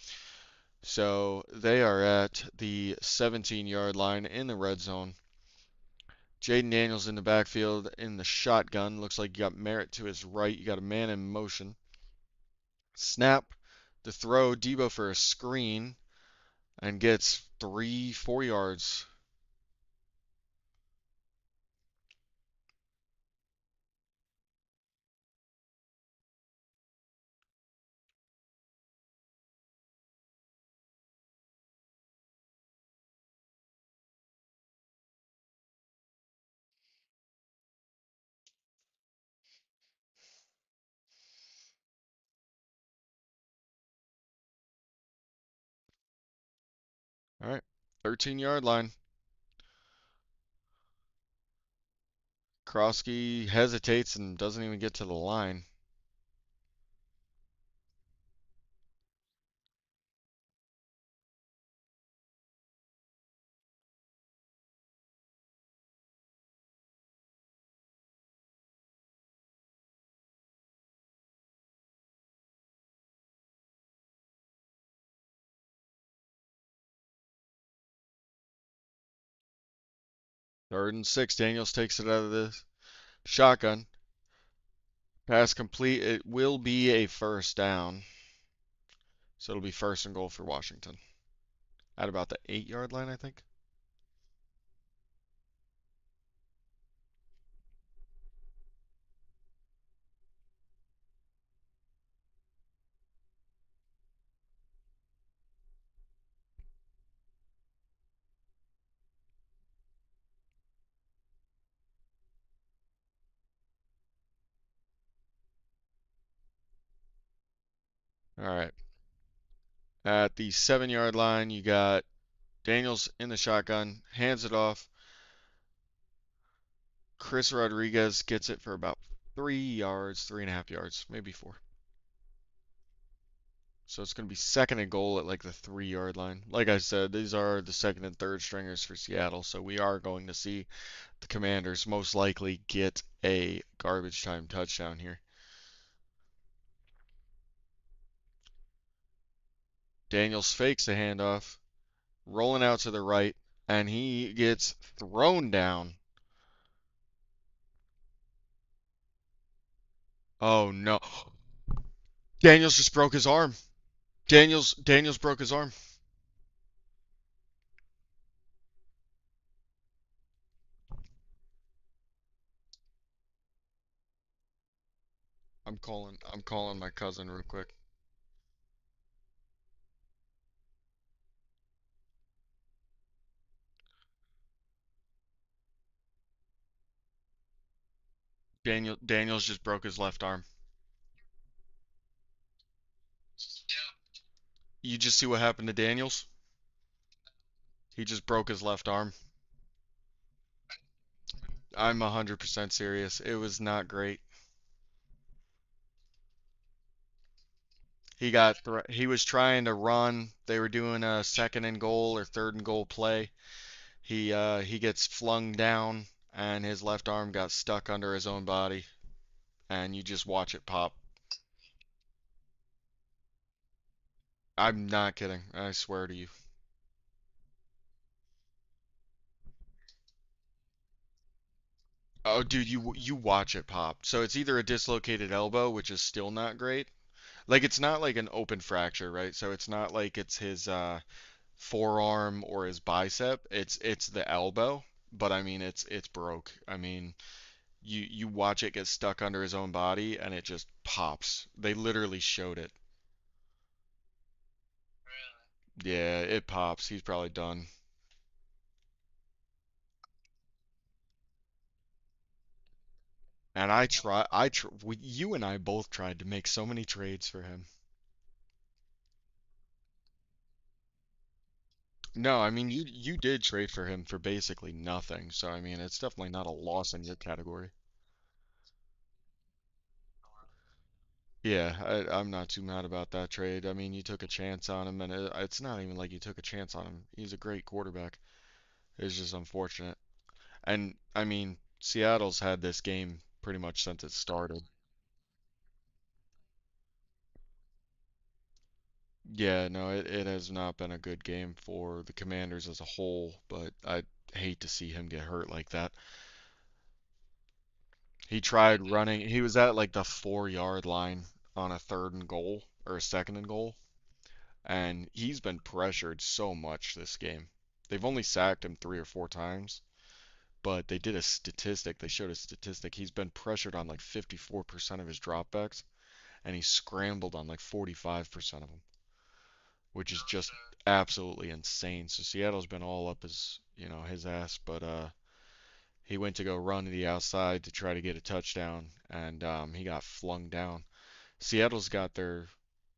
So they are at the 17-yard line in the red zone. Jaden Daniels in the backfield in the shotgun. Looks like you got Merritt to his right. You got a man in motion. Snap, the throw, Debo for a screen, and gets 3, 4 yards. All right, 13-yard line. Krosky hesitates and doesn't even get to the line. Third and 6. Daniels takes it out of the shotgun. Pass complete. It will be a first down. So it'll be first and goal for Washington. At about the 8-yard line, I think. All right. At the 7-yard line, you got Daniels in the shotgun, hands it off. Chris Rodriguez gets it for about 3 yards, 3.5 yards, maybe 4. So it's going to be second and goal at like the 3-yard line. Like I said, these are the second and third stringers for Seattle, so we are going to see the Commanders most likely get a garbage time touchdown here. Daniels fakes the handoff, rolling out to the right, and he gets thrown down. Oh no. Daniels just broke his arm. Daniels broke his arm. I'm calling my cousin real quick. Daniels just broke his left arm. You just see what happened to Daniels? He just broke his left arm. I'm 100% serious. It was not great. He was trying to run. They were doing a second and goal or third and goal play. He gets flung down and his left arm got stuck under his own body and you just watch it pop. I'm not kidding. I swear to you. Oh, dude, you watch it pop. So it's either a dislocated elbow, which is still not great. Like it's not like an open fracture, right? So it's not like it's his forearm or his bicep. It's the elbow, but I mean it's broke. I mean, you watch it get stuck under his own body and it just pops. They literally showed it. Yeah, it pops. He's probably done. And you and I both tried to make so many trades for him. No, I mean you did trade for him for basically nothing. So I mean it's definitely not a loss in your category. Yeah, I'm not too mad about that trade. I mean, you took a chance on him, and it's not even like you took a chance on him. He's a great quarterback. It's just unfortunate. And I mean, Seattle's had this game pretty much since it started. Yeah, no, it has not been a good game for the Commanders as a whole, but I hate to see him get hurt like that. He tried running, he was at like the 4 yard line on a third and goal or a second and goal, and he's been pressured so much this game. They've only sacked him 3 or 4 times, but they did a statistic. They showed a statistic. He's been pressured on like 54% of his dropbacks, and he scrambled on like 45% of them, which is just absolutely insane. So Seattle's been all up his ass, but he went to go run to the outside to try to get a touchdown, and he got flung down. Seattle's got their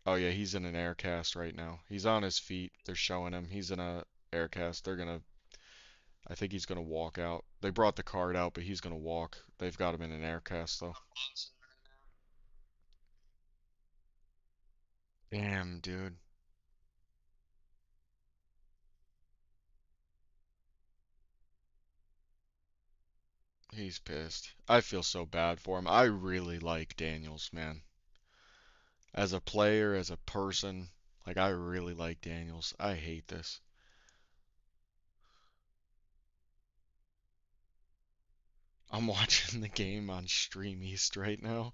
Oh yeah, he's in an air cast right now. He's on his feet. They're showing him. He's in a air cast. I think he's gonna walk out. They brought the card out, but he's gonna walk. They've got him in an air cast though. Damn, dude. He's pissed. I feel so bad for him. I really like Daniels, man. As a player, as a person, like I really like Daniels. I hate this. I'm watching the game on Stream East right now,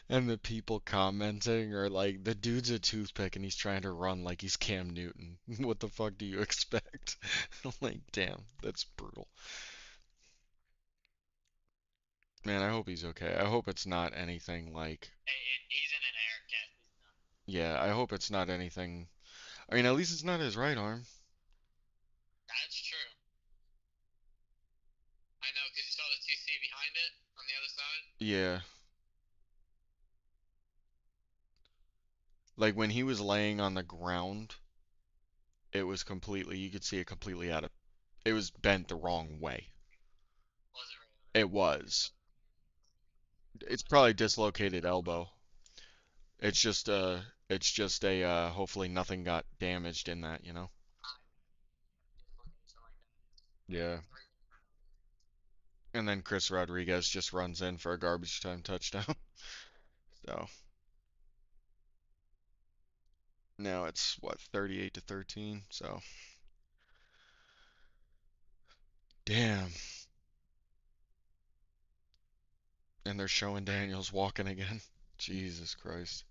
and the people commenting are like, the dude's a toothpick and he's trying to run like he's Cam Newton. What the fuck do you expect? I'm like, damn, that's brutal. Man, I hope he's okay. I hope it's not anything like, yeah, I hope it's not anything. I mean, at least it's not his right arm. Yeah, like when he was laying on the ground, it was completely, you could see it completely it was bent the wrong way. It was. It's probably dislocated elbow. It's just a hopefully nothing got damaged in that. Yeah. And then Chris Rodriguez just runs in for a garbage time touchdown. So now it's what, 38 to 13. So damn. And they're showing Daniels walking again. Jesus Christ.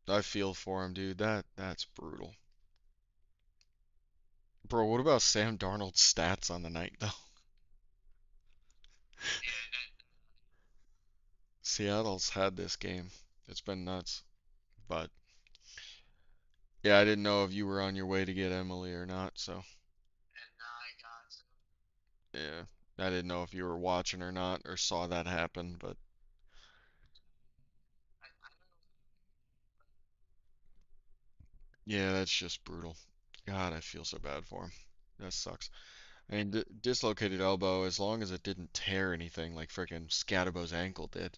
I feel for him, dude. That's brutal. Bro, what about Sam Darnold's stats on the night though? Seattle's had this game. It's been nuts. But yeah, I didn't know if you were on your way to get Emily or not, so yeah. I didn't know if you were watching or not or saw that happen, but yeah, that's just brutal. God, I feel so bad for him. That sucks. I mean, dislocated elbow, as long as it didn't tear anything like frickin' Scadabo's ankle did.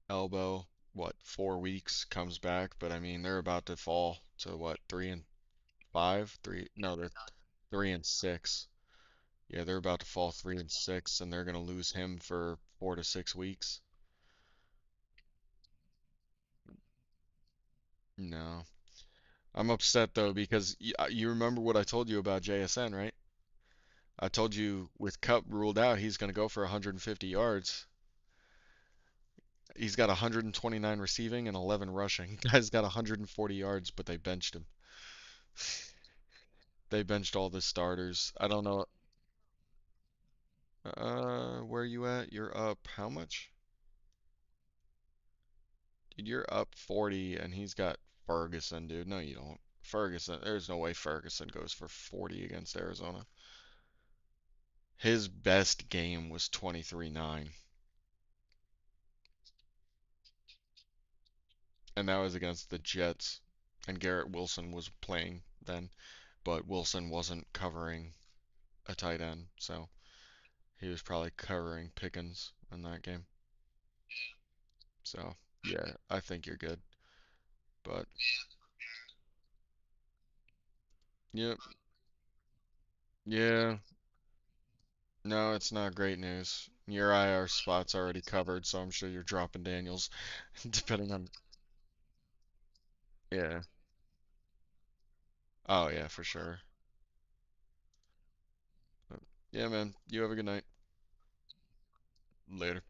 Elbow, what, 4 weeks, comes back, but I mean, they're about to fall to what, 3 and 5? No, they're 3 and 6. Yeah, they're about to fall 3 and 6, and they're gonna lose him for 4 to 6 weeks. No. I'm upset though because you remember what I told you about JSN, right? I told you with Cup ruled out, he's going to go for 150 yards. He's got 129 receiving and 11 rushing. Guy's got 140 yards, but they benched him. They benched all the starters. I don't know. Where you at? You're up how much? Dude, you're up 40 and he's got Ferguson, dude. No, you don't. Ferguson, there's no way Ferguson goes for 40 against Arizona. His best game was 23-9, and that was against the Jets. And Garrett Wilson was playing then, but Wilson wasn't covering a tight end, so he was probably covering Pickens in that game. So, yeah, I think you're good. But, yep, yeah, no, it's not great news. Your IR spot's already covered, so I'm sure you're dropping Daniels, depending on, yeah. Oh, yeah, for sure. But, yeah, man, you have a good night. Later.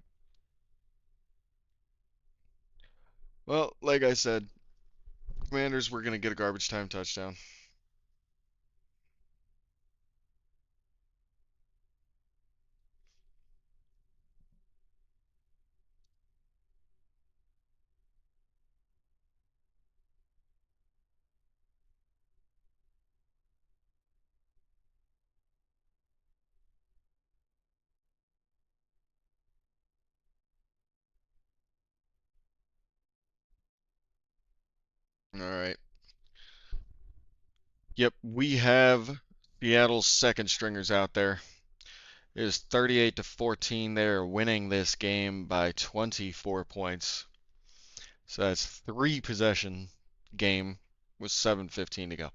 Well, like I said, Commanders were going to get a garbage time touchdown. All right. Yep, we have Seattle's second stringers out there. It is 38 to 14. They're winning this game by 24 points. So that's three possession game with 7:15 to go.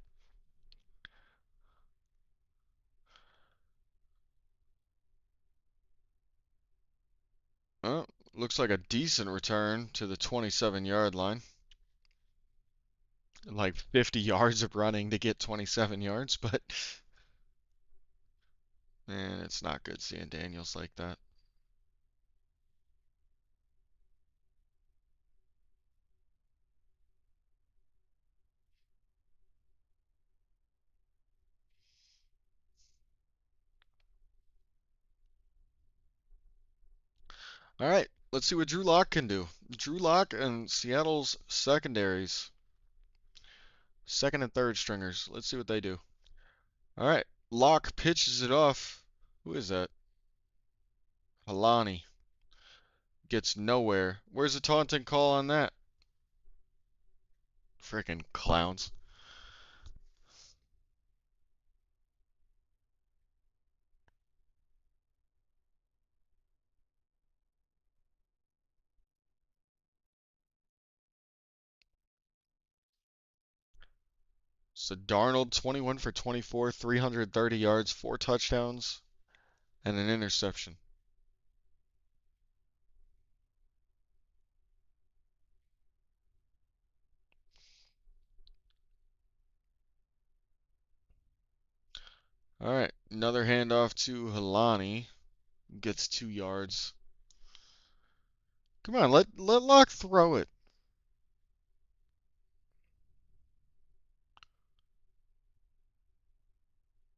Oh, looks like a decent return to the 27-yard line. Like 50 yards of running to get 27 yards, but man, it's not good seeing Daniels like that. All right, let's see what Drew Lock can do. Drew Lock and Seattle's secondaries, second and third stringers. Let's see what they do. All right, Lock pitches it off. Who is that? Halani gets nowhere. Where's the taunting call on that? Frickin' clowns. So Darnold, 21 for 24, 330 yards, four touchdowns, and an interception. All right, another handoff to Halani. Gets 2 yards. Come on, let Locke throw it.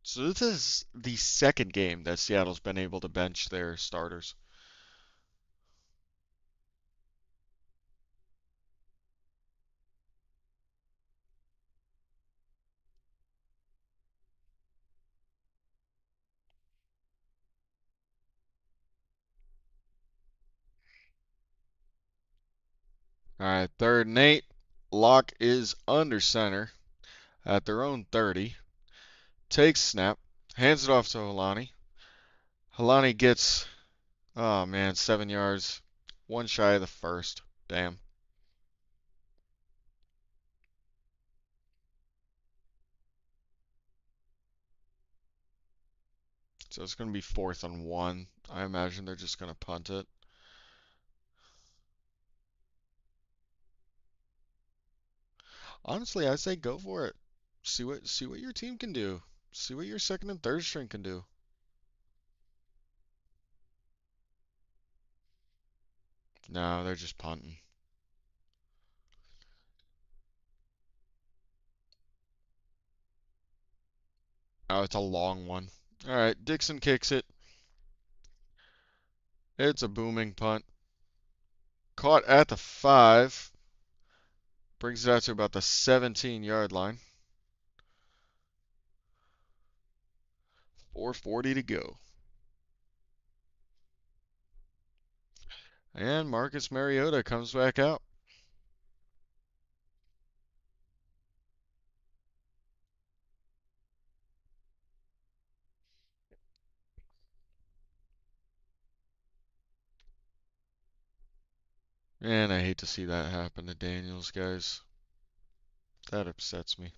So this is the second game that Seattle's been able to bench their starters. All right, third and 8. Locke is under center at their own 30. Takes snap, hands it off to Halani. Halani gets, oh man, 7 yards. One shy of the first. Damn. So it's going to be 4th and 1. I imagine they're just going to punt it. Honestly, I say go for it. See what your team can do. See what your second and third string can do. No, they're just punting. Oh, it's a long one. All right, Dixon kicks it. It's a booming punt. Caught at the 5. Brings it out to about the 17-yard line. 4:40 to go. And Marcus Mariota comes back out. And I hate to see that happen to Daniels, guys. That upsets me.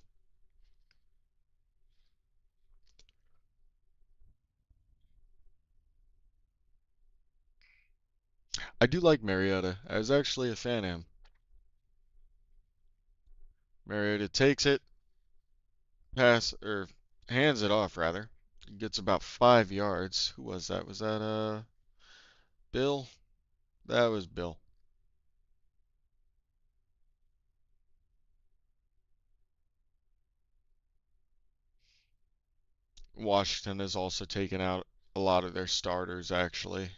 I do like Mariota. I was actually a fan of him. Mariota takes it, or hands it off rather. Gets about 5 yards. Who was that? Was that Bill? That was Bill. Washington has also taken out a lot of their starters actually.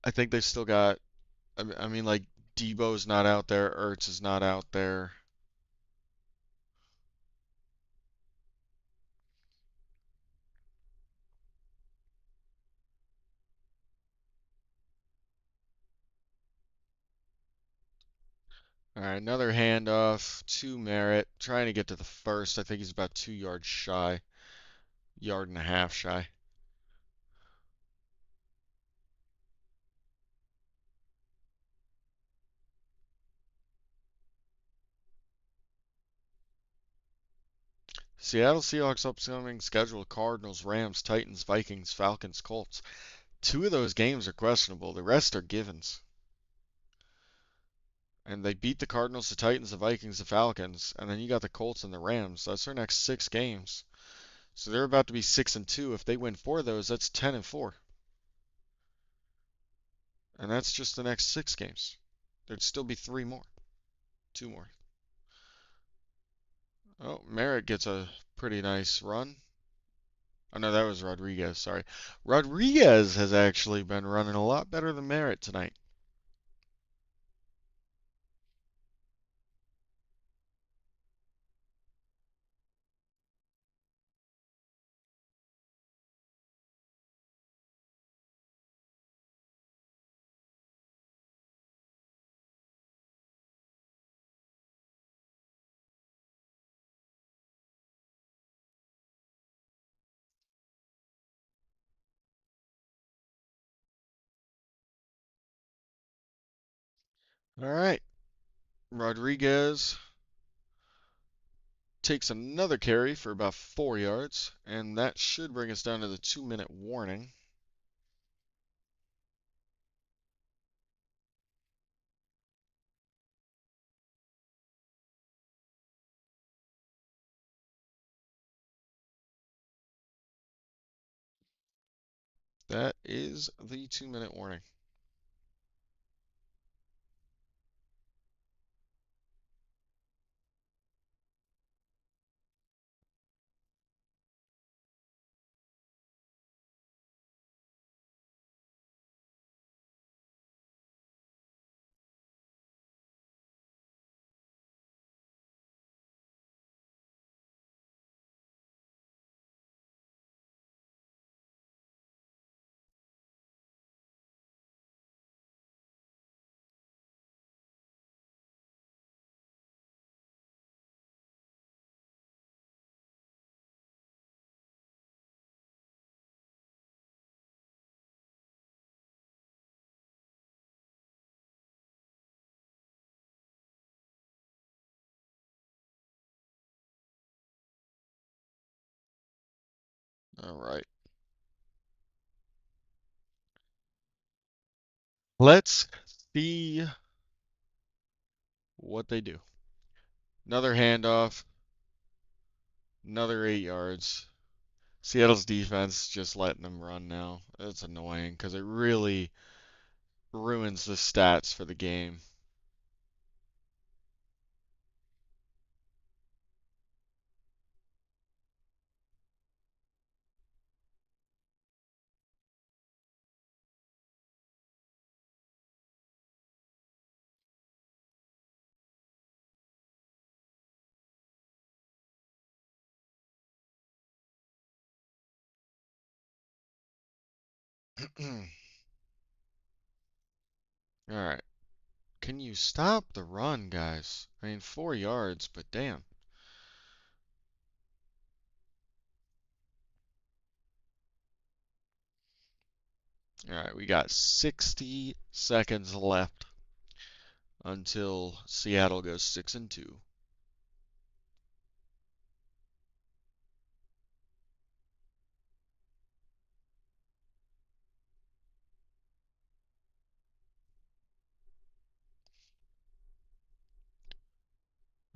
I think they still got. I mean, like Debo's not out there. Ertz is not out there. All right, another handoff to Merritt, trying to get to the first. I think he's about 2 yards shy, yard and a half shy. Seattle Seahawks upcoming schedule: Cardinals, Rams, Titans, Vikings, Falcons, Colts. Two of those games are questionable. The rest are givens. And they beat the Cardinals, the Titans, the Vikings, the Falcons, and then you got the Colts and the Rams. That's their next 6 games. So they're about to be 6-2. If they win 4 of those, that's 10-4. And that's just the next 6 games. There'd still be 3 more. 2 more. Oh, Merritt gets a pretty nice run. Oh no, that was Rodriguez, sorry. Rodriguez has actually been running a lot better than Merritt tonight. All right. Rodriguez takes another carry for about 4 yards, and that should bring us down to the 2-minute warning. That is the 2-minute warning. All right. Let's see. what they do. Another handoff, another 8 yards. Seattle's defense just letting them run now. It's annoying because it really ruins the stats for the game. All right. Can you stop the run, guys? I mean, 4 yards, but damn. All right, we got 60 seconds left until Seattle goes 6-2.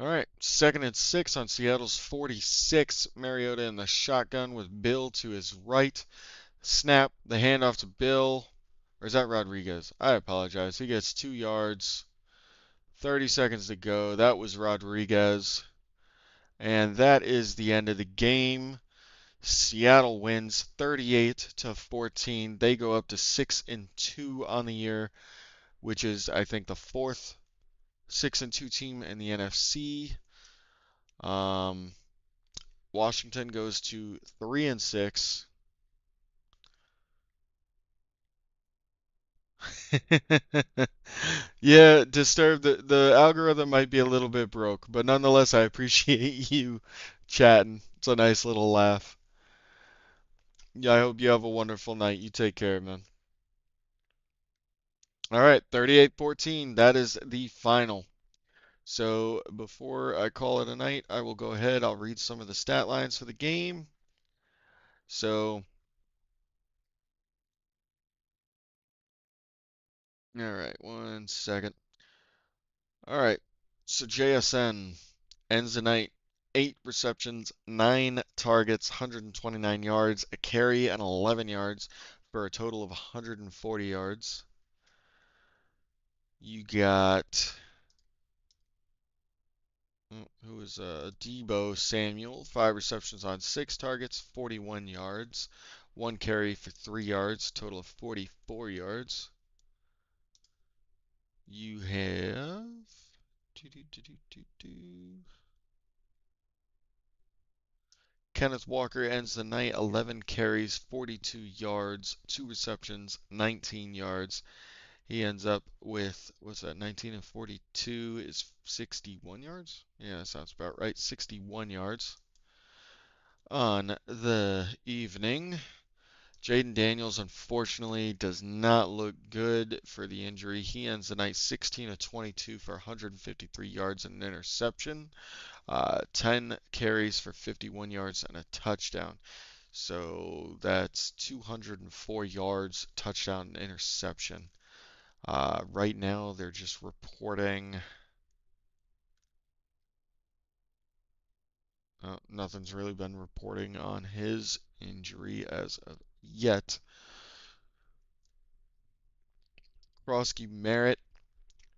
All right, 2nd and 6 on Seattle's 46. Mariota in the shotgun with Bill to his right. Snap, the handoff to Bill. Or is that Rodriguez? I apologize. He gets 2 yards. 30 seconds to go. That was Rodriguez. And that is the end of the game. Seattle wins 38-14. They go up to 6-2 on the year, which is, I think, the fourth 6-2 team in the NFC. Um, Washington goes to 3-6. Yeah, Disturbed. The algorithm might be a little bit broke, but nonetheless, I appreciate you chatting. It's a nice little laugh. Yeah, I hope you have a wonderful night. You take care, man. All right, 38-14. That is the final. So before I call it a night, I will go ahead. I'll read some of the stat lines for the game. So, all right, 1 second. All right, so JSN ends the night 8 receptions, 9 targets, 129 yards, a carry, and 11 yards for a total of 140 yards. You got who is Debo Samuel, 5 receptions on 6 targets, 41 yards, 1 carry for 3 yards, total of 44 yards. You have Kenneth Walker ends the night 11 carries, 42 yards, 2 receptions, 19 yards. He ends up with, what's that, 19 and 42 is 61 yards? Yeah, that sounds about right. 61 yards. On the evening, Jaden Daniels unfortunately does not look good for the injury. He ends the night 16 of 22 for 153 yards and an interception. 10 carries for 51 yards and a touchdown. So that's 204 yards, touchdown, and interception. Right now, they're just reporting. Nothing's really been reporting on his injury as of yet. Krosky Merritt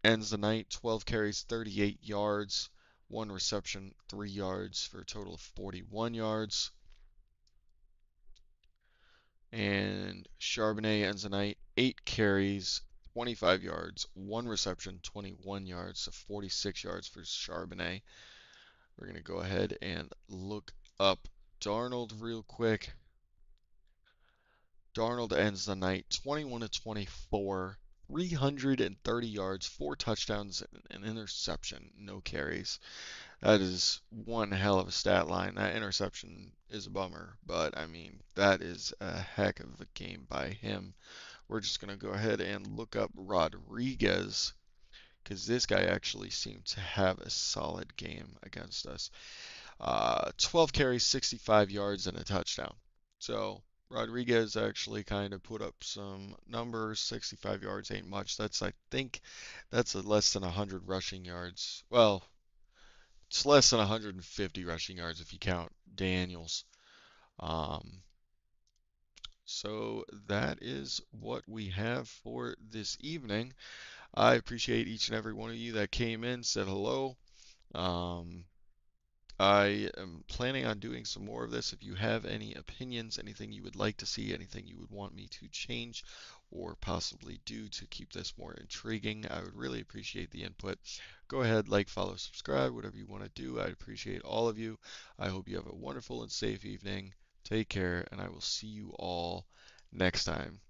ends the night 12 carries, 38 yards, 1 reception, 3 yards for a total of 41 yards. And Charbonnet ends the night 8 carries, 25 yards, 1 reception, 21 yards, so 46 yards for Charbonnet. We're going to go ahead and look up Darnold real quick. Darnold ends the night 21 of 24, 330 yards, 4 touchdowns, and an interception, no carries. That is one hell of a stat line. That interception is a bummer, but I mean, that is a heck of a game by him. We're just going to go ahead and look up Rodriguez because this guy actually seemed to have a solid game against us. 12 carries, 65 yards, and a touchdown. So Rodriguez actually kind of put up some numbers. 65 yards ain't much. I think, that's a less than 100 rushing yards. Well, it's less than 150 rushing yards if you count Daniels. Um, so that is what we have for this evening. I appreciate each and every one of you that came in, said hello. Um, I am planning on doing some more of this. If you have any opinions, anything you would like to see, anything you would want me to change or possibly do to keep this more intriguing, I would really appreciate the input. Go ahead, like, follow, subscribe, whatever you want to do. I'd appreciate all of you. I hope you have a wonderful and safe evening. Take care, and I will see you all next time.